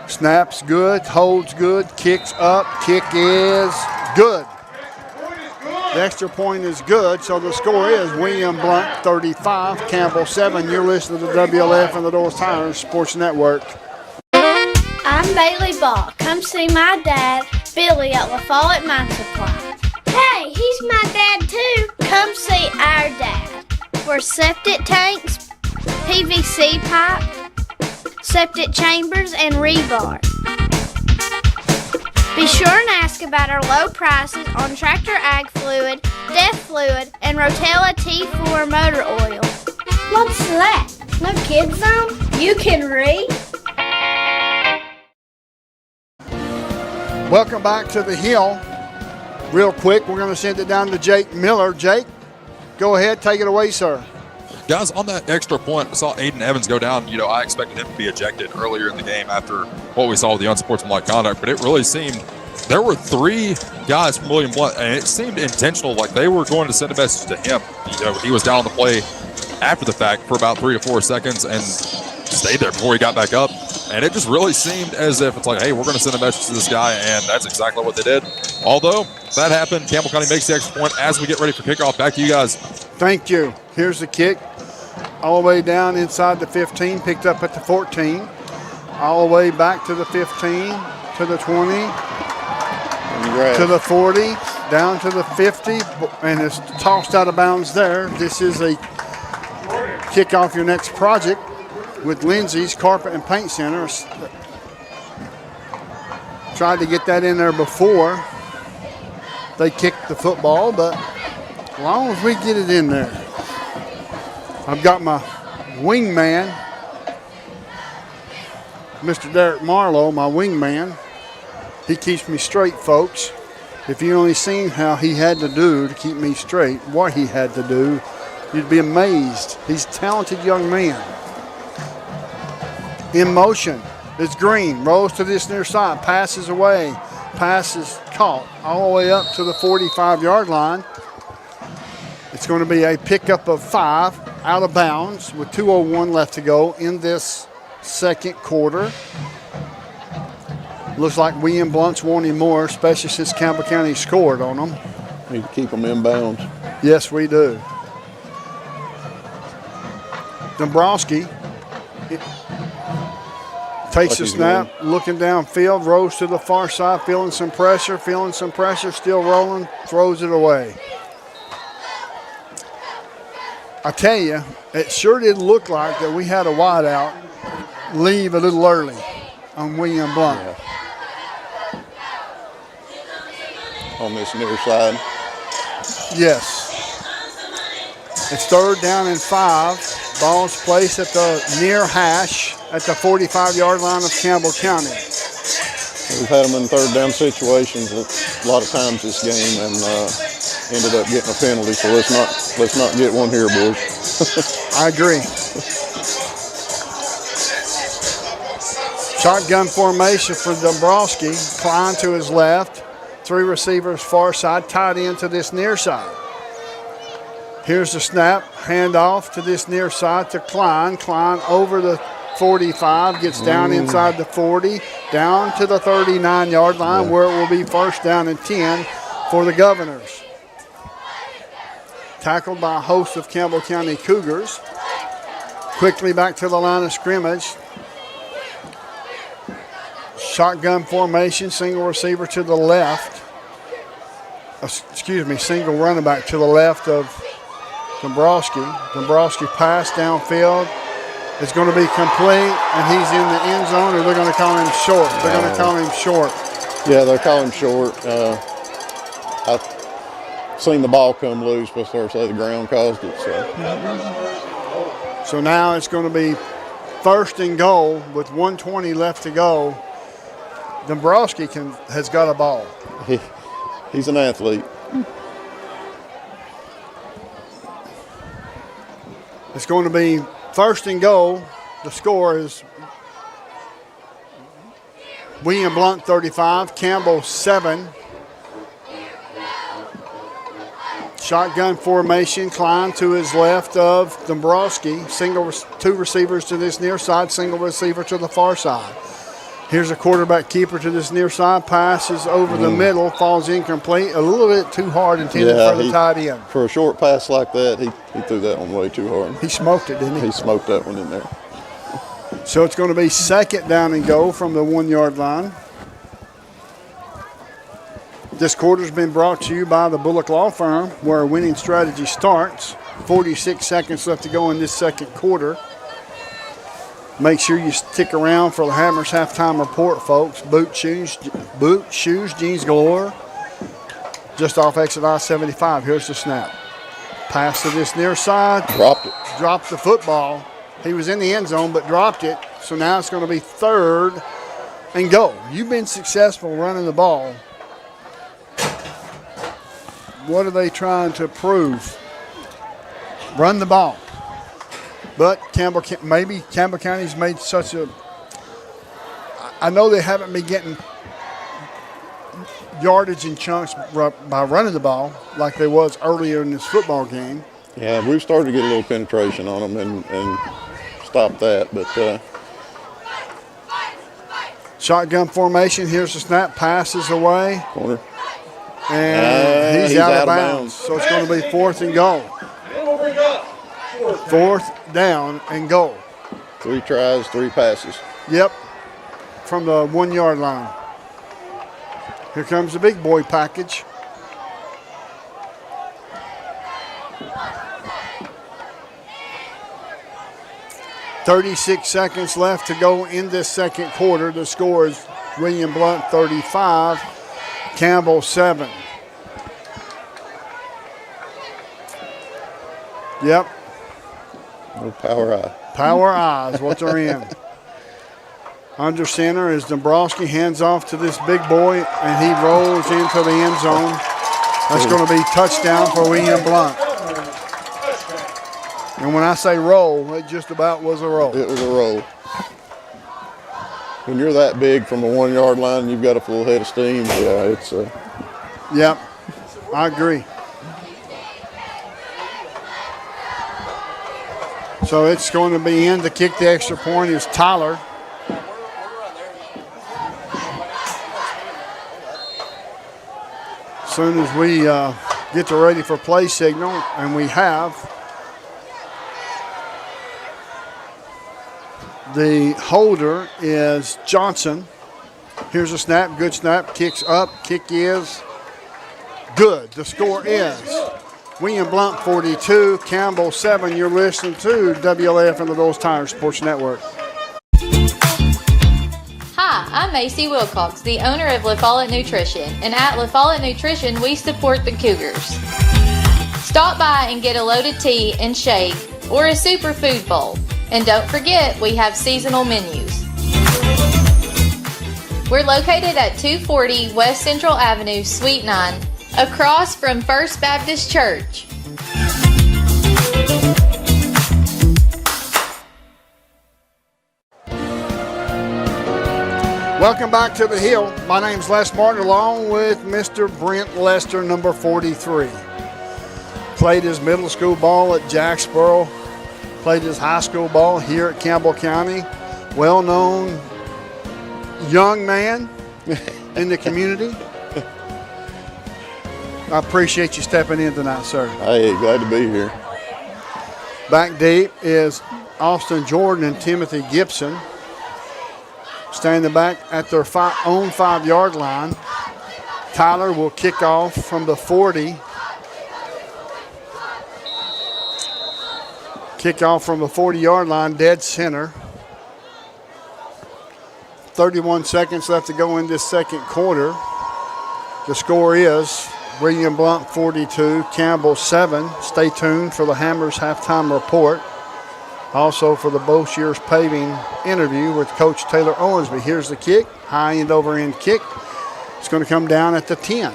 Snaps good, holds good, kicks up, kick is good. The extra point is good, so the score is William Blount 35, Campbell 7. You're listening to WLF and the Dulles Tires Sports Network. I'm Bailey Ball. Come see my dad, Billy, at La Follette Mine Supply. Hey, he's my dad too. Come see our dad. For septic tanks, PVC pipe, septic chambers, and rebar. Be sure and ask about our low prices on Tractor Ag Fluid, Def Fluid, and Rotella T4 motor oil. What's that? No kids zone? You can read? Welcome back to the Hill. Real quick, we're going to send it down to Jake Miller. Jake, go ahead, take it away, sir. Guys, on that extra point, I saw Aiden Evans go down. I expected him to be ejected earlier in the game after what we saw with the unsportsmanlike conduct, but it really seemed there were 3 guys from William Blount, and it seemed intentional, like they were going to send a message to him. He was down on the play after the fact for about 3 to 4 seconds and stayed there before he got back up. And it just really seemed as if it's like, hey, we're going to send a message to this guy, and that's exactly what they did. Although that happened, Campbell County makes the extra point as we get ready for kickoff. Back to you guys. Thank you. Here's the kick. All the way down inside the 15, picked up at the 14. All the way back to the 15, to the 20, to the 40, down to the 50, and it's tossed out of bounds there. This is a kick off your next project with Lindsay's Carpet and Paint Center. Tried to get that in there before they kicked the football, but as long as we get it in there. I've got my wingman, Mr. Derek Marlowe, my wingman. He keeps me straight, folks. If you only seen how he had to do to keep me straight, what he had to do, you'd be amazed. He's a talented young man. In motion, it's Green, rolls to this near side, passes away, passes caught all the way up to the 45-yard line. It's going to be a pickup of 5 out of bounds with 2:01 left to go in this second quarter. Looks like William Blount's wanting more, especially since Campbell County scored on them. Need to keep them in bounds. Yes, we do. Dombrowski takes a snap, looking downfield, rolls to the far side, feeling some pressure, still rolling, throws it away. I tell you, it sure did look like that we had a wideout leave a little early on William Blount. Yeah. On this near side. Yes. It's 3rd down and 5. Ball's placed at the near hash at the 45-yard line of Campbell County. We've had them in 3rd down situations a lot of times this game, and ended up getting a penalty. So let's not get one here, boys. I agree. Shotgun formation for Dombrowski. Klein to his left. 3 receivers far side, tied into this near side. Here's the snap, handoff to this near side to Klein. Klein over the 45, gets down inside the 40, down to the 39-yard line where it will be 1st down and 10 for the Governors. Tackled by a host of Campbell County Cougars. Quickly back to the line of scrimmage. Shotgun formation, single receiver to the left. Single running back to the left of Dombrowski. Dombrowski pass downfield. It's going to be complete, and he's in the end zone, or they're going to call him short. They're going to call him short. Yeah, they're calling short. I've seen the ball come loose, but the ground caused it. So now it's going to be 1st and goal with 1:20 left to go. Dombrowski has got a ball. He's an athlete. It's going to be 1st and goal. The score is William Blount 35, Campbell 7. Shotgun formation, Klein to his left of Dombrowski. 2 receivers to this near side, single receiver to the far side. Here's a quarterback keeper to this near side. Passes over the middle, falls incomplete. A little bit too hard intended for the tight end. For a short pass like that, he threw that one way too hard. He smoked it, didn't he? He smoked that one in there. So it's going to be second down and go from the 1 yard line. This quarter's been brought to you by the Bullock Law Firm, where a winning strategy starts. 46 seconds left to go in this second quarter. Make sure you stick around for the Hammers halftime report, folks. Boot shoes, jeans galore. Just off exit I-75. Here's the snap. Pass to this near side. Dropped it. Dropped the football. He was in the end zone, but dropped it. So now it's going to be third and go. You've been successful running the ball. What are they trying to prove? Run the ball. But Campbell County's made such a. I know they haven't been getting yardage in chunks by running the ball like they was earlier in this football game. Yeah, we've started to get a little penetration on them and stop that. But shotgun formation. Here's the snap. Passes away. Corner. And he's out of bounds. So it's going to be fourth and goal. Fourth down and goal. 3 tries, 3 passes. Yep. From the 1 yard line. Here comes the big boy package. .36 seconds left to go in this second quarter. The score is William Blount 35, Campbell 7. Yep. No power eye. Power eyes, what they're in. Under center is Dombrowski, hands off to this big boy, and he rolls into the end zone. That's going to be touchdown for William Blount. And when I say roll, it just about was a roll. It was a roll. When you're that big from a 1 yard line and you've got a full head of steam, yeah, it's Yep, I agree. So it's going to be in to kick the extra point is Tyler. As soon as we get the ready for play signal, and we have, the holder is Johnson. Here's a snap, good snap, kicks up, kick is good. The score is William Blount 42, Campbell 7. You're listening to WLAF and the Doles Tire Sports Network. Hi, I'm Macy Wilcox, the owner of La Follette Nutrition, and at La Follette Nutrition, we support the Cougars. Stop by and get a loaded tea and shake or a superfood bowl. And don't forget, we have seasonal menus. We're located at 240 West Central Avenue, Suite 9, across from First Baptist Church. Welcome back to the Hill. My name's Les Martin, along with Mr. Brent Lester, number 43. Played his middle school ball at Jacksboro. Played his high school ball here at Campbell County. Well-known young man in the community. I appreciate you stepping in tonight, sir. Hey, glad to be here. Back deep is Austin Jordan and Timothy Gibson. Standing back at their own 5 yard line. Tyler will kick off from the 40. Kick off from the 40 yard line, dead center. 31 seconds left to go in this second quarter. The score is William Blount 42, Campbell 7. Stay tuned for the Hammers halftime report. Also for the Boshears Paving interview with Coach Taylor Owensby. Here's the kick, high end over end kick. It's going to come down at the 10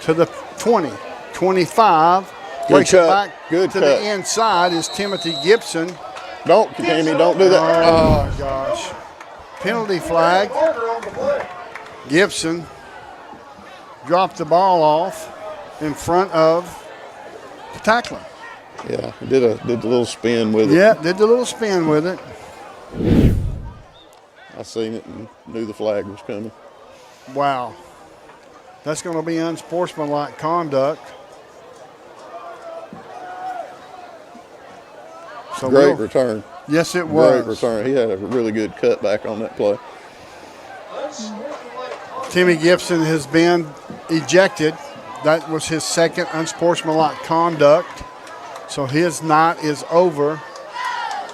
to the 20, 25. Breaks it back to the inside is Timothy Gibson. Don't, Tammy, don't do that. Oh, gosh. Penalty flag. Gibson dropped the ball off in front of the tackler. Yeah, did the little spin with it. Yeah, did the little spin with it. I seen it and knew the flag was coming. Wow. That's going to be unsportsmanlike conduct. So great return. Yes, it was. Great return. He had a really good cutback on that play. Timmy Gibson has been ejected. That was his second unsportsmanlike conduct. So his night is over,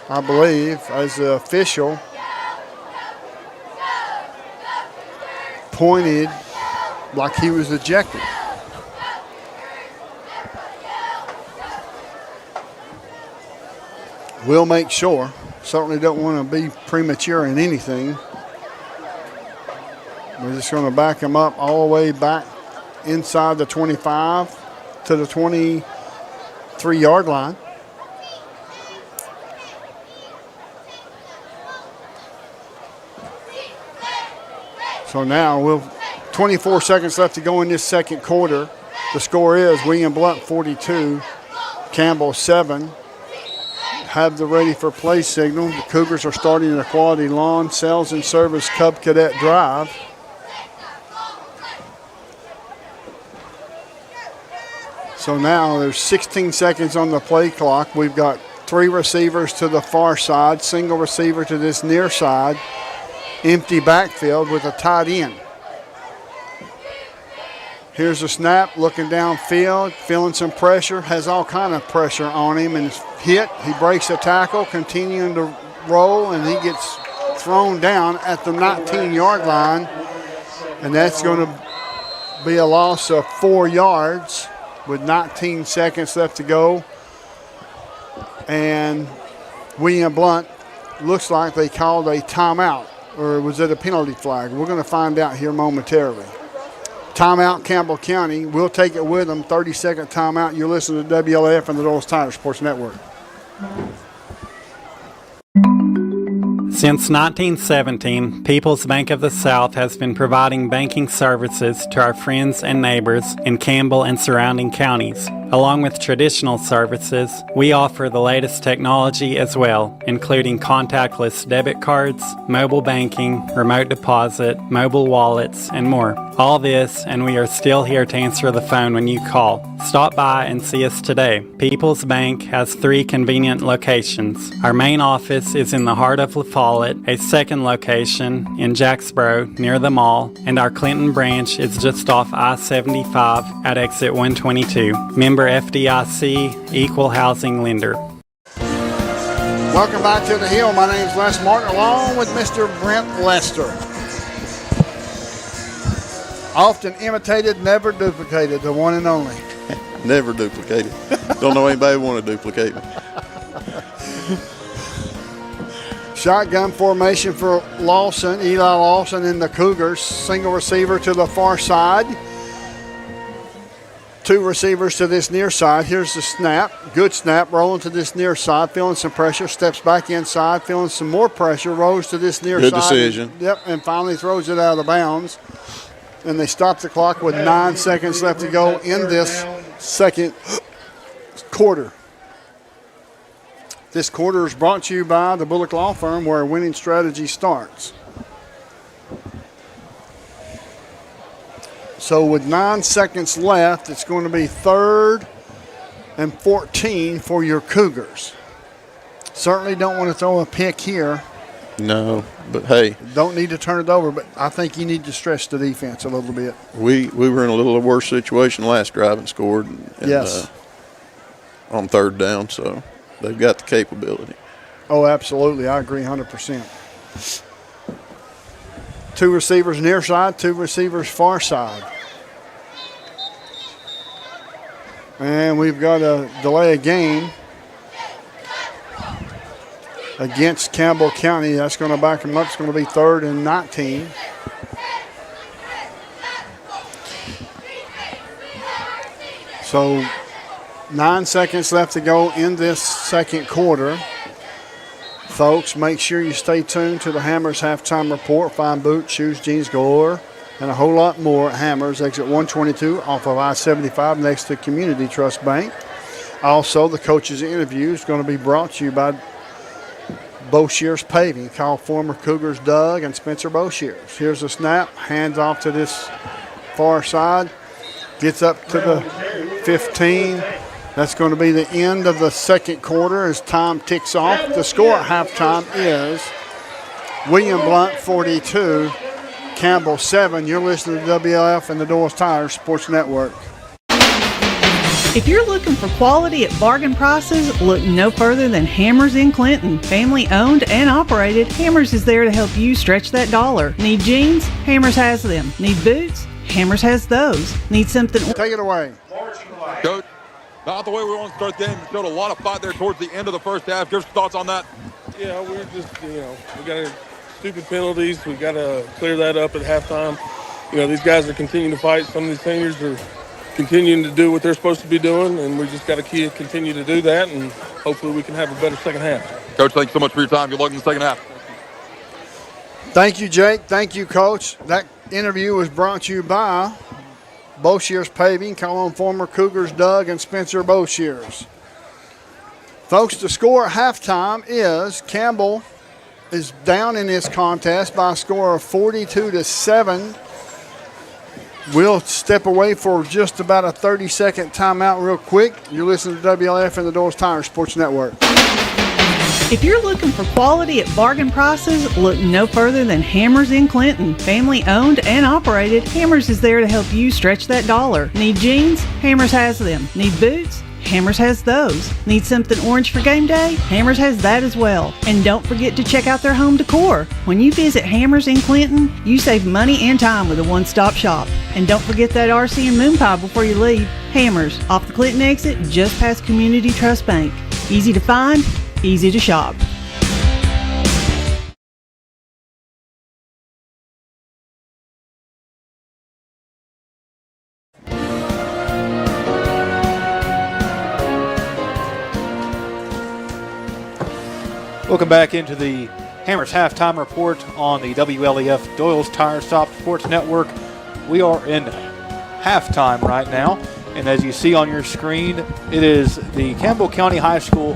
I believe, as the official pointed like he was ejected. We'll make sure. Certainly don't want to be premature in anything. We're just going to back him up all the way back inside the 25 to the 23-yard line. So now 24 seconds left to go in this second quarter. The score is William Blount 42, Campbell 7. Have the ready for play signal. The Cougars are starting a quality lawn sales and service Cub Cadet drive. So now there's 16 seconds on the play clock. We've got 3 receivers to the far side, single receiver to this near side, empty backfield with a tight end. Here's a snap, looking downfield, feeling some pressure, has all kind of pressure on him, and is hit. He breaks a tackle, continuing to roll, and he gets thrown down at the 19-yard line, and that's going to be a loss of 4 yards with 19 seconds left to go. And William Blount looks like they called a timeout, or was it a penalty flag? We're going to find out here momentarily. Timeout, Campbell County. We'll take it with them. 30-second timeout. You're listening to WLAF and the Doyle's Tire Sports Network. Since 1917, People's Bank of the South has been providing banking services to our friends and neighbors in Campbell and surrounding counties. Along with traditional services, we offer the latest technology as well, including contactless debit cards, mobile banking, remote deposit, mobile wallets, and more. All this, and we are still here to answer the phone when you call. Stop by and see us today. People's Bank has 3 convenient locations. Our main office is in the heart of La Follette, a second location in Jacksboro near the mall, and our Clinton branch is just off I-75 at exit 122. Member FDIC, Equal Housing Lender. Welcome back to the Hill. My name is Les Martin, along with Mr. Brent Lester. Often imitated, never duplicated, the one and only. Never duplicated. Don't know anybody want to duplicate me. Shotgun formation for Lawson, Eli Lawson and the Cougars. Single receiver to the far side. 2 receivers to this near side. Here's the snap. Good snap. Rolling to this near side. Feeling some pressure. Steps back inside. Feeling some more pressure. Rolls to this near side. Good decision. Yep, and finally throws it out of bounds. And they stop the clock with 9 seconds left to go in this second quarter. This quarter is brought to you by the Bullock Law Firm, where winning strategy starts. So with 9 seconds left, it's going to be 3rd and 14 for your Cougars. Certainly don't want to throw a pick here. No, but hey. Don't need to turn it over, but I think you need to stretch the defense a little bit. We were in a little worse situation last drive and scored. Yes. On 3rd down, so they've got the capability. Oh, absolutely. I agree 100%. 2 receivers near side, 2 receivers far side. And we've got a delay of game against Campbell County. That's going to back them up. It's going to be 3rd and 19. So 9 seconds left to go in this second quarter. Folks, make sure you stay tuned to the Hammers halftime report. Fine boots, shoes, jeans galore, and a whole lot more at Hammers, exit 122 off of I-75 next to Community Trust Bank. Also, the coaches' interview is going to be brought to you by Boshears Paving. Call former Cougars Doug and Spencer Boshears. Here's a snap, hands off to this far side, gets up to the 15, That's going to be the end of the second quarter as time ticks off. The score at halftime is William Blount 42, Campbell 7. You're listening to WLF and the Doyle's Tire Sports Network. If you're looking for quality at bargain prices, look no further than Hammers in Clinton. Family owned and operated, Hammers is there to help you stretch that dollar. Need jeans? Hammers has them. Need boots? Hammers has those. Need something? Take it away. Coach, not the way we want to start the game. We showed a lot of fight there towards the end of the first half. Give us thoughts on that. Yeah, we're just, we got stupid penalties. We got to clear that up at halftime. These guys are continuing to fight. Some of these seniors are continuing to do what they're supposed to be doing, and we just got to continue to do that, and hopefully we can have a better second half. Coach, thanks so much for your time. Good luck in the second half. Thank you, Jake. Thank you, Coach. That interview was brought to you by Boshears Paving. Call on former Cougars Doug and Spencer Boshears. Folks, the score at halftime is Campbell is down in this contest by a score of 42-7. We'll step away for just about a 30-second timeout real quick. You're listening to WLF and the Doyle's Tire Sports Network. If you're looking for quality at bargain prices, look no further than Hammers in Clinton. Family owned and operated, Hammers is there to help you stretch that dollar. Need jeans? Hammers has them. Need boots? Hammers has those. Need something orange for game day? Hammers has that as well. And don't forget to check out their home decor. When you visit Hammers in Clinton, you save money and time with a one-stop shop. And don't forget that RC and moon pie before you leave. Hammers, off the Clinton exit, just past Community Trust Bank. Easy to find, easy to shop. Welcome back into the Hammers Halftime Report on the WLEF Doyle's Tire Stop Sports Network. We are in halftime right now, and as you see on your screen, it is the Campbell County High School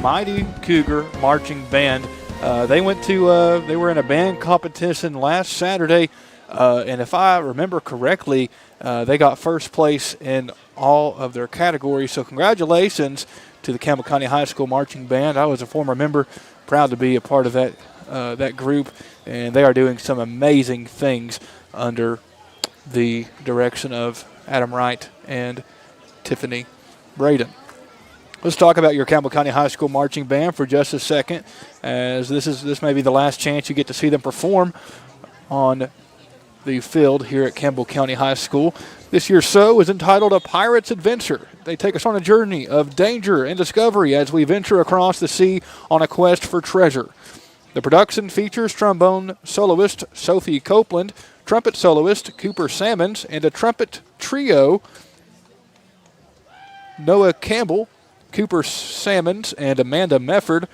Mighty Cougar Marching Band. They were in a band competition last Saturday, and if I remember correctly, they got first place in all of their categories. So congratulations to the Campbell County High School Marching Band. I was a former member, proud to be a part of that group, and they are doing some amazing things under the direction of Adam Wright and Tiffany Braden. Let's talk about your Campbell County High School Marching Band for just a second, as this may be the last chance you get to see them perform on the field here at Campbell County High School. This year's show is entitled A Pirate's Adventure. They take us on a journey of danger and discovery as we venture across the sea on a quest for treasure. The production features trombone soloist Sophie Copeland, trumpet soloist Cooper Sammons, and a trumpet trio, Noah Campbell, Cooper Sammons, and Amanda Mefford.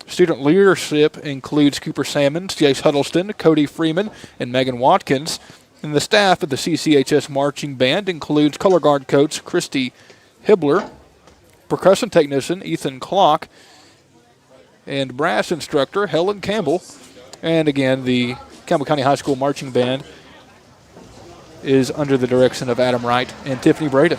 Student leadership includes Cooper Sammons, Jace Huddleston, Cody Freeman, and Megan Watkins. And the staff of the CCHS Marching Band includes color guard coach Christy Hibbler, percussion technician Ethan Clock, and brass instructor Helen Campbell. And again, the Campbell County High School Marching Band is under the direction of Adam Wright and Tiffany Braden.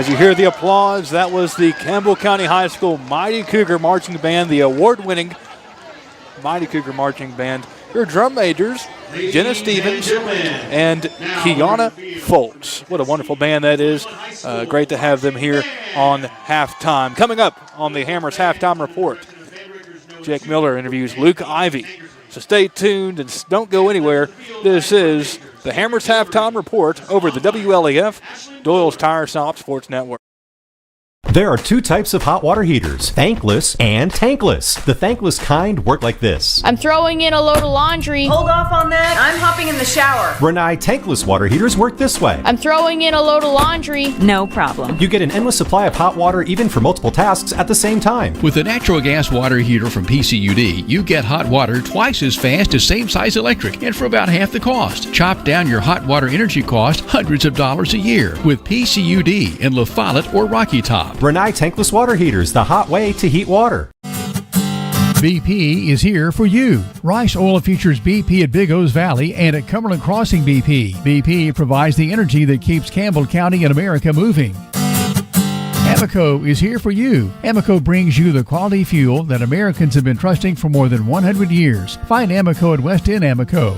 As you hear the applause, that was the Campbell County High School Mighty Cougar Marching Band, the award-winning Mighty Cougar Marching Band. Your drum majors, Jenna Stevens and Kiana Folks. What a wonderful band that is. Great to have them here on halftime. Coming up on the Hammers Halftime Report, Jake Miller interviews Luke Ivy. So stay tuned and don't go anywhere. This is the Hammers Halftime Report over the WLAF Doyle's Tire Shop Sports Network. There are two types of hot water heaters, thankless and tankless. The thankless kind work like this. I'm throwing in a load of laundry. Hold off on that. I'm hopping in the shower. Renai tankless water heaters work this way. I'm throwing in a load of laundry. No problem. You get an endless supply of hot water even for multiple tasks at the same time. With the natural gas water heater from PCUD, you get hot water twice as fast as same-size electric and for about half the cost. Chop down your hot water energy cost hundreds of dollars a year with PCUD in La Follette or Rocky Top. Renai tankless water heaters, the hot way to heat water. BP is here for you. Rice Oil features BP at Big O's Valley and at Cumberland Crossing BP. BP provides the energy that keeps Campbell County and America moving. Amoco is here for you. Amoco brings you the quality fuel that Americans have been trusting for more than 100 years. Find Amoco at West End Amoco.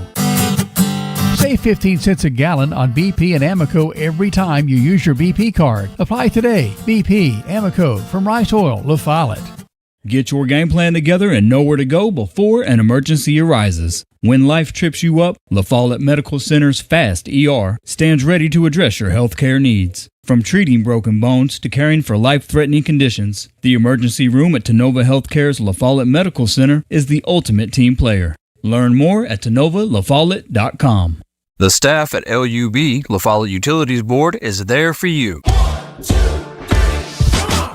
Save 15 cents a gallon on BP and Amoco every time you use your BP card. Apply today. BP, Amoco, from Rice Oil, La Follette. Get your game plan together and know where to go before an emergency arises. When life trips you up, La Follette Medical Center's FAST ER stands ready to address your healthcare needs. From treating broken bones to caring for life-threatening conditions, the emergency room at Tenova Healthcare's La Follette Medical Center is the ultimate team player. Learn more at TenovaLaFollette.com. The staff at LUB, La Follette Utilities Board, is there for you.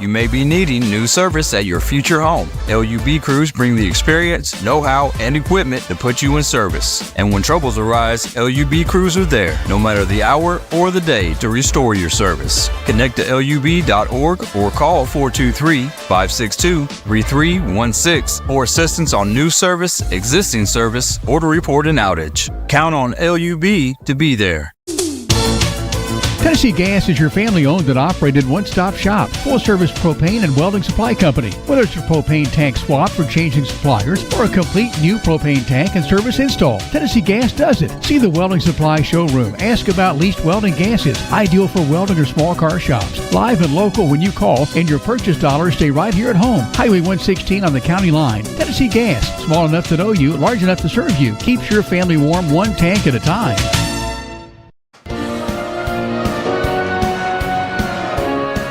You may be needing new service at your future home. LUB crews bring the experience, know-how, and equipment to put you in service. And when troubles arise, LUB crews are there, no matter the hour or the day, to restore your service. Connect to LUB.org or call 423-562-3316 for assistance on new service, existing service, or to report an outage. Count on LUB to be there. Tennessee Gas is your family-owned and operated one-stop shop, full-service propane and welding supply company. Whether it's a propane tank swap for changing suppliers or a complete new propane tank and service install, Tennessee Gas does it. See the welding supply showroom. Ask about leased welding gases, ideal for welding or small car shops. Live and local when you call, and your purchase dollars stay right here at home. Highway 116 on the county line. Tennessee Gas, small enough to know you, large enough to serve you. Keeps your family warm one tank at a time.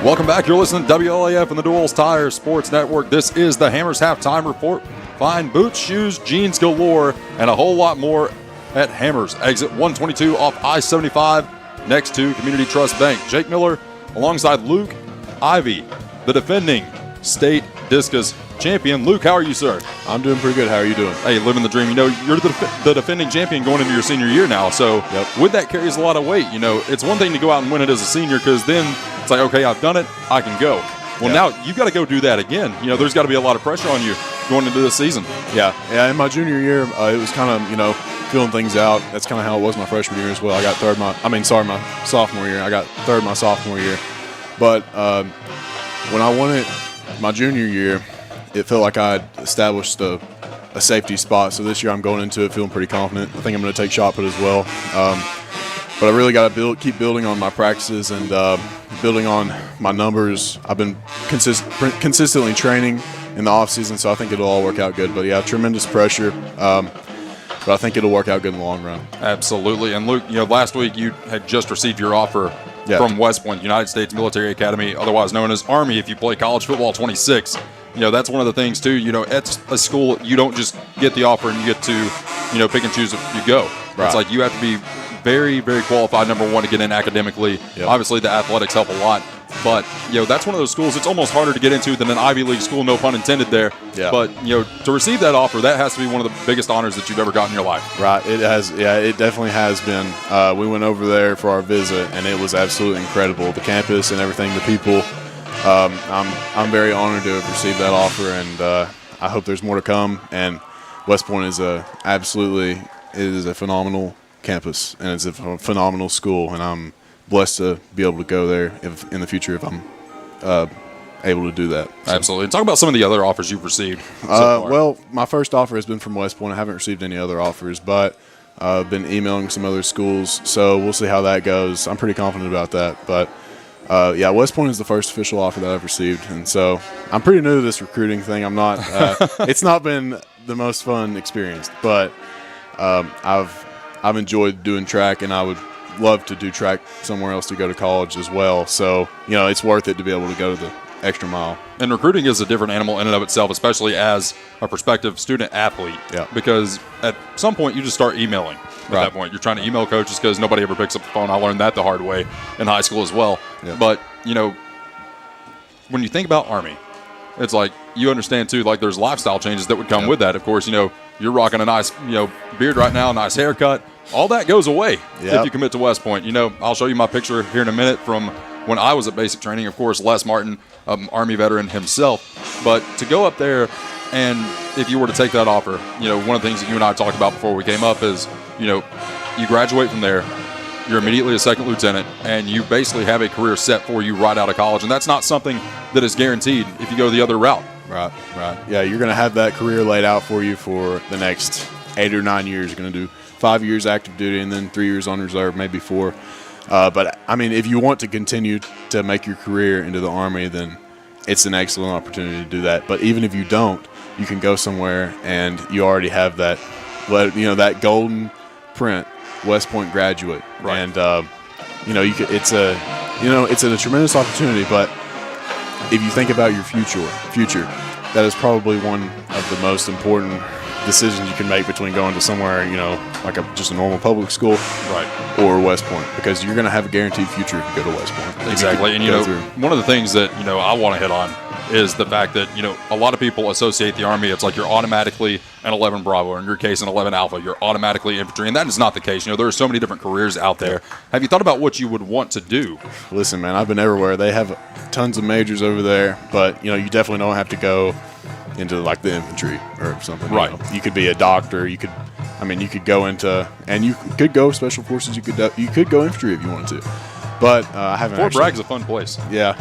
Welcome back. You're listening to WLAF and the Doyle's Tire Sports Network. This is the Hammers Halftime Report. Find boots, shoes, jeans galore, and a whole lot more at Hammers. Exit 122 off I-75 next to Community Trust Bank. Jake Miller alongside Luke Ivy, the defending state discus champion. Luke, how are you, sir? I'm doing pretty good. How are you doing? Hey, living the dream. You know, you're the defending champion going into your senior year now. So with that carries a lot of weight. You know, it's one thing to go out and win it as a senior because then it's like, okay, I've done it. I can go. Well, now you've got to go do that again. You know, there's got to be a lot of pressure on you going into this season. Yeah. In my junior year, it was kind of, feeling things out. That's kind of how it was my freshman year as well. I got my sophomore year. I got third my sophomore year. But when I won it my junior year, it felt like I had established a safety spot. So this year I'm going into it feeling pretty confident. I think I'm going to take shot put as well. But I really got to keep building on my practices and building on my numbers. I've been consistently training in the offseason, so I think it'll all work out good. But, yeah, tremendous pressure. But I think it'll work out good in the long run. Absolutely. And, Luke, last week you had just received your offer from West Point, United States Military Academy, otherwise known as Army if you play college football 26. That's one of the things, too. At a school, you don't just get the offer and you get to, pick and choose if you go. Right. It's like you have to be very, very qualified, number one, to get in academically. Yep. Obviously, the athletics help a lot. But, that's one of those schools it's almost harder to get into than an Ivy League school, no pun intended there. Yeah. But, to receive that offer, that has to be one of the biggest honors that you've ever gotten in your life. Right. It has. Yeah, it definitely has been. We went over there for our visit, and it was absolutely incredible. The campus and everything, the people. I'm very honored to have received that offer, and I hope there's more to come. And West Point is a phenomenal campus, and it's a phenomenal school, and I'm blessed to be able to go there in the future if I'm able to do that. So. Absolutely. Talk about some of the other offers you've received so far. Well, my first offer has been from West Point. I haven't received any other offers, but I've been emailing some other schools, so we'll see how that goes. I'm pretty confident about that, but yeah, West Point is the first official offer that I've received, and so I'm pretty new to this recruiting thing. I'm not. It's not been the most fun experience, but I've enjoyed doing track, and I would love to do track somewhere else to go to college as well. So it's worth it to be able to go to the extra mile. And recruiting is a different animal in and of itself, especially as a prospective student athlete. Yeah. Because at some point you just start emailing. At that point, you're trying to email coaches because nobody ever picks up the phone. I learned that the hard way in high school as well. Yeah. But when you think about Army, it's like you understand too. Like there's lifestyle changes that would come with that. Of course, you're rocking a nice beard right now, nice haircut. All that goes away if you commit to West Point. I'll show you my picture here in a minute from when I was at basic training. Of course, Les Martin, Army veteran himself. But to go up there, and if you were to take that offer, one of the things that you and I talked about before we came up is, you graduate from there, you're immediately a second lieutenant, and you basically have a career set for you right out of college. And that's not something that is guaranteed if you go the other route. Right. Yeah, you're going to have that career laid out for you for the next 8 or 9 years. You're going to do 5 years active duty and then 3 years on reserve, maybe 4. But, I mean, if you want to continue to make your career into the Army, then it's an excellent opportunity to do that. But even if you don't, you can go somewhere and you already have that, that golden print, West Point graduate. Right. And, it's a tremendous opportunity. But if you think about your future, that is probably one of the most important decisions you can make between going to somewhere, like just a normal public school, right, or West Point, because you're going to have a guaranteed future if you go to West Point. Exactly. And one of the things that I want to hit on is the fact that a lot of people associate the Army. It's like you're automatically an 11 Bravo, or in your case, an 11 Alpha. You're automatically infantry, and that is not the case. There are so many different careers out there. Have you thought about what you would want to do? Listen, man, I've been everywhere. They have tons of majors over there, but you definitely don't have to go into like the infantry or something. Right. You could be a doctor. You could go into, and you could go special forces. You could go infantry if you wanted to. But I haven't. Fort Bragg's a fun place. Yeah.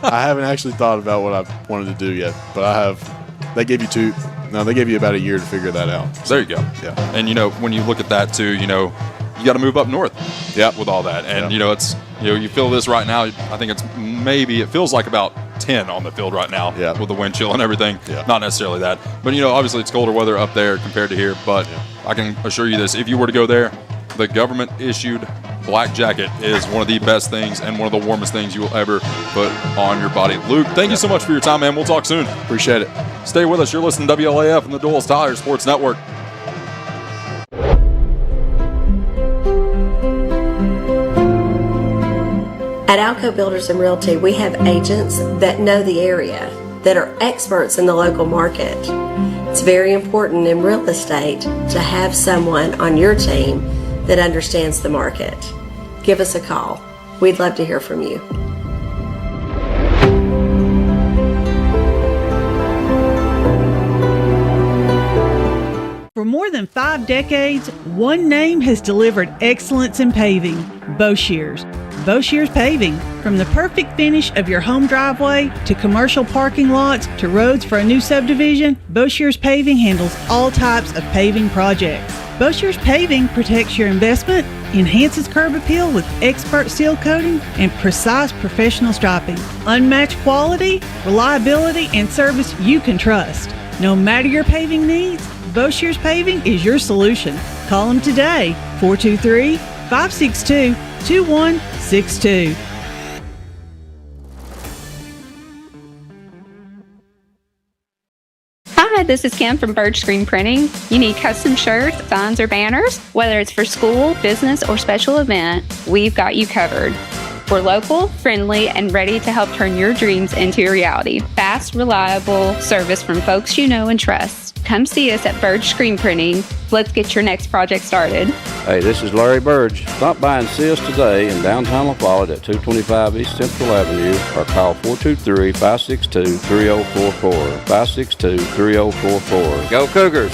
I haven't actually thought about what I wanted to do yet, but I have. They gave you about a year to figure that out. So. There you go. Yeah. And when you look at that too, you got to move up north. Yeah. With all that, and it's you feel this right now. I think it feels like about 10 on the field right now. Yeah. With the wind chill and everything. Yeah. Not necessarily that, but obviously it's colder weather up there compared to here. But I can assure you this: if you were to go there, the government issued black jacket is one of the best things and one of the warmest things you will ever put on your body. Luke, thank you so much for your time, man. We'll talk soon. Appreciate it. Stay with us. You're listening to WLAF and the Doyle's Tire Sports Network. At Alco Builders and Realty, we have agents that know the area, that are experts in the local market. It's very important in real estate to have someone on your team that understands the market. Give us a call. We'd love to hear from you. For more than 5 decades, one name has delivered excellence in paving: Boshears. Boshears Paving. From the perfect finish of your home driveway to commercial parking lots to roads for a new subdivision, Boshears Paving handles all types of paving projects. Boshears Paving protects your investment, enhances curb appeal with expert seal coating and precise professional striping. Unmatched quality, reliability, and service you can trust. No matter your paving needs, Boshears Paving is your solution. Call them today, 423-562-2162. Hi, this is Kim from Bird Screen Printing. You need custom shirts, signs, or banners? Whether it's for school, business, or special event, we've got you covered. We're local, friendly, and ready to help turn your dreams into a reality. Fast, reliable service from folks you know and trust. Come see us at Bird Screen Printing. Let's get your next project started. Hey, this is Larry Burge. Stop by and see us today in downtown La Follette at 225 East Central Avenue or call 423-562-3044. 562-3044. Go Cougars!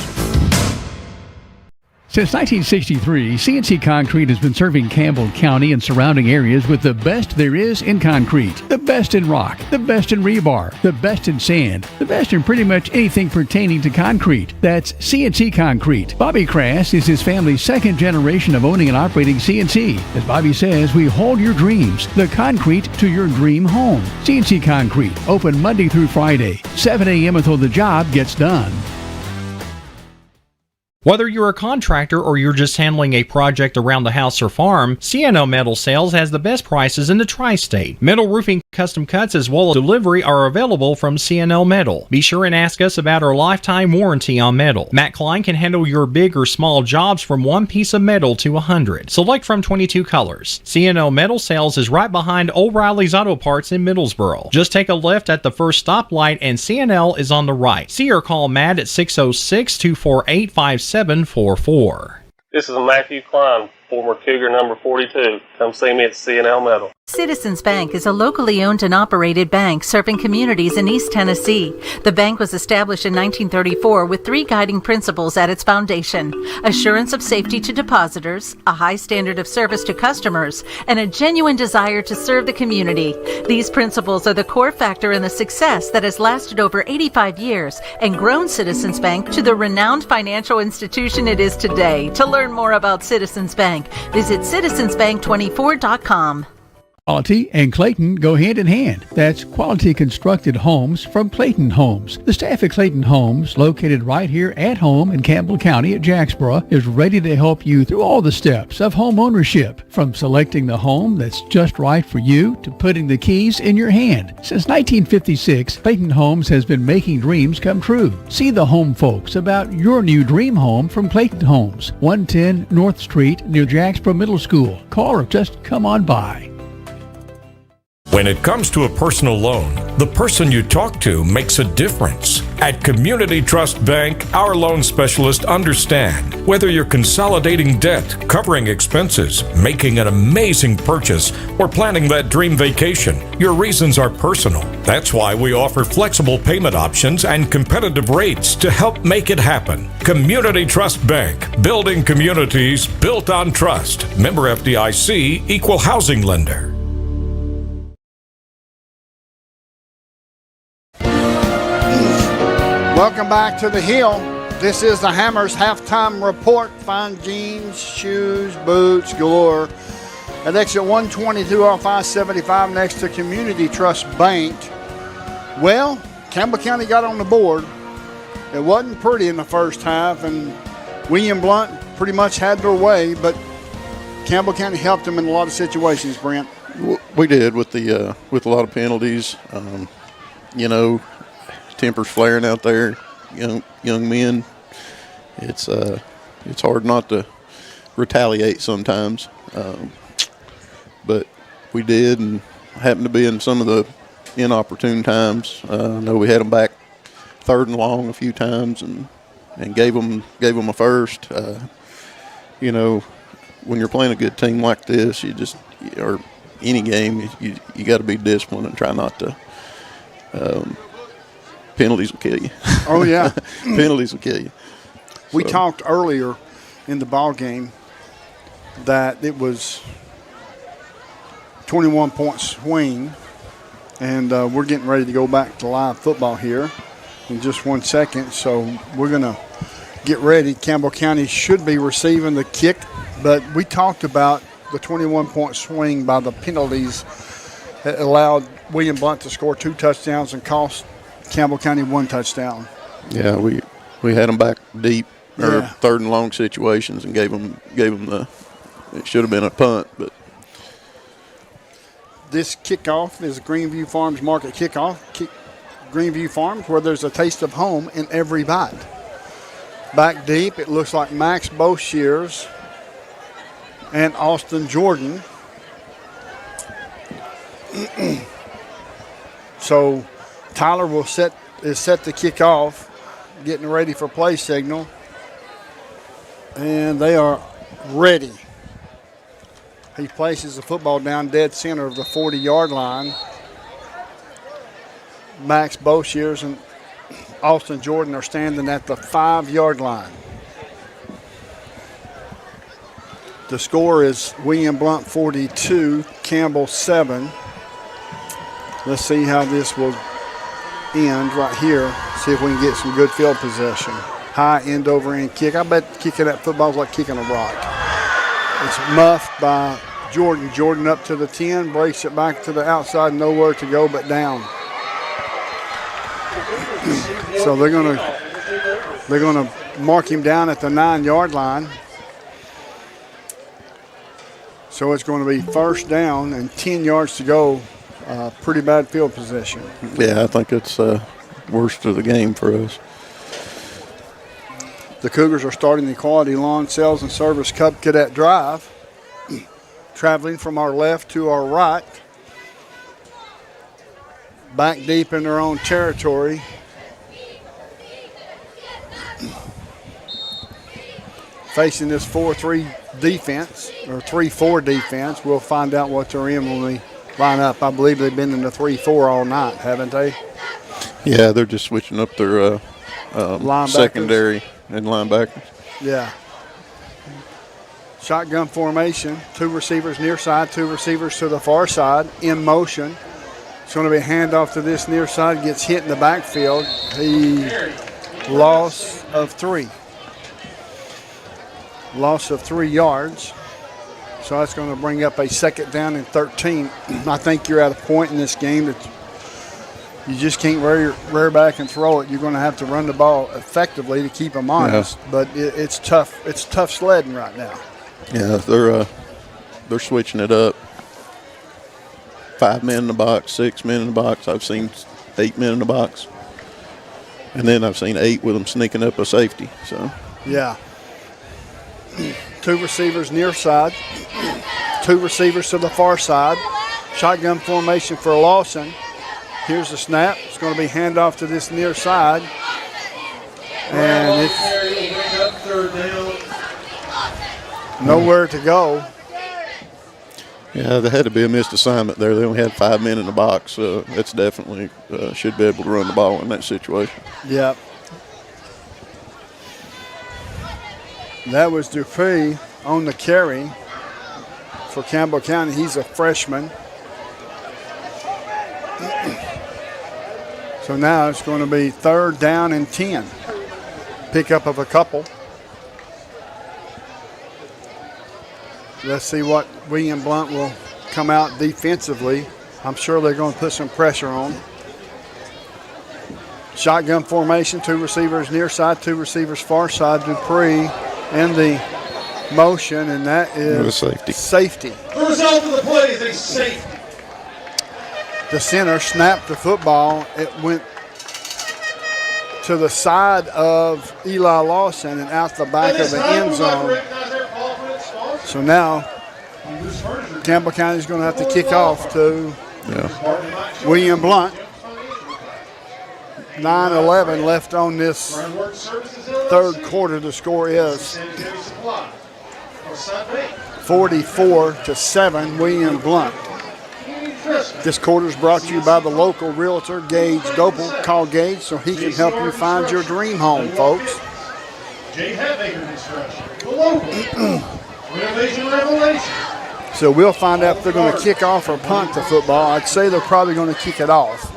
Since 1963, CNC Concrete has been serving Campbell County and surrounding areas with the best there is in concrete. The best in rock, the best in rebar, the best in sand, the best in pretty much anything pertaining to concrete. That's CNC Concrete. Bobby Crass is his family's second generation of owning and operating CNC. As Bobby says, we hold your dreams, the concrete to your dream home. CNC Concrete, open Monday through Friday, 7 a.m. until the job gets done. Whether you're a contractor or you're just handling a project around the house or farm, CNO Metal Sales has the best prices in the tri-state. Metal roofing custom cuts as well as delivery are available from CNO Metal. Be sure and ask us about our lifetime warranty on metal. Matt Klein can handle your big or small jobs from one piece of metal to 100. Select from 22 colors. CNO Metal Sales is right behind O'Reilly's Auto Parts in Middlesboro. Just take a left at the first stoplight and CNL is on the right. See or call Matt at 606-248-5744. This is Matthew Klein, former Cougar number 42. Come see me at CNL Metal. Citizens Bank is a locally owned and operated bank serving communities in East Tennessee. The bank was established in 1934 with 3 guiding principles at its foundation: assurance of safety to depositors, a high standard of service to customers, and a genuine desire to serve the community. These principles are the core factor in the success that has lasted over 85 years and grown Citizens Bank to the renowned financial institution it is today. To learn more about Citizens Bank, visit citizensbank24.com. Quality and Clayton go hand in hand. That's quality constructed homes from Clayton Homes. The staff at Clayton Homes, located right here at home in Campbell County at Jacksboro, is ready to help you through all the steps of home ownership, from selecting the home that's just right for you to putting the keys in your hand. Since 1956, Clayton Homes has been making dreams come true. See the home folks about your new dream home from Clayton Homes, 110 North Street near Jacksboro Middle School. Call or just come on by. When it comes to a personal loan, the person you talk to makes a difference. At Community Trust Bank, our loan specialists understand whether you're consolidating debt, covering expenses, making an amazing purchase, or planning that dream vacation. Your reasons are personal. That's why we offer flexible payment options and competitive rates to help make it happen. Community Trust Bank, building communities built on trust. Member FDIC, equal housing lender. Welcome back to the Hill. This is the Hammers halftime report. Fine jeans, shoes, boots galore. At exit 122 off I-75 next to Community Trust Bank. Well, Campbell County got on the board. It wasn't pretty in the first half, and William Blount pretty much had their way, but Campbell County helped them in a lot of situations, Brent. We did with a lot of penalties. Tempers flaring out there, young men. It's hard not to retaliate sometimes, but we did, and happened to be in some of the inopportune times. I know we had them back 3rd and long a few times, and gave them a first. When you're playing a good team like this, or any game, you got to be disciplined and try not to. Penalties will kill you. Oh, yeah. Penalties will kill you. We talked earlier in the ball game that it was 21-point swing, and we're getting ready to go back to live football here in just 1 second. So we're going to get ready. Campbell County should be receiving the kick, but we talked about the 21-point swing by the penalties that allowed William Blount to score 2 touchdowns and cost Campbell County 1 touchdown. Yeah, we had them back deep, or 3rd and long situations, and gave them it should have been a punt, but this kickoff is Greenview Farms Market kickoff. Greenview Farms, where there's a taste of home in every bite. Back deep, it looks like Max Boshears and Austin Jordan. So Tyler is set to kick off, getting ready for play signal. And they are ready. He places the football down dead center of the 40-yard line. Max Boshears and Austin Jordan are standing at the 5-yard line. The score is William Blount 42, Campbell 7. Let's see how this will end right here. See if we can get some good field possession. High end over end kick. I bet kicking that football is like kicking a rock. It's muffed by Jordan. Jordan up to the 10, breaks it back to the outside, nowhere to go but down. So they're gonna mark him down at the 9-yard line. So it's going to be first down and 10 yards to go. Pretty bad field position. Yeah, I think it's worst of the game for us. The Cougars are starting the Quality Lawn Sales and Service Cub Cadet Drive. Traveling from our left to our right. Back deep in their own territory. Facing this 4-3 defense, or 3-4 defense. We'll find out what they're in when we line up. I believe they've been in the 3-4 all night, haven't they? Yeah, they're just switching up their secondary and linebackers. Yeah. Shotgun formation, 2 receivers near side, 2 receivers to the far side, in motion. It's going to be a handoff to this near side, gets hit in the backfield. Loss of 3. Loss of 3 yards. So that's going to bring up a second down and 13. I think you're at a point in this game that you just can't rear back and throw it. You're going to have to run the ball effectively to keep them honest. Yeah. But it's tough. It's tough sledding right now. Yeah, they're switching it up. 5 men in the box, 6 men in the box. I've seen 8 men in the box. And then I've seen 8 with them sneaking up a safety. So yeah. 2 receivers near side, 2 receivers to the far side. Shotgun formation for Lawson. Here's the snap. It's going to be handoff to this near side. And it's nowhere to go. Yeah, there had to be a missed assignment there. They only had 5 men in the box, so that's definitely should be able to run the ball in that situation. Yep. That was Dupree on the carry for Campbell County. He's a freshman. So now it's going to be 3rd down and 10. Pickup of a couple. Let's see what William Blount will come out defensively. I'm sure they're going to put some pressure on. Shotgun formation, 2 receivers near side, 2 receivers far side. Dupree in the motion, and that is safety. The result of the play is a safety. The center snapped the football. It went to the side of Eli Lawson and out the back of the end zone. So now Campbell County is going to have to kick off to William Blount. 9:11 left on this 3rd quarter. The score is 44-7, William Blount. This quarter is brought to you by the local realtor, Gage Doble. Call Gage so he can help you find your dream home, folks. So we'll find out if they're going to kick off or punt the football. I'd say they're probably going to kick it off.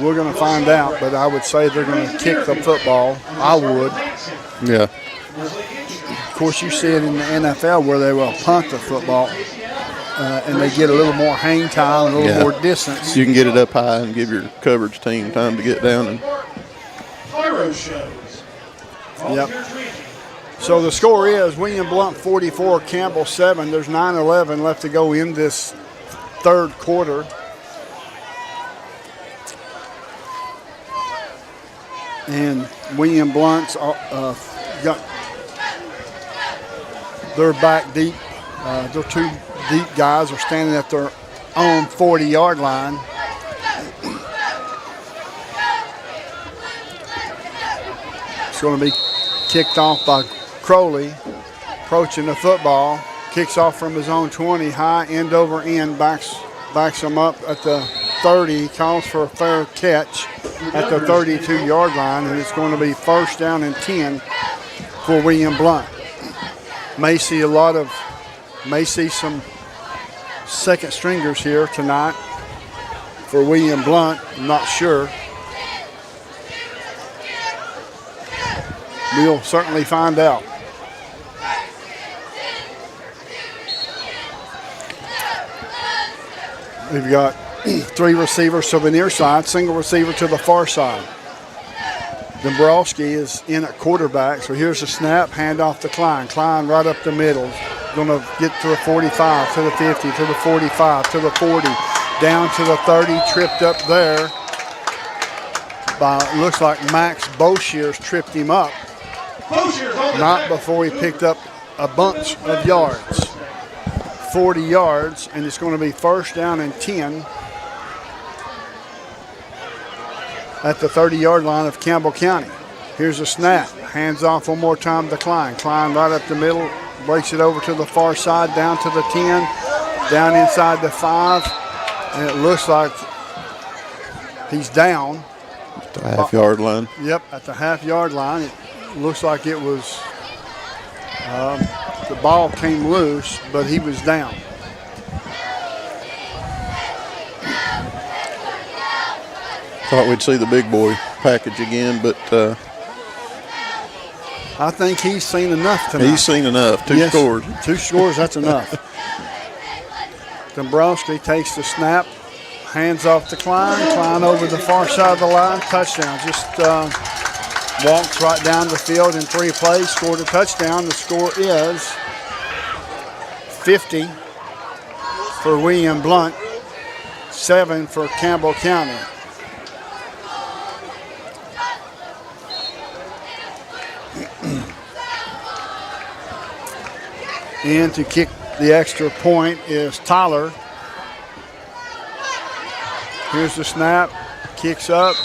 We're going to find out, but I would say they're going to kick the football. I would. Yeah. Of course, you see it in the NFL where they will punt the football, and they get a little more hang time, a little more distance. You can get it up high and give your coverage team time to get down. And yep. So the score is William Blount 44, Campbell 7. There's 9:11 left to go in this 3rd quarter. And William Blount's they're back deep. Their 2 deep guys are standing at their own 40-yard line. It's going to be kicked off by Crowley, approaching the football. Kicks off from his own 20, high end over end, backs him up at the 30, calls for a fair catch at the 32-yard line, and it's going to be first down and 10 for William Blount. May see some second stringers here tonight for William Blount. I'm not sure. We'll certainly find out. We've got 3 receivers to the near side, single receiver to the far side. Dombrowski is in at quarterback, so here's the snap, hand off to Klein. Klein right up the middle, going to get to the 45, to the 50, to the 45, to the 40, down to the 30, tripped up there by, looks like Max Boshears tripped him up. Not before he picked up a bunch of yards. 40 yards, and it's going to be first down and 10 at the 30-yard line of Campbell County. Here's a snap. Hands off one more time to Klein. Klein right up the middle, breaks it over to the far side, down to the 10, down inside the 5, and it looks like he's down. At the half-yard line. Yep, at the half-yard line. It looks like it was, the ball came loose, but he was down. Thought we'd see the big boy package again, but I think he's seen enough tonight. He's seen enough. Two scores. 2 scores, that's enough. Dombrowski takes the snap, hands off to Klein. Klein over the far side of the line, touchdown. Just walks right down the field in 3 plays, scored a touchdown. The score is 50 for William Blount, 7 for Campbell County. And to kick the extra point is Tyler. Here's the snap, kicks up,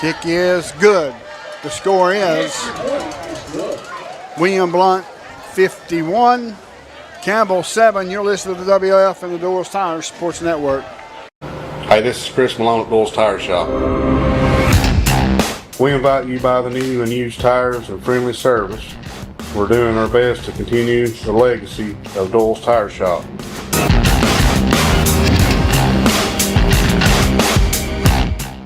kick is good. The score is William Blount 51, Campbell 7. You're listening to the WLF and the Doyle's Tire Sports Network. Hey, this is Chris Malone at Doyle's Tire Shop. We invite you to buy the new and used tires and friendly service. We're doing our best to continue the legacy of Doyle's Tire Shop.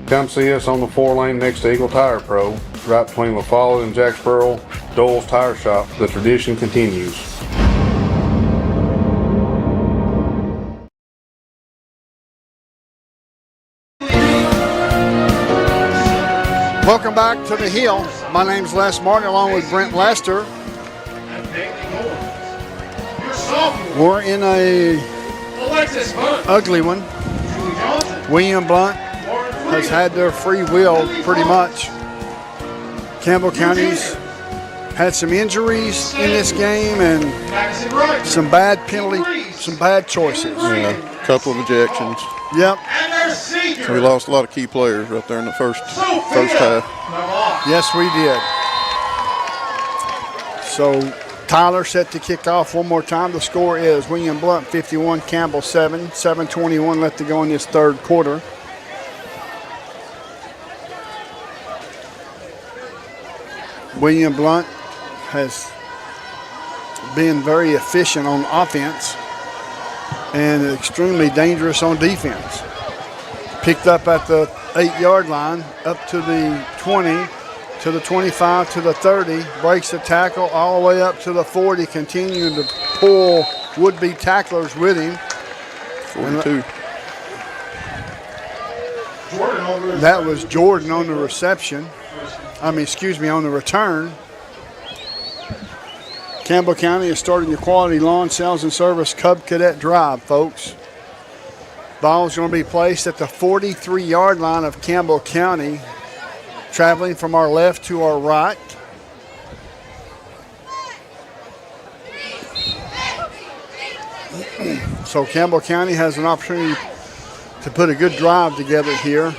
Come see us on the 4-lane next to Eagle Tire Pro, right between La Follette and Jacksboro. Doyle's Tire Shop. The tradition continues. Welcome back to the Hill. My name's Les Martin along with Brent Lester. We're in a ugly one. William Blount has had their free will pretty much. Campbell County's had some injuries in this game and some bad choices. Yeah, a couple of ejections. Yep. So we lost a lot of key players right there in the first half. Yes, we did. So Tyler set to kick off one more time. The score is William Blount 51, Campbell 7. 7:21 left to go in this third quarter. William Blount has been very efficient on offense and extremely dangerous on defense. Picked up at the 8-yard line, up to the 20, to the 25, to the 30, breaks the tackle all the way up to the 40, continuing to pull would-be tacklers with him. 42. That was Jordan on the reception. on the return. Campbell County is starting the Quality Lawn Sales and Service Cub Cadet Drive, folks. Ball is going to be placed at the 43-yard line of Campbell County, traveling from our left to our right. So Campbell County has an opportunity to put a good drive together here.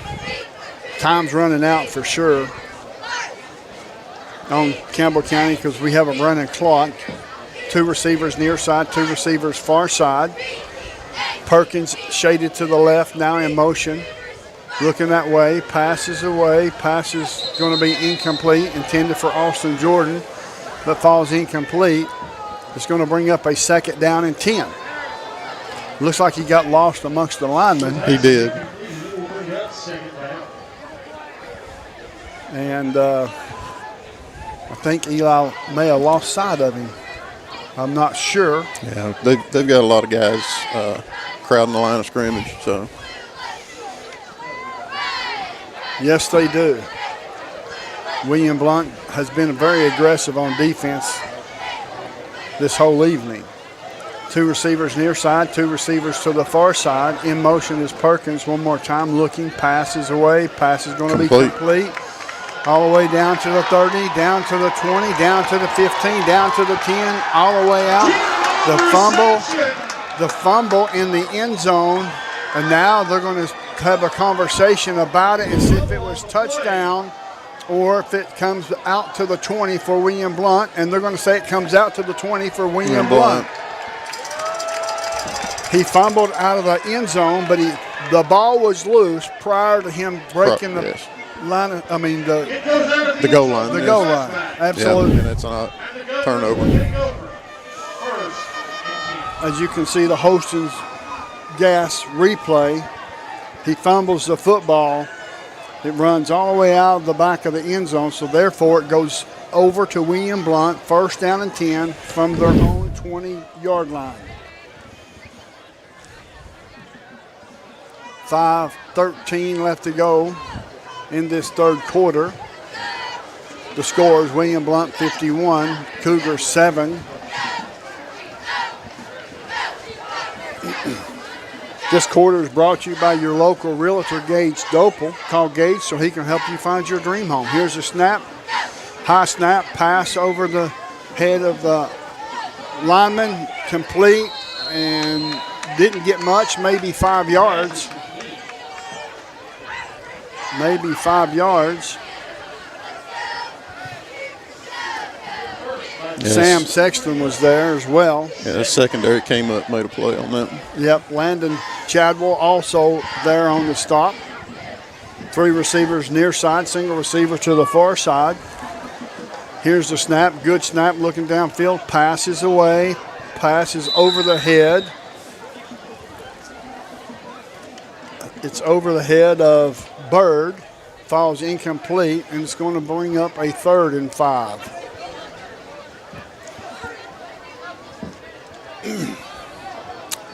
Time's running out for sure on Campbell County because we have a running clock. 2 receivers near side, 2 receivers far side. Perkins shaded to the left, now in motion. Looking that way, passes away. Pass is going to be incomplete, intended for Austin Jordan, but falls incomplete. It's going to bring up a 2nd down and 10. Looks like he got lost amongst the linemen. He did. And I think Eli may have lost sight of him. I'm not sure. Yeah, they've got a lot of guys crowding the line of scrimmage. So. Yes, they do. William Blount has been very aggressive on defense this whole evening. 2 receivers near side, 2 receivers to the far side. In motion is Perkins one more time, looking, passes away. Pass is going to be complete. All the way down to the 30, down to the 20, down to the 15, down to the 10, all the way out. The fumble in the end zone, and now they're going to have a conversation about it and see if it was touchdown or if it comes out to the 20 for William Blount, and they're going to say it comes out to the 20 for William Blount. He fumbled out of the end zone, but the ball was loose prior to him breaking the line. The goal line. The goal line, absolutely. Yeah, and it's a turnover. As you can see, the Hostin's gas replay. He fumbles the football. It runs all the way out of the back of the end zone, so therefore it goes over to William Blount, 1st down and 10 from their own 20-yard line. 5:13 left to go in this 3rd quarter. The score is William Blount 51, Cougar 7. This quarter is brought to you by your local realtor, Gage Dopel. Call Gage so he can help you find your dream home. Here's a snap. High snap, pass over the head of the lineman, complete, and didn't get much, maybe 5 yards. Maybe 5 yards. Yes. Sam Sexton was there as well. Yeah, the secondary came up, made a play on that. Yep, Landon Chadwell also there on the stop. 3 receivers near side, single receiver to the far side. Here's the snap, good snap, looking downfield, passes away, passes over the head. It's over the head of Bird, falls incomplete, and it's going to bring up a 3rd and 5.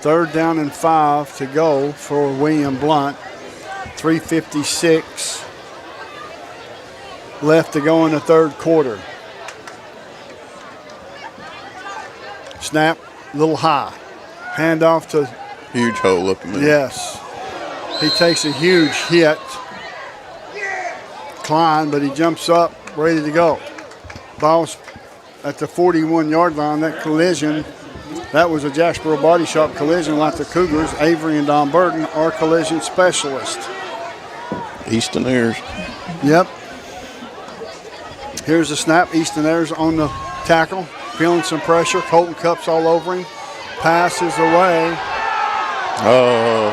Third down and 5 to go for William Blount. 3:56 left to go in the 3rd quarter. Snap, a little high. Handoff to... Huge hole up in there. Yes. He takes a huge hit. Klein, but he jumps up, ready to go. Ball's at the 41-yard line. That collision, that was a Jacksboro Body Shop collision like the Cougars. Avery and Don Burton are collision specialists. Easton Ayers. Yep. Here's the snap. Easton Ayers on the tackle, feeling some pressure. Colton Cups all over him. Passes away. Oh,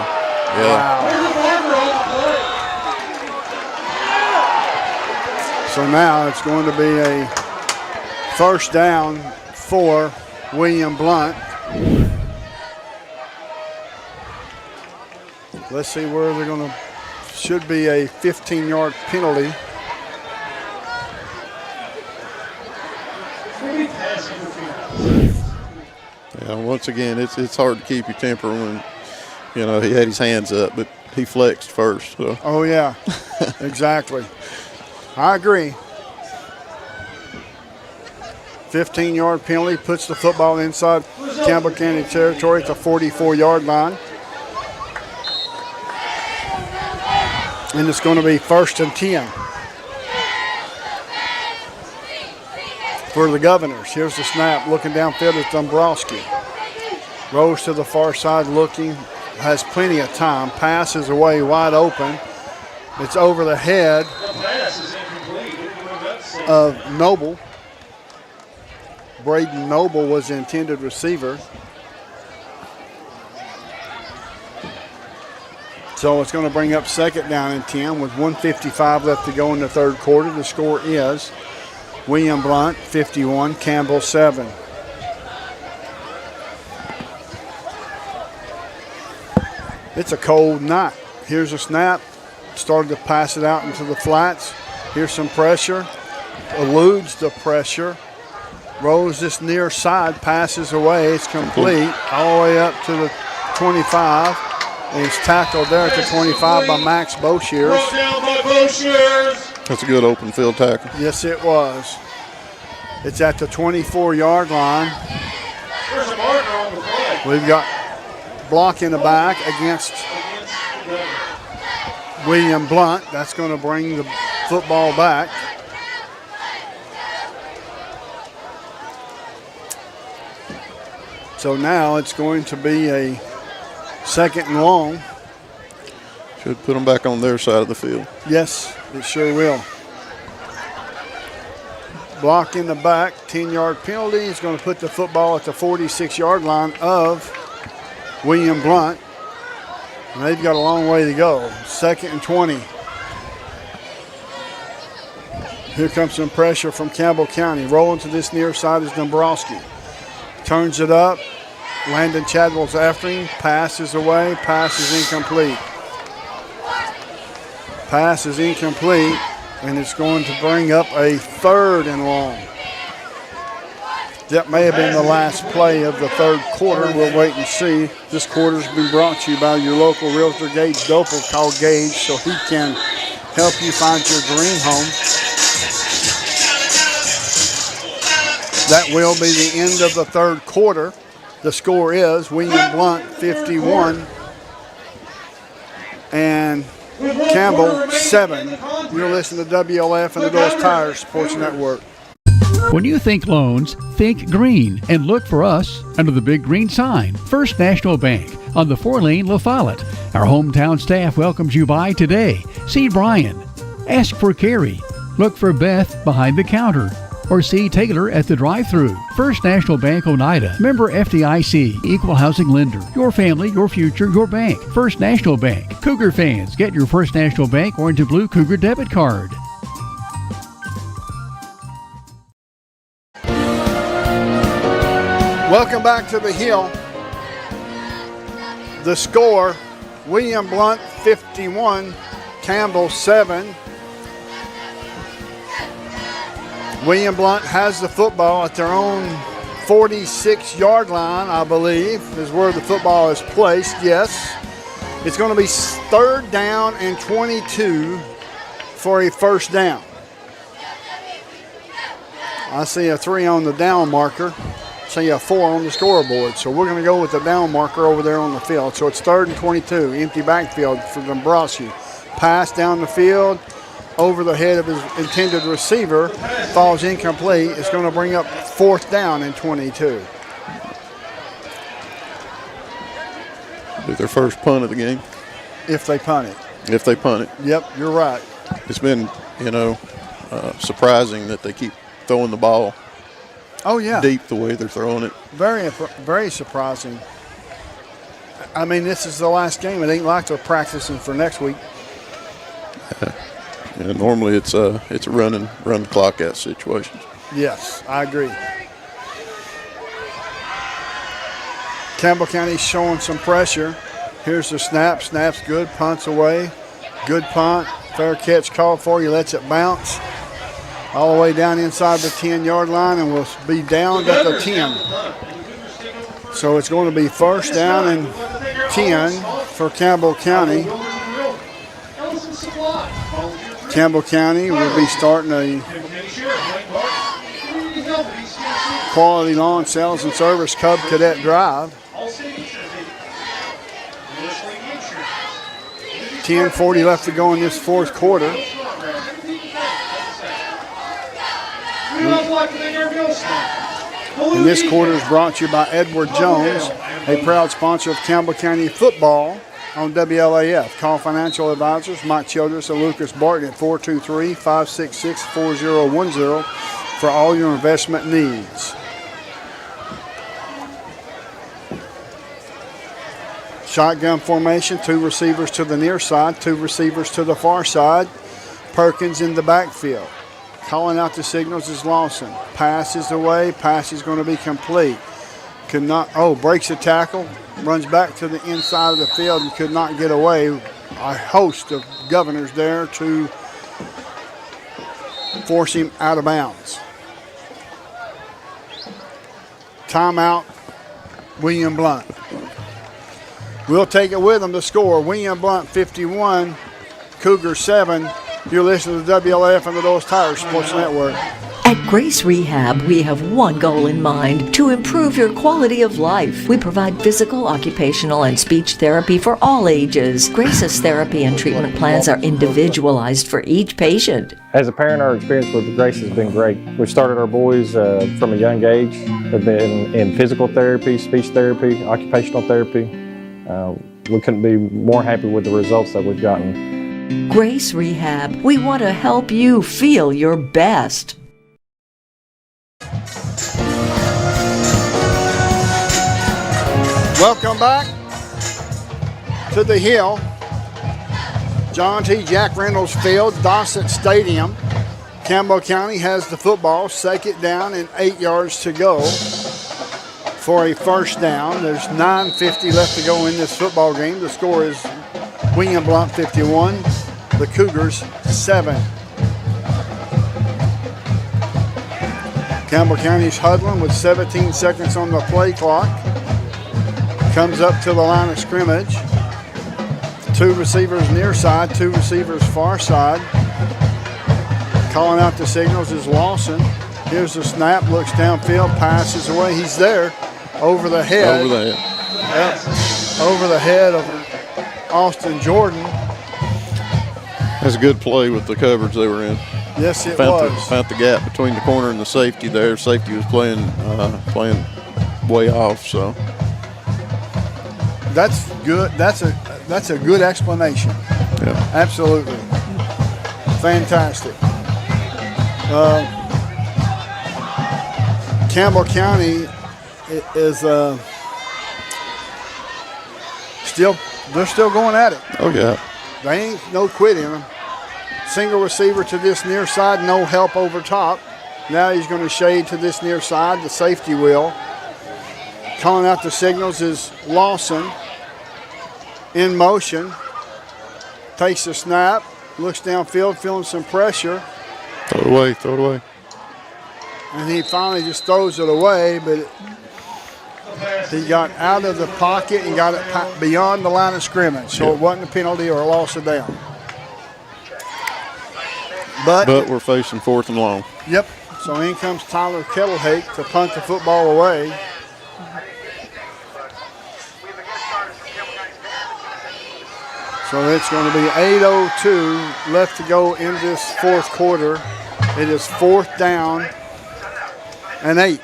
yeah. Wow. So now it's going to be a 1st down for William Blount. Let's see where they're going to, should be a 15-yard penalty. Yeah, once again, it's hard to keep your temper when, you know, he had his hands up, but he flexed first. So. Oh, yeah, exactly. I agree. 15-yard penalty puts the football inside Campbell County territory at the 44-yard line. And it's going to be 1st and 10 for the Governors. Here's the snap, looking downfield at Dombrowski. Rolls to the far side looking, has plenty of time, passes away wide open. It's over the head of Noble. Braden Noble was the intended receiver. So it's going to bring up second down and 10 with 1:55 left to go in the third quarter. The score is William Blount 51, Campbell 7. It's a cold night. Here's a snap. Started to pass it out into the flats. Here's some pressure. Eludes the pressure. Rolls this near side. Passes away. It's complete. All the way up to the 25. And he's tackled there at the 25 by Max Boshears. That's a good open field tackle. Yes, it was. It's at the 24-yard line. We've got block in the back against William Blount. That's going to bring the football back. So now it's going to be a second and long. Should put them back on their side of the field. Yes, it sure will. Block in the back, 10-yard penalty. Is going to put the football at the 46-yard line of William Blount. And they've got a long way to go. Second and 20. Here comes some pressure from Campbell County. Rolling to this near side is Dombrowski. Turns it up. Landon Chadwell's after him. Passes away. Pass is incomplete. Pass is incomplete. And it's going to bring up a third and long. That may have been the last play of the third quarter. We'll wait and see. This quarter's been brought to you by your local realtor, Gage Doppel. Call Gage so he can help you find your dream home. That will be the end of the third quarter. The score is William Blount 51 and Campbell 7. You're listening to WLF and the Doors Tires Sports Network. When you think loans, think green and look for us under the big green sign. First National Bank on the 4-lane La Follette. Our hometown staff welcomes you by today. See Brian. Ask for Carrie. Look for Beth behind the counter. Or see Taylor at the drive-thru. First National Bank Oneida. Member FDIC. Equal housing lender. Your family, your future, your bank. First National Bank. Cougar fans, get your First National Bank orange and blue Cougar debit card. Welcome back to the Hill. The score, William Blount 51, Campbell 7. William Blount has the football at their own 46-yard line, I believe, is where the football is placed. Yes. It's going to be third down and 22 for a first down. I see a 3 on the down marker. See a 4 on the scoreboard. So we're going to go with the down marker over there on the field. So it's third and 22, empty backfield for Dombrowski. Pass down the field over the head of his intended receiver, falls incomplete. It's going to bring up fourth down and 22. Be their first punt of the game. If they punt it. If they punt it. Yep, you're right. It's been, surprising that they keep throwing the ball. Oh, yeah. Deep the way they're throwing it. Very, very surprising. I mean, this is the last game. It ain't like they're practicing for next week. Yeah, normally it's a run the clock out situation. Yes, I agree. Campbell County showing some pressure. Here's the snap. Snap's good. Punts away. Good punt. Fair catch called for. He lets it bounce all the way down inside the 10-yard line and will be down at the 10. So it's going to be first down and 10 for Campbell County. Campbell County will be starting a quality lawn sales and service Cub Cadet drive. 10:40 left to go in this fourth quarter. And this quarter is brought to you by Edward Jones, a proud sponsor of Campbell County football on WLAF. Call financial advisors Mike Childress and Lucas Barton at 423-566-4010 for all your investment needs. Shotgun formation, 2 receivers to the near side, 2 receivers to the far side. Perkins in the backfield. Calling out the signals is Lawson. Pass is away. Pass is going to be complete. Breaks a tackle. Runs back to the inside of the field and could not get away. A host of governors there to force him out of bounds. Timeout, William Blount. We'll take it with them to score. William Blount 51, Cougar 7. You're listening to WLAF and the Dulles Tire Sports Network. At Grace Rehab, we have one goal in mind: to improve your quality of life. We provide physical, occupational, and speech therapy for all ages. Grace's therapy and treatment plans are individualized for each patient. As a parent, our experience with Grace has been great. We started our boys from a young age. They've been in physical therapy, speech therapy, occupational therapy. We couldn't be more happy with the results that we've gotten. Grace Rehab, we want to help you feel your best. Welcome back to the Hill. John T. Jack Reynolds Field, Dossett Stadium. Campbell County has the football, 2nd down and 8 yards to go for a first down. There's 9:50 left to go in this football game. The score is William Blount 51, the Cougars 7. Campbell County's huddling with 17 seconds on the play clock. Comes up to the line of scrimmage. 2 receivers near side, 2 receivers far side. Calling out the signals is Lawson. Here's the snap, looks downfield, passes away. He's there, over the head. Over the head. Yep, over the head of Austin Jordan. That's a good play with the coverage they were in. Yes, it found was. Found the gap between the corner and the safety there. Safety was playing way off, so. That's good. That's a good explanation. Yeah. Absolutely. Fantastic. Campbell County is they're still going at it. Oh yeah. They ain't no quit in them. Single receiver to this near side, no help over top. Now he's going to shade to this near side, the safety will. Calling out the signals is Lawson. In motion. Takes the snap, looks downfield, feeling some pressure. Throw it away, throw it away. And he finally just throws it away, but he got out of the pocket and got it beyond the line of scrimmage. So it wasn't a penalty or a loss of down. But we're facing 4th and long. Yep. So in comes Tyler Kettlehake to punt the football away. So it's going to be 8:02 left to go in this 4th quarter. It is 4th down and 8.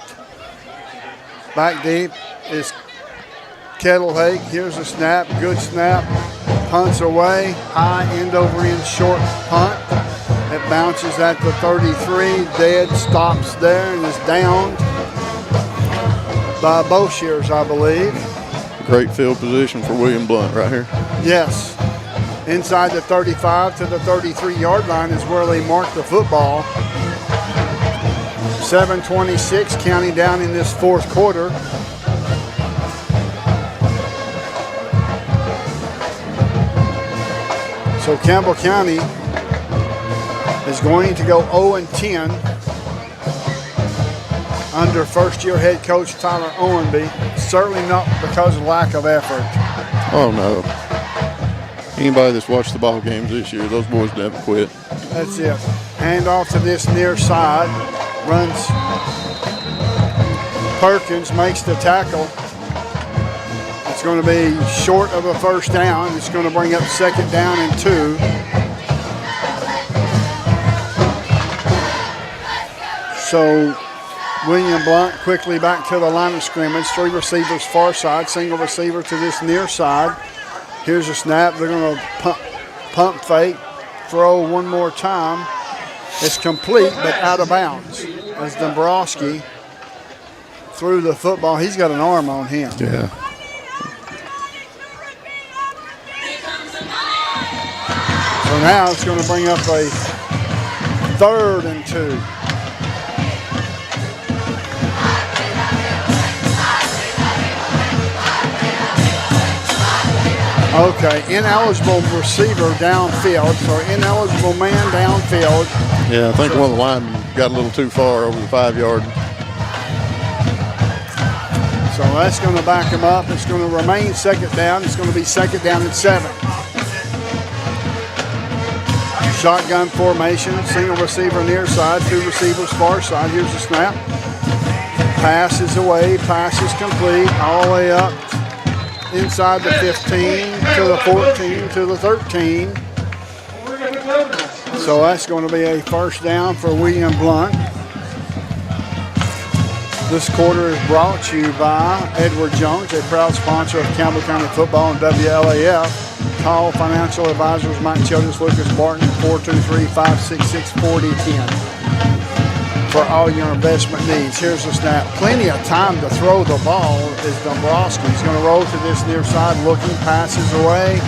Back deep is Kettlehake. Here's a snap, good snap. Punts away, high end over end short punt. It bounces at the 33, dead, stops there and is downed by Boshears, I believe. Great field position for William Blount right here. Yes. Inside the 35 to the 33-yard line is where they mark the football. 7:26 counting down in this 4th quarter. So Campbell County is going to go 0-10 under first-year head coach Tyler Owenby. Certainly not because of lack of effort. Oh, no. Anybody that's watched the ball games this year, those boys never quit. That's it. Hand off to this near side. Runs. Perkins makes the tackle. It's going to be short of a first down. It's going to bring up 2nd down and 2. So William Blount quickly back to the line of scrimmage. 3 receivers far side, single receiver to this near side. Here's a snap. They're going to pump fake, throw one more time. It's complete, but out of bounds. As Dombrowski threw the football, he's got an arm on him. Yeah. now it's going to bring up a 3rd and 2. Okay, ineligible receiver downfield, so ineligible man downfield. Yeah, I think one of the linemen got a little too far over the 5-yard. So that's going to back him up. It's going to remain 2nd down. It's going to be 2nd down and 7. Shotgun formation, single receiver near side, 2 receivers far side. Here's the snap. Pass is away, pass is complete, all the way up inside the 15 to the 14 to the 13. So that's going to be a 1st down for William Blount. This quarter is brought to you by Edward Jones, a proud sponsor of Campbell County Football and WLAF. Call financial advisors Mike Childress, Lucas Barton, 423-566-4010 for all your investment needs. Here's the snap. Plenty of time to throw the ball is Dombrowski. He's going to roll to this near side, looking, passes away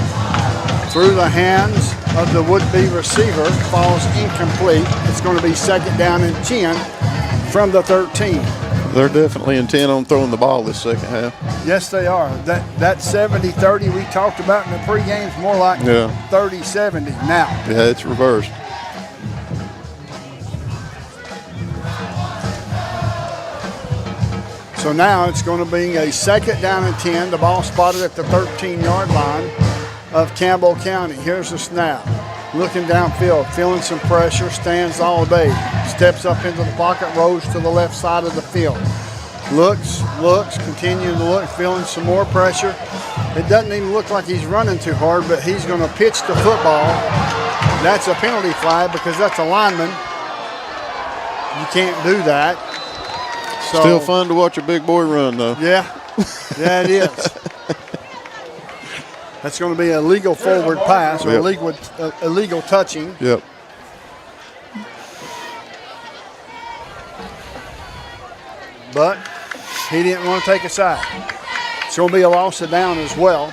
through the hands of the would-be receiver, falls incomplete. It's going to be 2nd down and 10 from the 13. They're definitely intent on throwing the ball this second half. Yes, they are. That 70-30 we talked about in the pregame is more like 30-70 now. Yeah, it's reversed. So now it's going to be a 2nd down and 10. The ball spotted at the 13-yard line of Campbell County. Here's the snap. Looking downfield, feeling some pressure, stands all day. Steps up into the pocket, rolls to the left side of the field. Looks, continuing to look, feeling some more pressure. It doesn't even look like he's running too hard, but he's going to pitch the football. That's a penalty flag because that's a lineman. You can't do that. So, still fun to watch a big boy run, though. Yeah, it is. That's going to be a legal forward pass or illegal touching. Yep. But he didn't want to take a side. It's going to be a loss of down as well.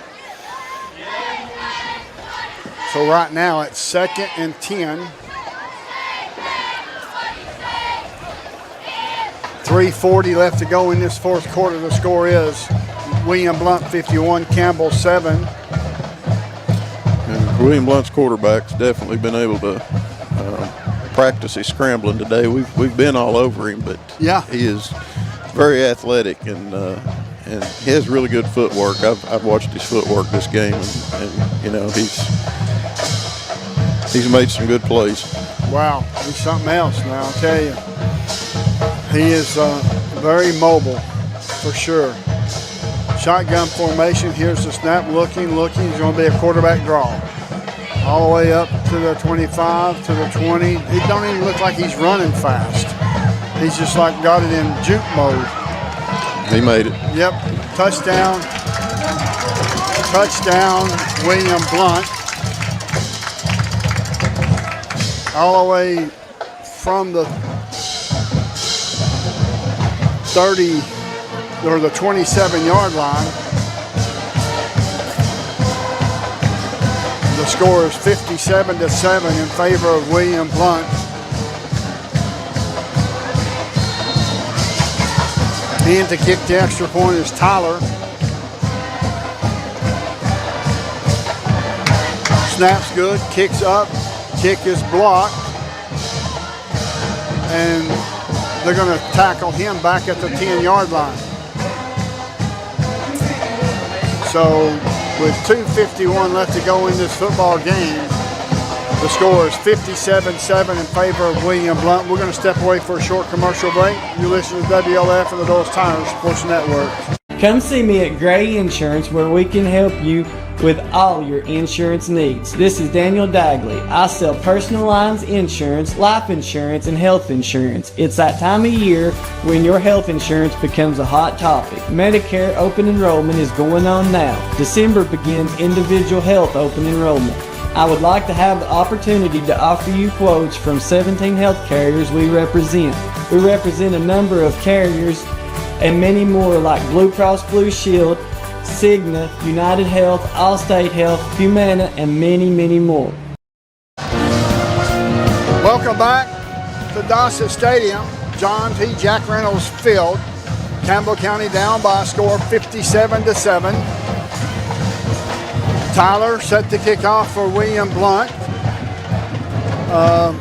So right now it's 2nd and 10. 3:40 left to go in this 4th quarter. The score is William Blount 51, Campbell 7. And William Blount's quarterback's definitely been able to practice his scrambling today. We've been all over him, but he is very athletic and he has really good footwork. I've watched his footwork this game, and you know he's made some good plays. Wow, he's something else now, I'll tell you. He is very mobile, for sure. Shotgun formation. Here's the snap. Looking. He's going to be a quarterback draw. All the way up to the 25, to the 20. He don't even look like he's running fast. He's just like got it in juke mode. He made it. Yep. Touchdown, William Blount. All the way from the 30 or the 27-yard line. The score is 57-7 in favor of William Blount. And to kick the extra point is Tyler. Snap's good, kicks up, kick is blocked. And they're going to tackle him back at the 10-yard line. So with 2:51 left to go in this football game, the score is 57-7 in favor of William Blount. We're going to step away for a short commercial break. You listen to WLF and the Doors Tire Sports Network. Come see me at Gray Insurance where we can help you with all your insurance needs. This is Daniel Dagley. I sell personal lines insurance, life insurance, and health insurance. It's that time of year when your health insurance becomes a hot topic. Medicare open enrollment is going on now. December begins individual health open enrollment. I would like to have the opportunity to offer you quotes from 17 health carriers we represent. We represent a number of carriers and many more like Blue Cross Blue Shield, Cigna, United Health, Allstate Health, Humana, and many, many more. Welcome back to Dossett Stadium, John T. Jack Reynolds Field. Campbell County down by a score of 57-7. Tyler set the kickoff for William Blount.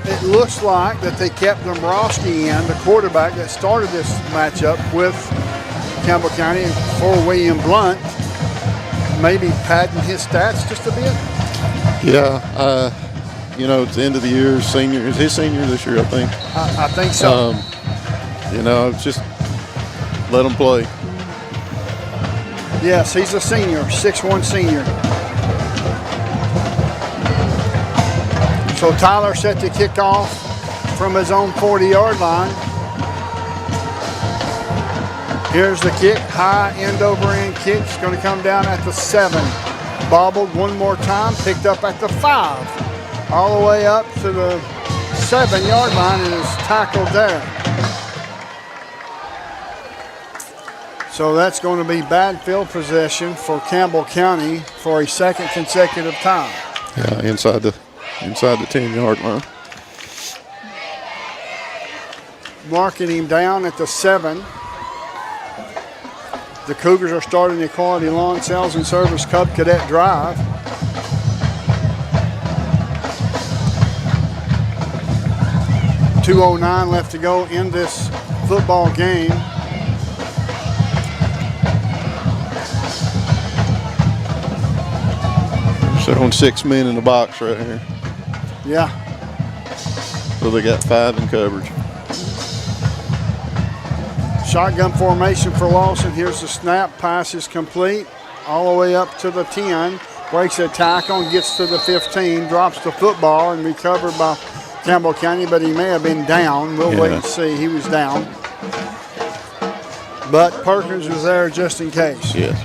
It looks like that they kept Dombrowski in, the quarterback that started this matchup with Campbell County, for William Blount, maybe padding his stats just a bit. Yeah, it's the end of the year. Senior, is his senior this year, I think. I think so. Just let him play. Yes, he's a senior, 6'1" senior. So Tyler set the kickoff from his own 40-yard line. Here's the kick, high end over end kick. It's going to come down at the 7. Bobbled one more time, picked up at the 5. All the way up to the 7-yard line and is tackled there. So that's going to be bad field possession for Campbell County for a second consecutive time. Yeah, inside the 10-yard line. Marking him down at the 7. The Cougars are starting the Quality Lawn Sales and Service Cub Cadet Drive. .209 left to go in this football game. They're on 6 men in the box right here. Yeah. So they got 5 in coverage. Shotgun formation for Lawson. Here's the snap. Pass is complete. All the way up to the 10. Breaks a tackle and gets to the 15. Drops the football and recovered by Campbell County, but he may have been down. We'll wait and see. He was down. But Perkins was there just in case. Yes.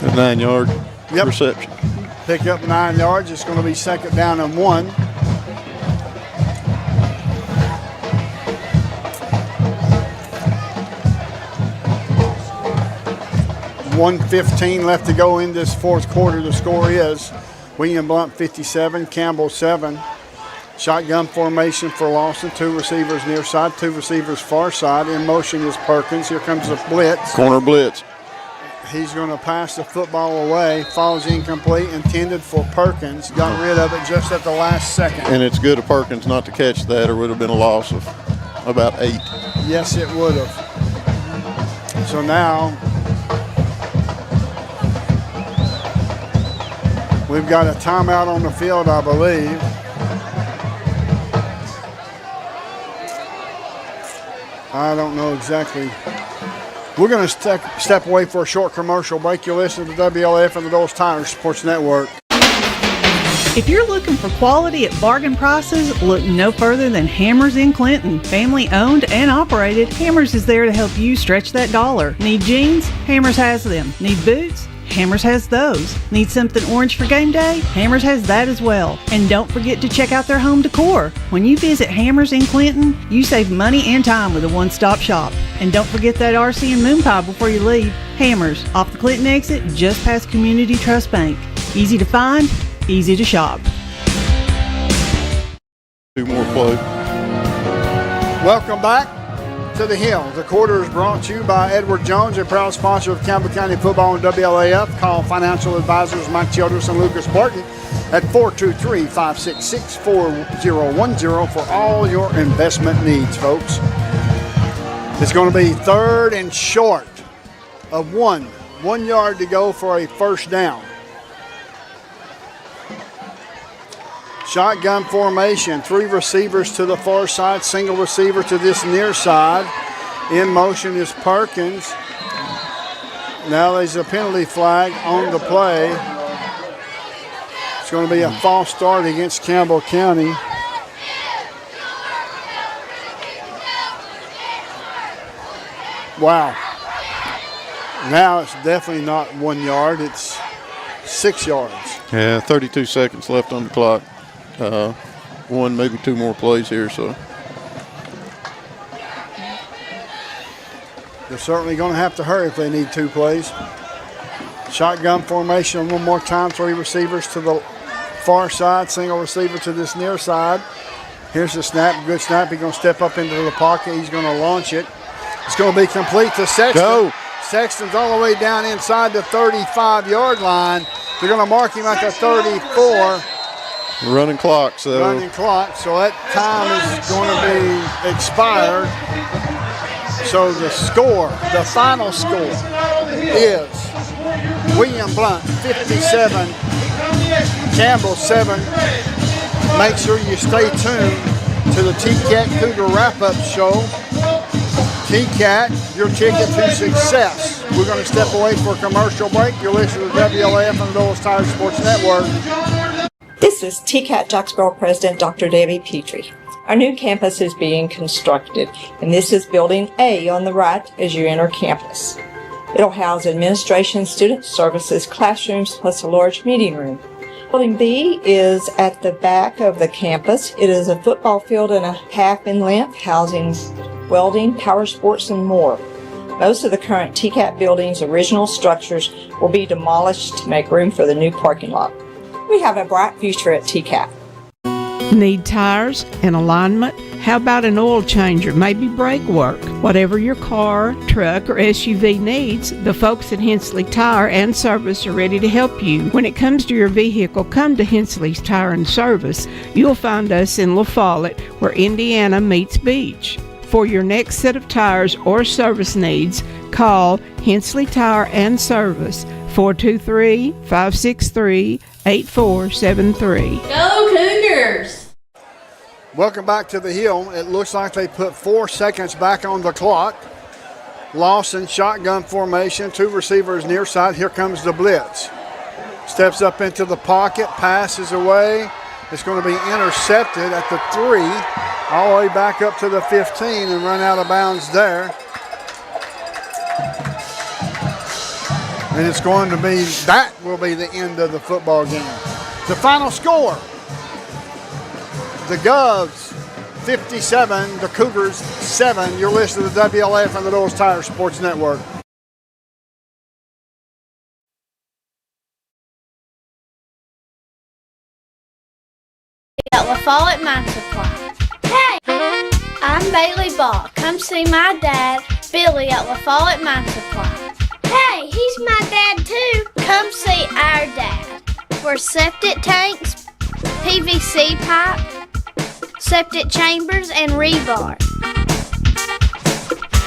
A 9-yard reception. Pick up 9 yards. It's going to be second down and 1. .115 left to go in this fourth quarter. The score is William Blount 57, Campbell 7. Shotgun formation for Lawson. 2 receivers near side, 2 receivers far side. In motion is Perkins. Here comes the blitz. Corner blitz. He's going to pass the football away. Falls incomplete, intended for Perkins. Got rid of it just at the last second. And it's good of Perkins not to catch that, or would have been a loss of about 8. Yes, it would have. So now we've got a timeout on the field, I believe. I don't know exactly. We're going to step away for a short commercial break. You're listening to WLF and the Doles Tire Sports Network. If you're looking for quality at bargain prices, look no further than Hammers in Clinton. Family owned and operated, Hammers is there to help you stretch that dollar. Need jeans? Hammers has them. Need boots? Hammers has those. Need something orange for game day? Hammers has that as well. And don't forget to check out their home decor. When you visit Hammers in Clinton, you save money and time with a one-stop shop. And don't forget that RC and moon pie before you leave. Hammers, off the Clinton exit, just past Community Trust Bank. Easy to find, easy to shop. 2 more play. Welcome back to the Hill. The quarter is brought to you by Edward Jones, a proud sponsor of Campbell County football and WLAF. Call financial advisors Mike Childress and Lucas Barton at 423-566-4010 for all your investment needs, folks. It's going to be 3rd and short of 1. 1 yard to go for a first down. Shotgun formation, 3 receivers to the far side, single receiver to this near side. In motion is Perkins. Now there's a penalty flag on the play. It's going to be a false start against Campbell County. Wow. Now it's definitely not 1 yard, it's 6 yards. Yeah, 32 seconds left on the clock. 1, maybe 2 more plays here, so. They're certainly going to have to hurry if they need 2 plays. Shotgun formation one more time, 3 receivers to the far side, single receiver to this near side. Here's the snap, good snap. He's going to step up into the pocket. He's going to launch it. It's going to be complete to Sexton. Go. Sexton's all the way down inside the 35-yard line. They're going to mark him at the 34. Running clock, so that time is going to be expired. So the final score is William Blount 57, Campbell 7. Make sure you stay tuned to the TCAT Cougar Wrap-Up Show. TCAT, your ticket to success. We're going to step away for a commercial break. You're listening to WLAF and the Dulles Tire Sports Network. This is TCAT Jacksboro President Dr. Debbie Petrie. Our new campus is being constructed, and this is Building A on the right as you enter campus. It'll house administration, student services, classrooms, plus a large meeting room. Building B is at the back of the campus. It is a football field and a half in length, housing welding, power sports, and more. Most of the current TCAT building's original structures will be demolished to make room for the new parking lot. We have a bright future at TCAT. Need tires and alignment? How about an oil changer, maybe brake work? Whatever your car, truck, or SUV needs, the folks at Hensley Tire and Service are ready to help you. When it comes to your vehicle, come to Hensley's Tire and Service. You'll find us in La Follette, where Indiana meets Beach. For your next set of tires or service needs, call Hensley Tire and Service, 423-563-8473. Go Cougars! Welcome back to the Hill. It looks like they put 4 seconds back on the clock. Lawson, shotgun formation, 2 receivers near side. Here comes the blitz. Steps up into the pocket, passes away. It's going to be intercepted at the 3, all the way back up to the 15 and run out of bounds there. And it's going to be, that will be the end of the football game. The final score, the Govs 57, the Cougars 7. You're listening to WLAF and the Dulles Tire Sports Network. At La Follette Mine Supply. Hey! I'm Bailey Ball. Come see my dad, Billy, at La Follette Mine Supply. Hey, he's my dad too. Come see our dad. For septic tanks, PVC pipe, septic chambers, and rebar.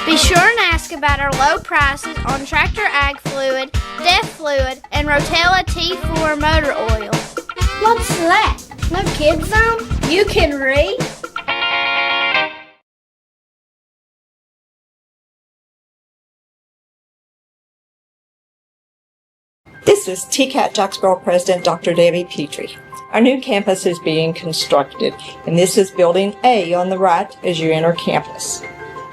Be sure and ask about our low prices on Tractor Ag Fluid, Def Fluid, and Rotella T4 motor oil. What's that? No kids zone? You can read? This is TCAT Jacksboro President Dr. Debbie Petrie. Our new campus is being constructed, and this is Building A on the right as you enter campus.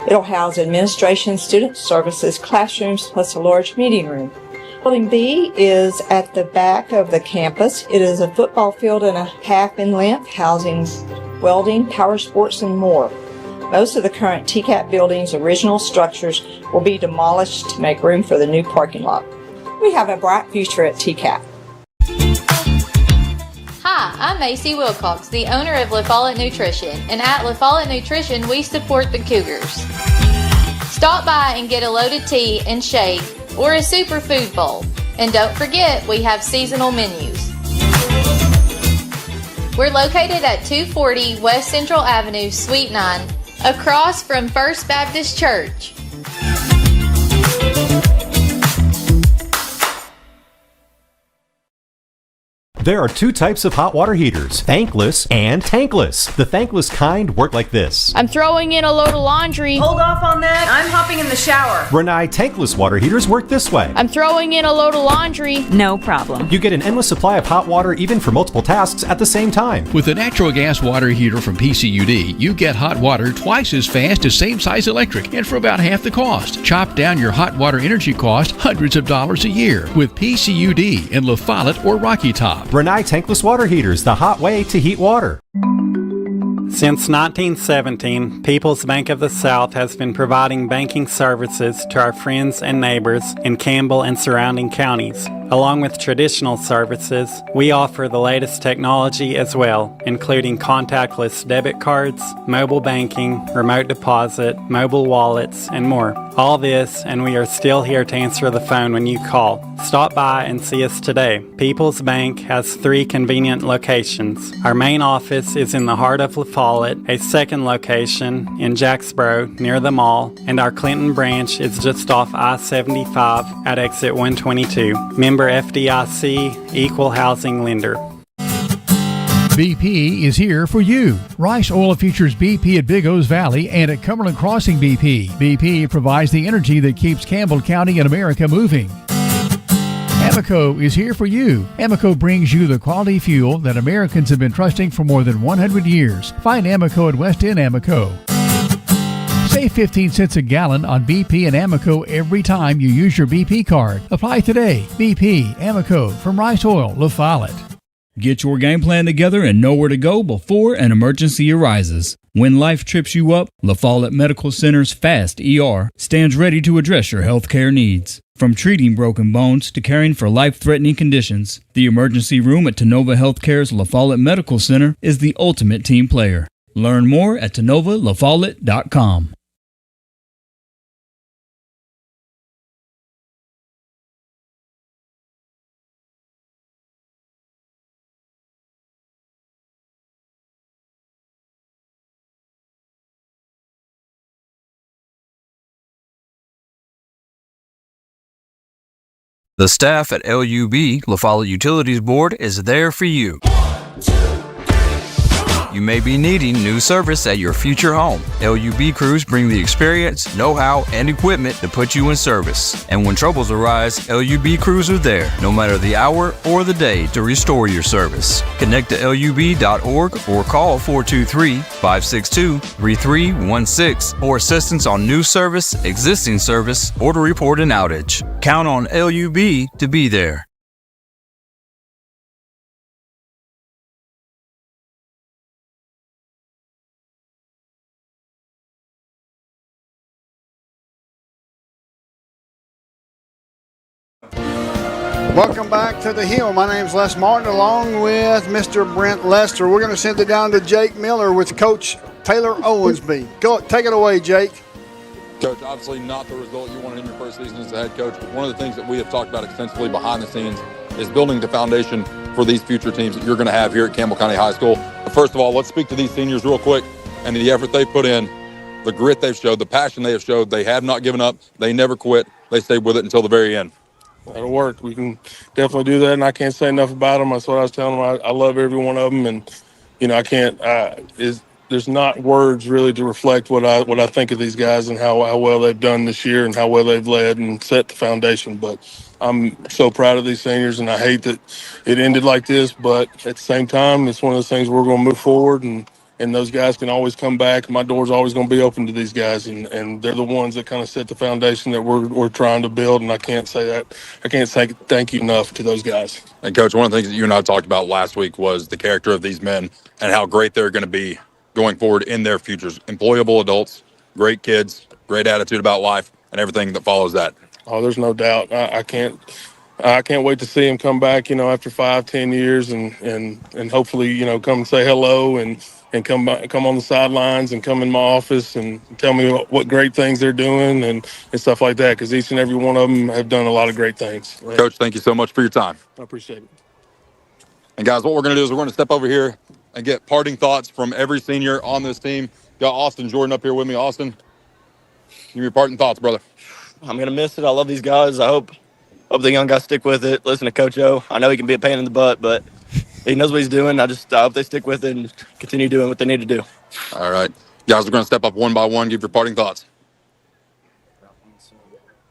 It'll house administration, student services, classrooms, plus a large meeting room. Building B is at the back of the campus. It is a football field and a half in length, housing welding, power sports, and more. Most of the current TCAT building's original structures will be demolished to make room for the new parking lot. We have a bright future at TCAT. Hi, I'm Macy Wilcox, the owner of La Follette Nutrition, and at La Follette Nutrition, we support the Cougars. Stop by and get a loaded tea and shake or a superfood bowl. And don't forget, we have seasonal menus. We're located at 240 West Central Avenue, Suite 9, across from First Baptist Church. There are 2 types of hot water heaters, thankless and tankless. The thankless kind work like this. I'm throwing in a load of laundry. Hold off on that. I'm hopping in the shower. Renai tankless water heaters work this way. I'm throwing in a load of laundry. No problem. You get an endless supply of hot water even for multiple tasks at the same time. With a natural gas water heater from PCUD, you get hot water twice as fast as same-size electric and for about half the cost. Chop down your hot water energy cost hundreds of dollars a year with PCUD in La Follette or Rocky Top. Renai tankless water heaters, the hot way to heat water. Since 1917, People's Bank of the South has been providing banking services to our friends and neighbors in Campbell and surrounding counties. Along with traditional services, we offer the latest technology as well, including contactless debit cards, mobile banking, remote deposit, mobile wallets, and more. All this, and we are still here to answer the phone when you call. Stop by and see us today. People's Bank has 3 convenient locations. Our main office is in the heart of La Follette, a second location in Jacksboro near the mall, and our Clinton branch is just off I-75 at exit 122. Member FDIC, Equal Housing Lender. BP is here for you. Rice Oil features BP at Big O's Valley and at Cumberland Crossing BP. BP provides the energy that keeps Campbell County and America moving. Amoco is here for you. Amoco brings you the quality fuel that Americans have been trusting for more than 100 years. Find Amoco at West End Amoco. Save 15 cents a gallon on BP and Amoco every time you use your BP card. Apply today. BP, Amoco, from Rice Oil, La Follette. Get your game plan together and know where to go before an emergency arises. When life trips you up, La Follette Medical Center's FAST ER stands ready to address your healthcare needs. From treating broken bones to caring for life-threatening conditions, the emergency room at Tenova Healthcare's La Follette Medical Center is the ultimate team player. Learn more at TenovaLaFollette.com. The staff at LUB, La Follette Utilities Board, is there for you. You may be needing new service at your future home. LUB crews bring the experience, know-how, and equipment to put you in service. And when troubles arise, LUB crews are there, no matter the hour or the day, to restore your service. Connect to LUB.org or call 423-562-3316 for assistance on new service, existing service, or to report an outage. Count on LUB to be there. Welcome back to the Hill. My name's Les Martin, along with Mr. Brent Lester. We're going to send it down to Jake Miller with Coach Taylor Owensby. Go, take it away, Jake. Coach, obviously not the result you wanted in your first season as a head coach, but one of the things that we have talked about extensively behind the scenes is building the foundation for these future teams that you're going to have here at Campbell County High School. But first of all, let's speak to these seniors real quick and the effort they've put in, the grit they've showed, the passion they have showed. They have not given up. They never quit. They stayed with it until the very end. That'll work. We can definitely do that, and I can't say enough about them. That's what I was telling them. I love every one of them, and I can't. There's not words really to reflect what I think of these guys and how well they've done this year and how well they've led and set the foundation. But I'm so proud of these seniors, and I hate that it ended like this. But at the same time, it's one of those things we're going to move forward, and those guys can always come back. My door's always going to be open to these guys, and they're the ones that kind of set the foundation that we're trying to build. And I can't say thank you enough to those guys. And Coach, one of the things that you and I talked about last week was the character of these men and how great they're going to be going forward in their futures. Employable adults, great kids, great attitude about life, and everything that follows that. Oh, there's no doubt. I can't wait to see him come back, after 5-10 years and hopefully, come and say hello and come on the sidelines and come in my office and tell me what great things they're doing and stuff like that, because each and every one of them have done a lot of great things. Coach, thank you so much for your time. I appreciate it. And guys, what we're going to do is we're going to step over here and get parting thoughts from every senior on this team. Got Austin Jordan up here with me. Austin, give me your parting thoughts, brother. I'm going to miss it. I love these guys. I hope the young guys stick with it. Listen to Coach O. I know he can be a pain in the butt, but he knows what he's doing. I hope they stick with it and continue doing what they need to do. All right. Guys, we're going to step up one by one. Give your parting thoughts.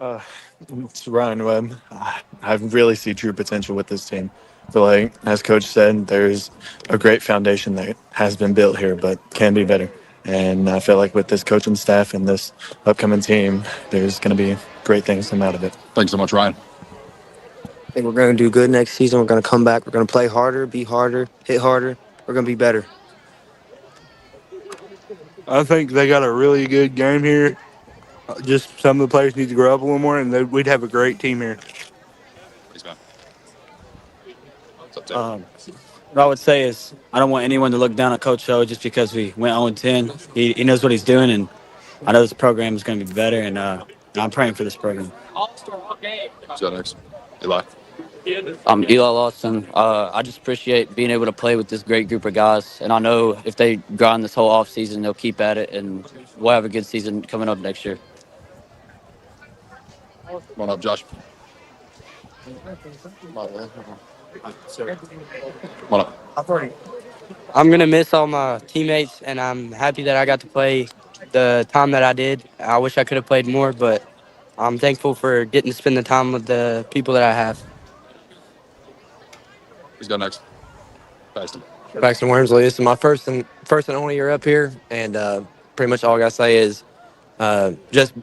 It's Ryan Webb. I really see true potential with this team. I feel like, as Coach said, there's a great foundation that has been built here, but can be better. And I feel like with this coaching staff and this upcoming team, there's going to be great things come out of it. Thanks so much, Ryan. I think we're going to do good next season. We're going to come back. We're going to play harder, be harder, hit harder. We're going to be better. I think they got a really good game here. Just some of the players need to grow up a little more, and we'd have a great team here. Thanks, man. What I would say is I don't want anyone to look down on Coach O just because we went 0-10. He knows what he's doing, and I know this program is going to be better, and I'm praying for this program. So next, Eli. I'm Eli Lawson. I just appreciate being able to play with this great group of guys, and I know if they grind this whole offseason, they'll keep at it, and we'll have a good season coming up next year. Come on up, Josh. Come on up. I'm going to miss all my teammates, and I'm happy that I got to play the time that I did. I wish I could have played more, but I'm thankful for getting to spend the time with the people that I have. Who's got next? Paxton. Paxton Wormsley. This is my first and only year up here, and pretty much all I got to say is just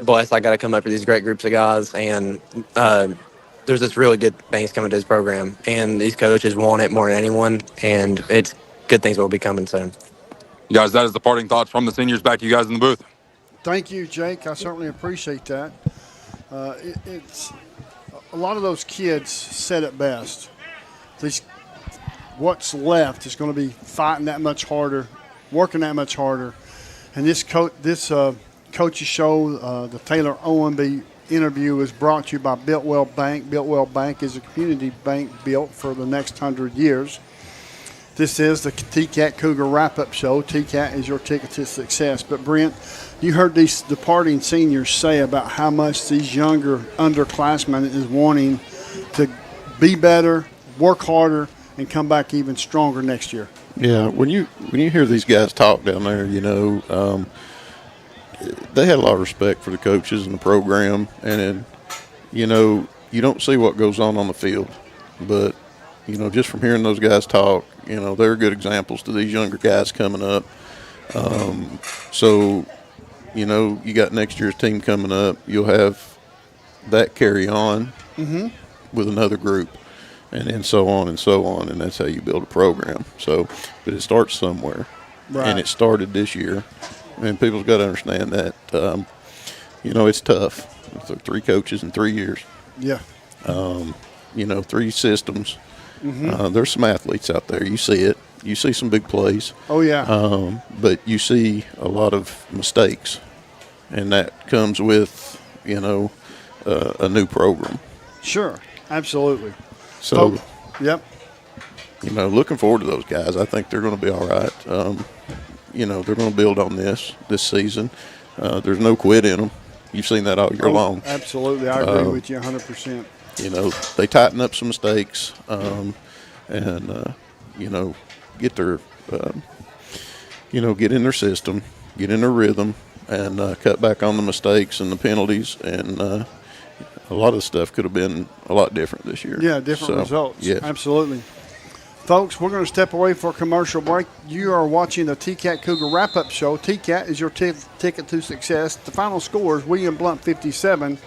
blessed. I got to come up with these great groups of guys, and there's just really good things coming to this program, and these coaches want it more than anyone, and it's good things will be coming soon. Guys, that is the parting thoughts from the seniors. Back to you guys in the booth. Thank you, Jake. I certainly appreciate that. It's a lot of those kids said it best. What's left is going to be fighting that much harder, working that much harder, and this coach's show, the Taylor Owenby interview, is brought to you by Builtwell Bank. Builtwell Bank is a community bank built for the next 100 years. This is the TCAT Cougar Wrap-Up Show. TCAT is your ticket to success. But, Brent, you heard these departing seniors say about how much these younger underclassmen is wanting to be better, work harder, and come back even stronger next year. Yeah, when you hear these guys talk down there, they had a lot of respect for the coaches and the program, and you don't see what goes on the field, but just from hearing those guys talk, they're good examples to these younger guys coming up. So you got next year's team coming up. You'll have that carry on with another group, and so on and so on, and that's how you build a program. So, but it starts somewhere, right. And it started this year. And people's got to understand that, it's tough. So 3 coaches in 3 years. Yeah. 3 systems. There's some athletes out there. You see it. You see some big plays. Oh, yeah. But you see a lot of mistakes. And that comes with, a new program. Sure. Absolutely. So, yep. Looking forward to those guys. I think they're going to be all right. They're going to build on this season. There's no quit in them. You've seen that all year long. Absolutely. I agree with you 100%. They tighten up some mistakes and get their, get in their system, get in their rhythm, and cut back on the mistakes and the penalties. And a lot of the stuff could have been a lot different this year. Yeah, different results. Yes. Absolutely. Folks, we're going to step away for a commercial break. You are watching the TCAT Cougar Wrap-Up Show. TCAT is your ticket to success. The final score is William Blount 57,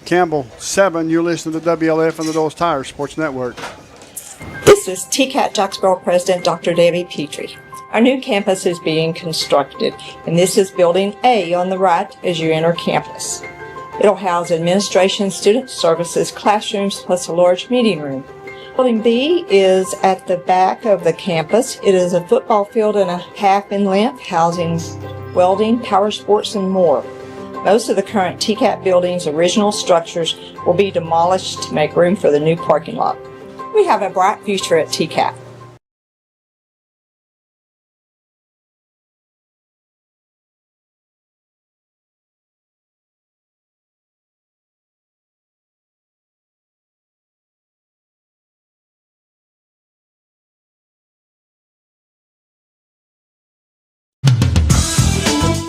Campbell 7. You're listening to WLF and the Dulles Tire Sports Network. This is TCAT Jacksboro President Dr. Debbie Petrie. Our new campus is being constructed, and this is Building A on the right as you enter campus. It'll house administration, student services, classrooms, plus a large meeting room. Building B is at the back of the campus. It is a football field and a half in length, housing welding, power sports, and more. Most of the current TCAT building's original structures will be demolished to make room for the new parking lot. We have a bright future at TCAT.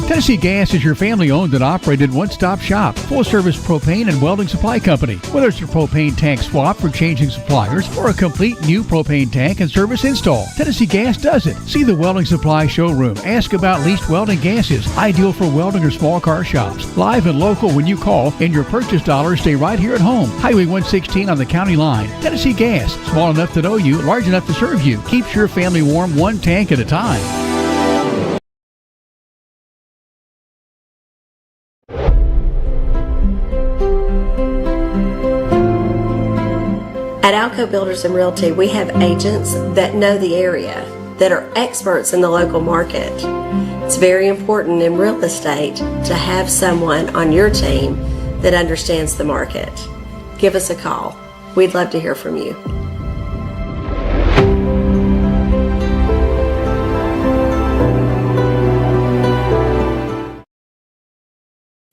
Tennessee Gas is your family-owned and operated one-stop shop, full-service propane and welding supply company. Whether it's your propane tank swap for changing suppliers or a complete new propane tank and service install, Tennessee Gas does it. See the welding supply showroom. Ask about leased welding gases, ideal for welding or small car shops. Live and local when you call, and your purchase dollars stay right here at home. Highway 116 on the county line. Tennessee Gas, small enough to know you, large enough to serve you. Keeps your family warm one tank at a time. At Alco Builders and Realty, we have agents that know the area, that are experts in the local market. It's very important in real estate to have someone on your team that understands the market. Give us a call. We'd love to hear from you.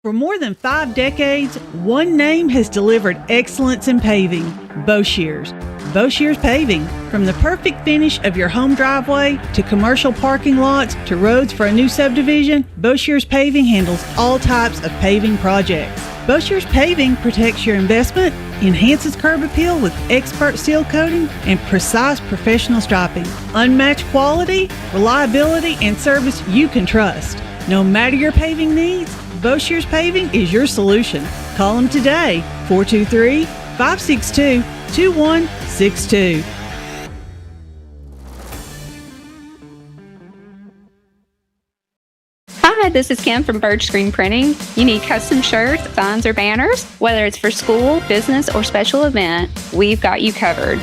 For more than 5 decades, one name has delivered excellence in paving: Boshears. Boshears Paving. From the perfect finish of your home driveway to commercial parking lots to roads for a new subdivision, Boshears Paving handles all types of paving projects. Boshears Paving protects your investment, enhances curb appeal with expert seal coating and precise professional striping. Unmatched quality, reliability, and service you can trust. No matter your paving needs, Boshears Paving is your solution. Call them today, 423-562-2162. Hi, this is Kim from Bird Screen Printing. You need custom shirts, signs, or banners? Whether it's for school, business, or special event, we've got you covered.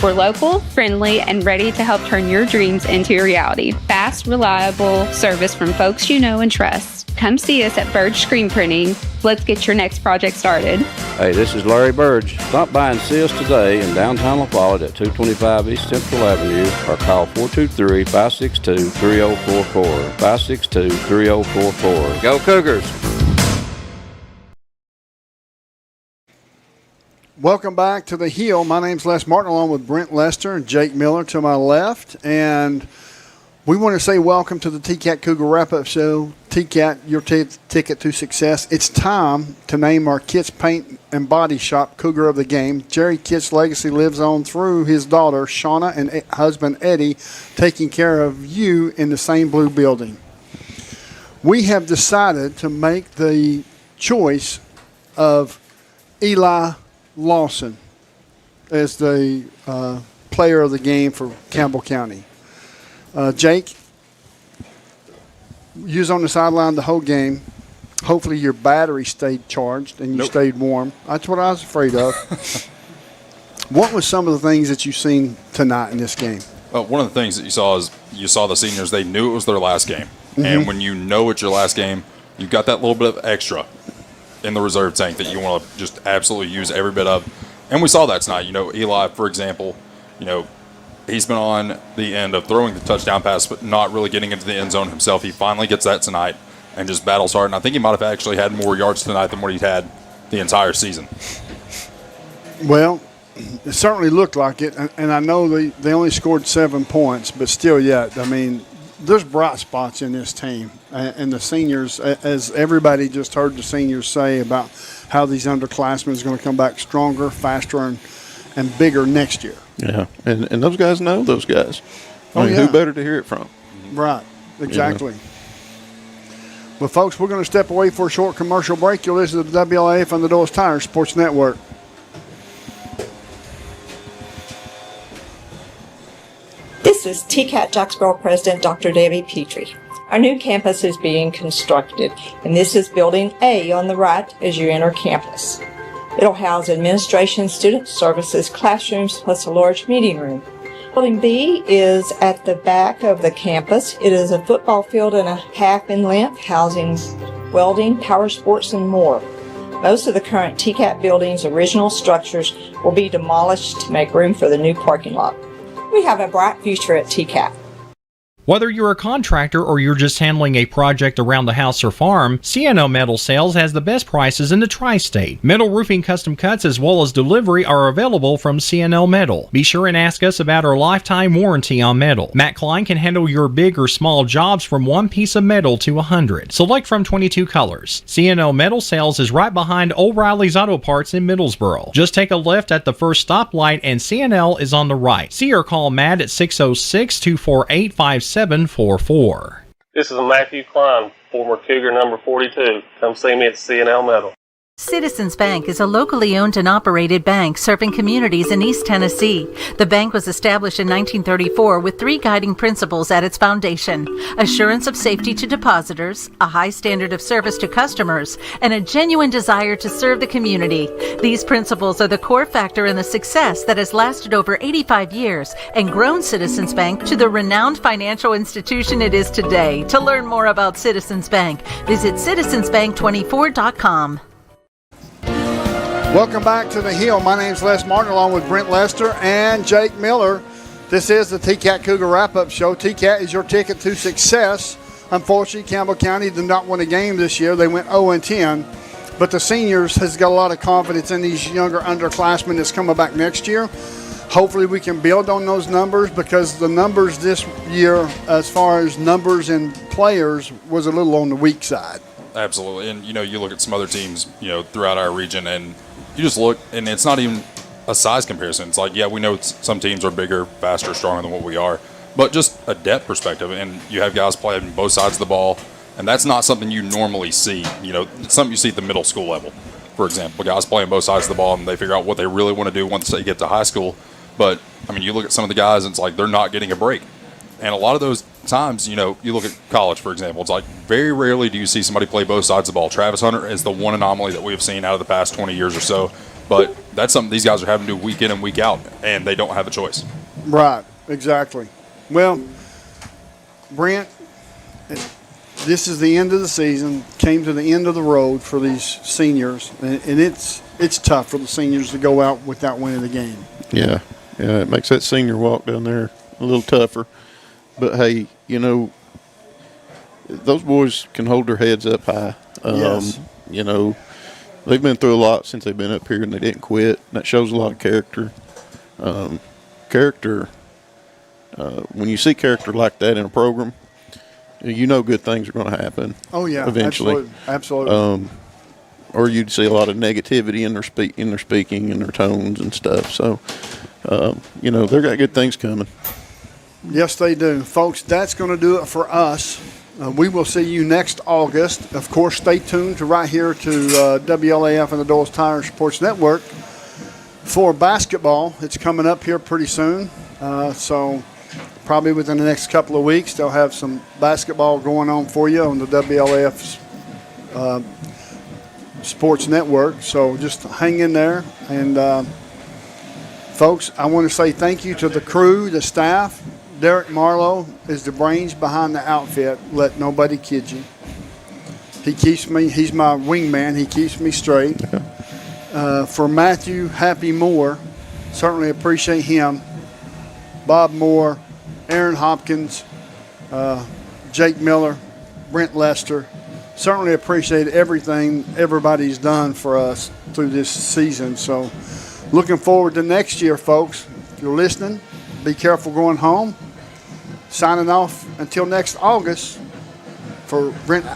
We're local, friendly, and ready to help turn your dreams into a reality. Fast, reliable service from folks you know and trust. Come see us at Bird Screen Printing. Let's get your next project started. Hey, this is Larry Burge. Stop by and see us today in downtown La Follette at 225 East Central Avenue or call 423-562-3044. 562-3044. Go Cougars! Welcome back to The Hill. My name's Les Martin, along with Brent Lester and Jake Miller to my left. And we want to say welcome to the TCAT Cougar Wrap-Up Show. TCAT, your ticket to success. It's time to name our Kitts Paint and Body Shop Cougar of the Game. Jerry Kitts' legacy lives on through his daughter, Shauna, and husband, Eddie, taking care of you in the same blue building. We have decided to make the choice of Eli Lawson as the player of the game for Campbell County. Jake, you was on the sideline the whole game. Hopefully your battery stayed charged and you stayed warm. That's what I was afraid of. What was some of the things that you've seen tonight in this game? One of the things that you saw is you saw the seniors. They knew it was their last game. Mm-hmm. And when you know it's your last game, you've got that little bit of extra in the reserve tank that you want to just absolutely use every bit of. And we saw that tonight. You know, Eli, for example, you know, he's been on the end of throwing the touchdown pass, but not really getting into the end zone himself. He finally gets that tonight and just battles hard. And I think he might have actually had more yards tonight than what he'd had the entire season. Well, it certainly looked like it. And I know they only scored 7 points, but still yet, I mean, there's bright spots in this team. And the seniors, as everybody just heard the seniors say about how these underclassmen are going to come back stronger, faster, and bigger next year. Yeah, and those guys know those guys. I mean, who better to hear it from? Right, exactly. You know? Well, folks, we're going to step away for a short commercial break. You'll listen to the WLAF on the Dulles Tire Sports Network. This is TCAT Jacksboro President Dr. Debbie Petrie. Our new campus is being constructed, and this is Building A on the right as you enter campus. It'll house administration, student services, classrooms, plus a large meeting room. Building B is at the back of the campus. It is a football field and a half in length, housing welding, power sports, and more. Most of the current TCAT building's original structures will be demolished to make room for the new parking lot. We have a bright future at TCAT. Whether you're a contractor or you're just handling a project around the house or farm, CNO Metal Sales has the best prices in the tri-state. Metal roofing custom cuts as well as delivery are available from CNO Metal. Be sure and ask us about our lifetime warranty on metal. Matt Klein can handle your big or small jobs from 1 piece of metal to 100. Select from 22 colors. CNO Metal Sales is right behind O'Reilly's Auto Parts in Middlesboro. Just take a left at the first stoplight and CNL is on the right. See or call Matt at 606-248-5744. This is Matthew Klein, former Cougar number 42. Come see me at CNL Metal. Citizens Bank is a locally owned and operated bank serving communities in East Tennessee. The bank was established in 1934 with 3 guiding principles at its foundation: assurance of safety to depositors, a high standard of service to customers, and a genuine desire to serve the community. These principles are the core factor in the success that has lasted over 85 years and grown Citizens Bank to the renowned financial institution it is today. To learn more about Citizens Bank, visit citizensbank24.com. Welcome back to the Hill. My name's Les Martin, along with Brent Lester and Jake Miller. This is the TCAT Cougar Wrap-Up Show. TCAT is your ticket to success. Unfortunately, Campbell County did not win a game this year. They went 0-10. But the seniors has got a lot of confidence in these younger underclassmen that's coming back next year. Hopefully we can build on those numbers, because the numbers this year, as far as numbers and players, was a little on the weak side. Absolutely. And, you look at some other teams, throughout our region, and you just look, and it's not even a size comparison. It's like, yeah, we know some teams are bigger, faster, stronger than what we are, but just a depth perspective. And you have guys playing both sides of the ball, and that's not something you normally see. It's something you see at the middle school level, for example. Guys playing both sides of the ball, and they figure out what they really want to do once they get to high school. But, you look at some of the guys, and it's like they're not getting a break. And a lot of those times, you look at college, for example, it's like very rarely do you see somebody play both sides of the ball. Travis Hunter is the one anomaly that we have seen out of the past 20 years or so. But that's something these guys are having to do week in and week out, and they don't have a choice. Right, exactly. Well, Brent, this is the end of the season, came to the end of the road for these seniors, and it's tough for the seniors to go out without winning the game. Yeah, it makes that senior walk down there a little tougher. But, hey, those boys can hold their heads up high. Yes. They've been through a lot since they've been up here, and they didn't quit. That shows a lot of character. When you see character like that in a program, good things are going to happen. Oh, yeah, eventually. Absolutely. Or you'd see a lot of negativity in their speaking and their tones and stuff. So, they've got good things coming. Yes, they do. Folks, that's going to do it for us. We will see you next August. Of course, stay tuned to right here to WLAF and the Doyle's Tire Sports Network for basketball. It's coming up here pretty soon. So probably within the next couple of weeks, they'll have some basketball going on for you on the WLAF Sports Network. So just hang in there. And, folks, I want to say thank you to the crew, the staff. Derek Marlowe is the brains behind the outfit. Let nobody kid you. He's my wingman. He keeps me straight. For Matthew Happy Moore, certainly appreciate him. Bob Moore, Aaron Hopkins, Jake Miller, Brent Lester. Certainly appreciate everything everybody's done for us through this season. So looking forward to next year, folks. If you're listening, be careful going home. Signing off until next August for Brent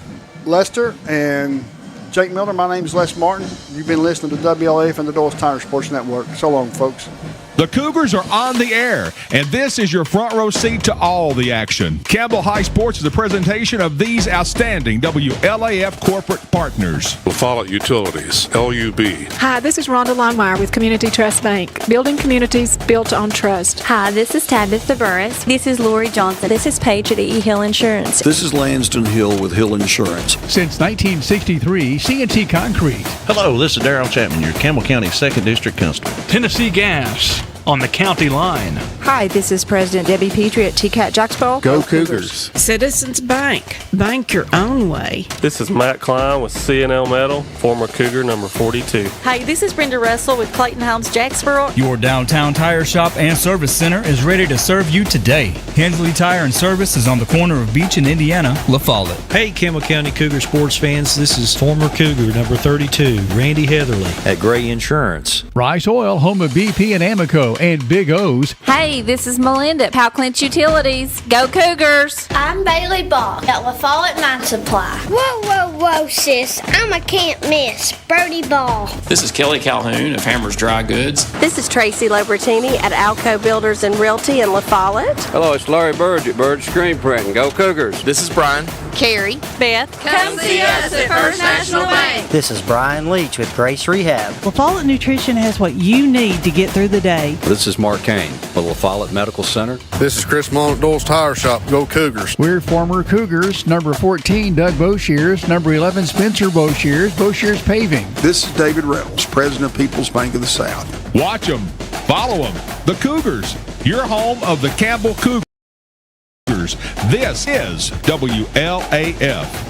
Lester and Jake Miller. My name is Les Martin. You've been listening to WLAF and the Doyle's Tire Sports Network. So long, folks. The Cougars are on the air, and this is your front row seat to all the action. Campbell High Sports is a presentation of these outstanding WLAF corporate partners. LaFollette Utilities, LUB. Hi, this is Rhonda Longmire with Community Trust Bank, building communities built on trust. Hi, this is Tabitha Burris. This is Lori Johnson. This is Paige at E. Hill Insurance. This is Lanston Hill with Hill Insurance. Since 1963, C&T Concrete. Hello, this is Darrell Chapman, your Campbell County 2nd District Constable. Tennessee Gas. On the county line. Hi, this is President Debbie Petrie at TCAT Jacksboro. Go Cougars. Citizens Bank. Bank your own way. This is Matt Klein with C&L Metal, former Cougar number 42. Hi, this is Brenda Russell with Clayton Homes Jacksboro. Your downtown tire shop and service center is ready to serve you today. Hensley Tire and Service is on the corner of Beach and Indiana, LaFollette. Hey, Campbell County Cougar sports fans, this is former Cougar number 32, Randy Heatherly at Gray Insurance. Rice Oil, home of BP and Amoco and Big O's. Hey, this is Melinda at Powell Clinch Utilities. Go Cougars! I'm Bailey Ball at LaFollette Mine Supply. Whoa, sis. I'm a can't miss. Brody Ball. This is Kelly Calhoun of Hammers Dry Goods. This is Tracy Lobertini at Alco Builders and Realty in LaFollette. Hello, it's Larry Burge at Burge Screen Print. Go Cougars. This is Brian Carrie, Beth, come see us at First National Bank. This is Brian Leach with Grace Rehab. La Follette Nutrition has what you need to get through the day. This is Mark Kane with La Follette Medical Center. This is Chris Malone at Dole's Tire Shop. Go Cougars. We're former Cougars. Number 14, Doug Boshears. Number 11, Spencer Boshears. Boshears Paving. This is David Reynolds, President of People's Bank of the South. Watch them. Follow them. The Cougars. Your home of the Campbell Cougars. This is WLAF.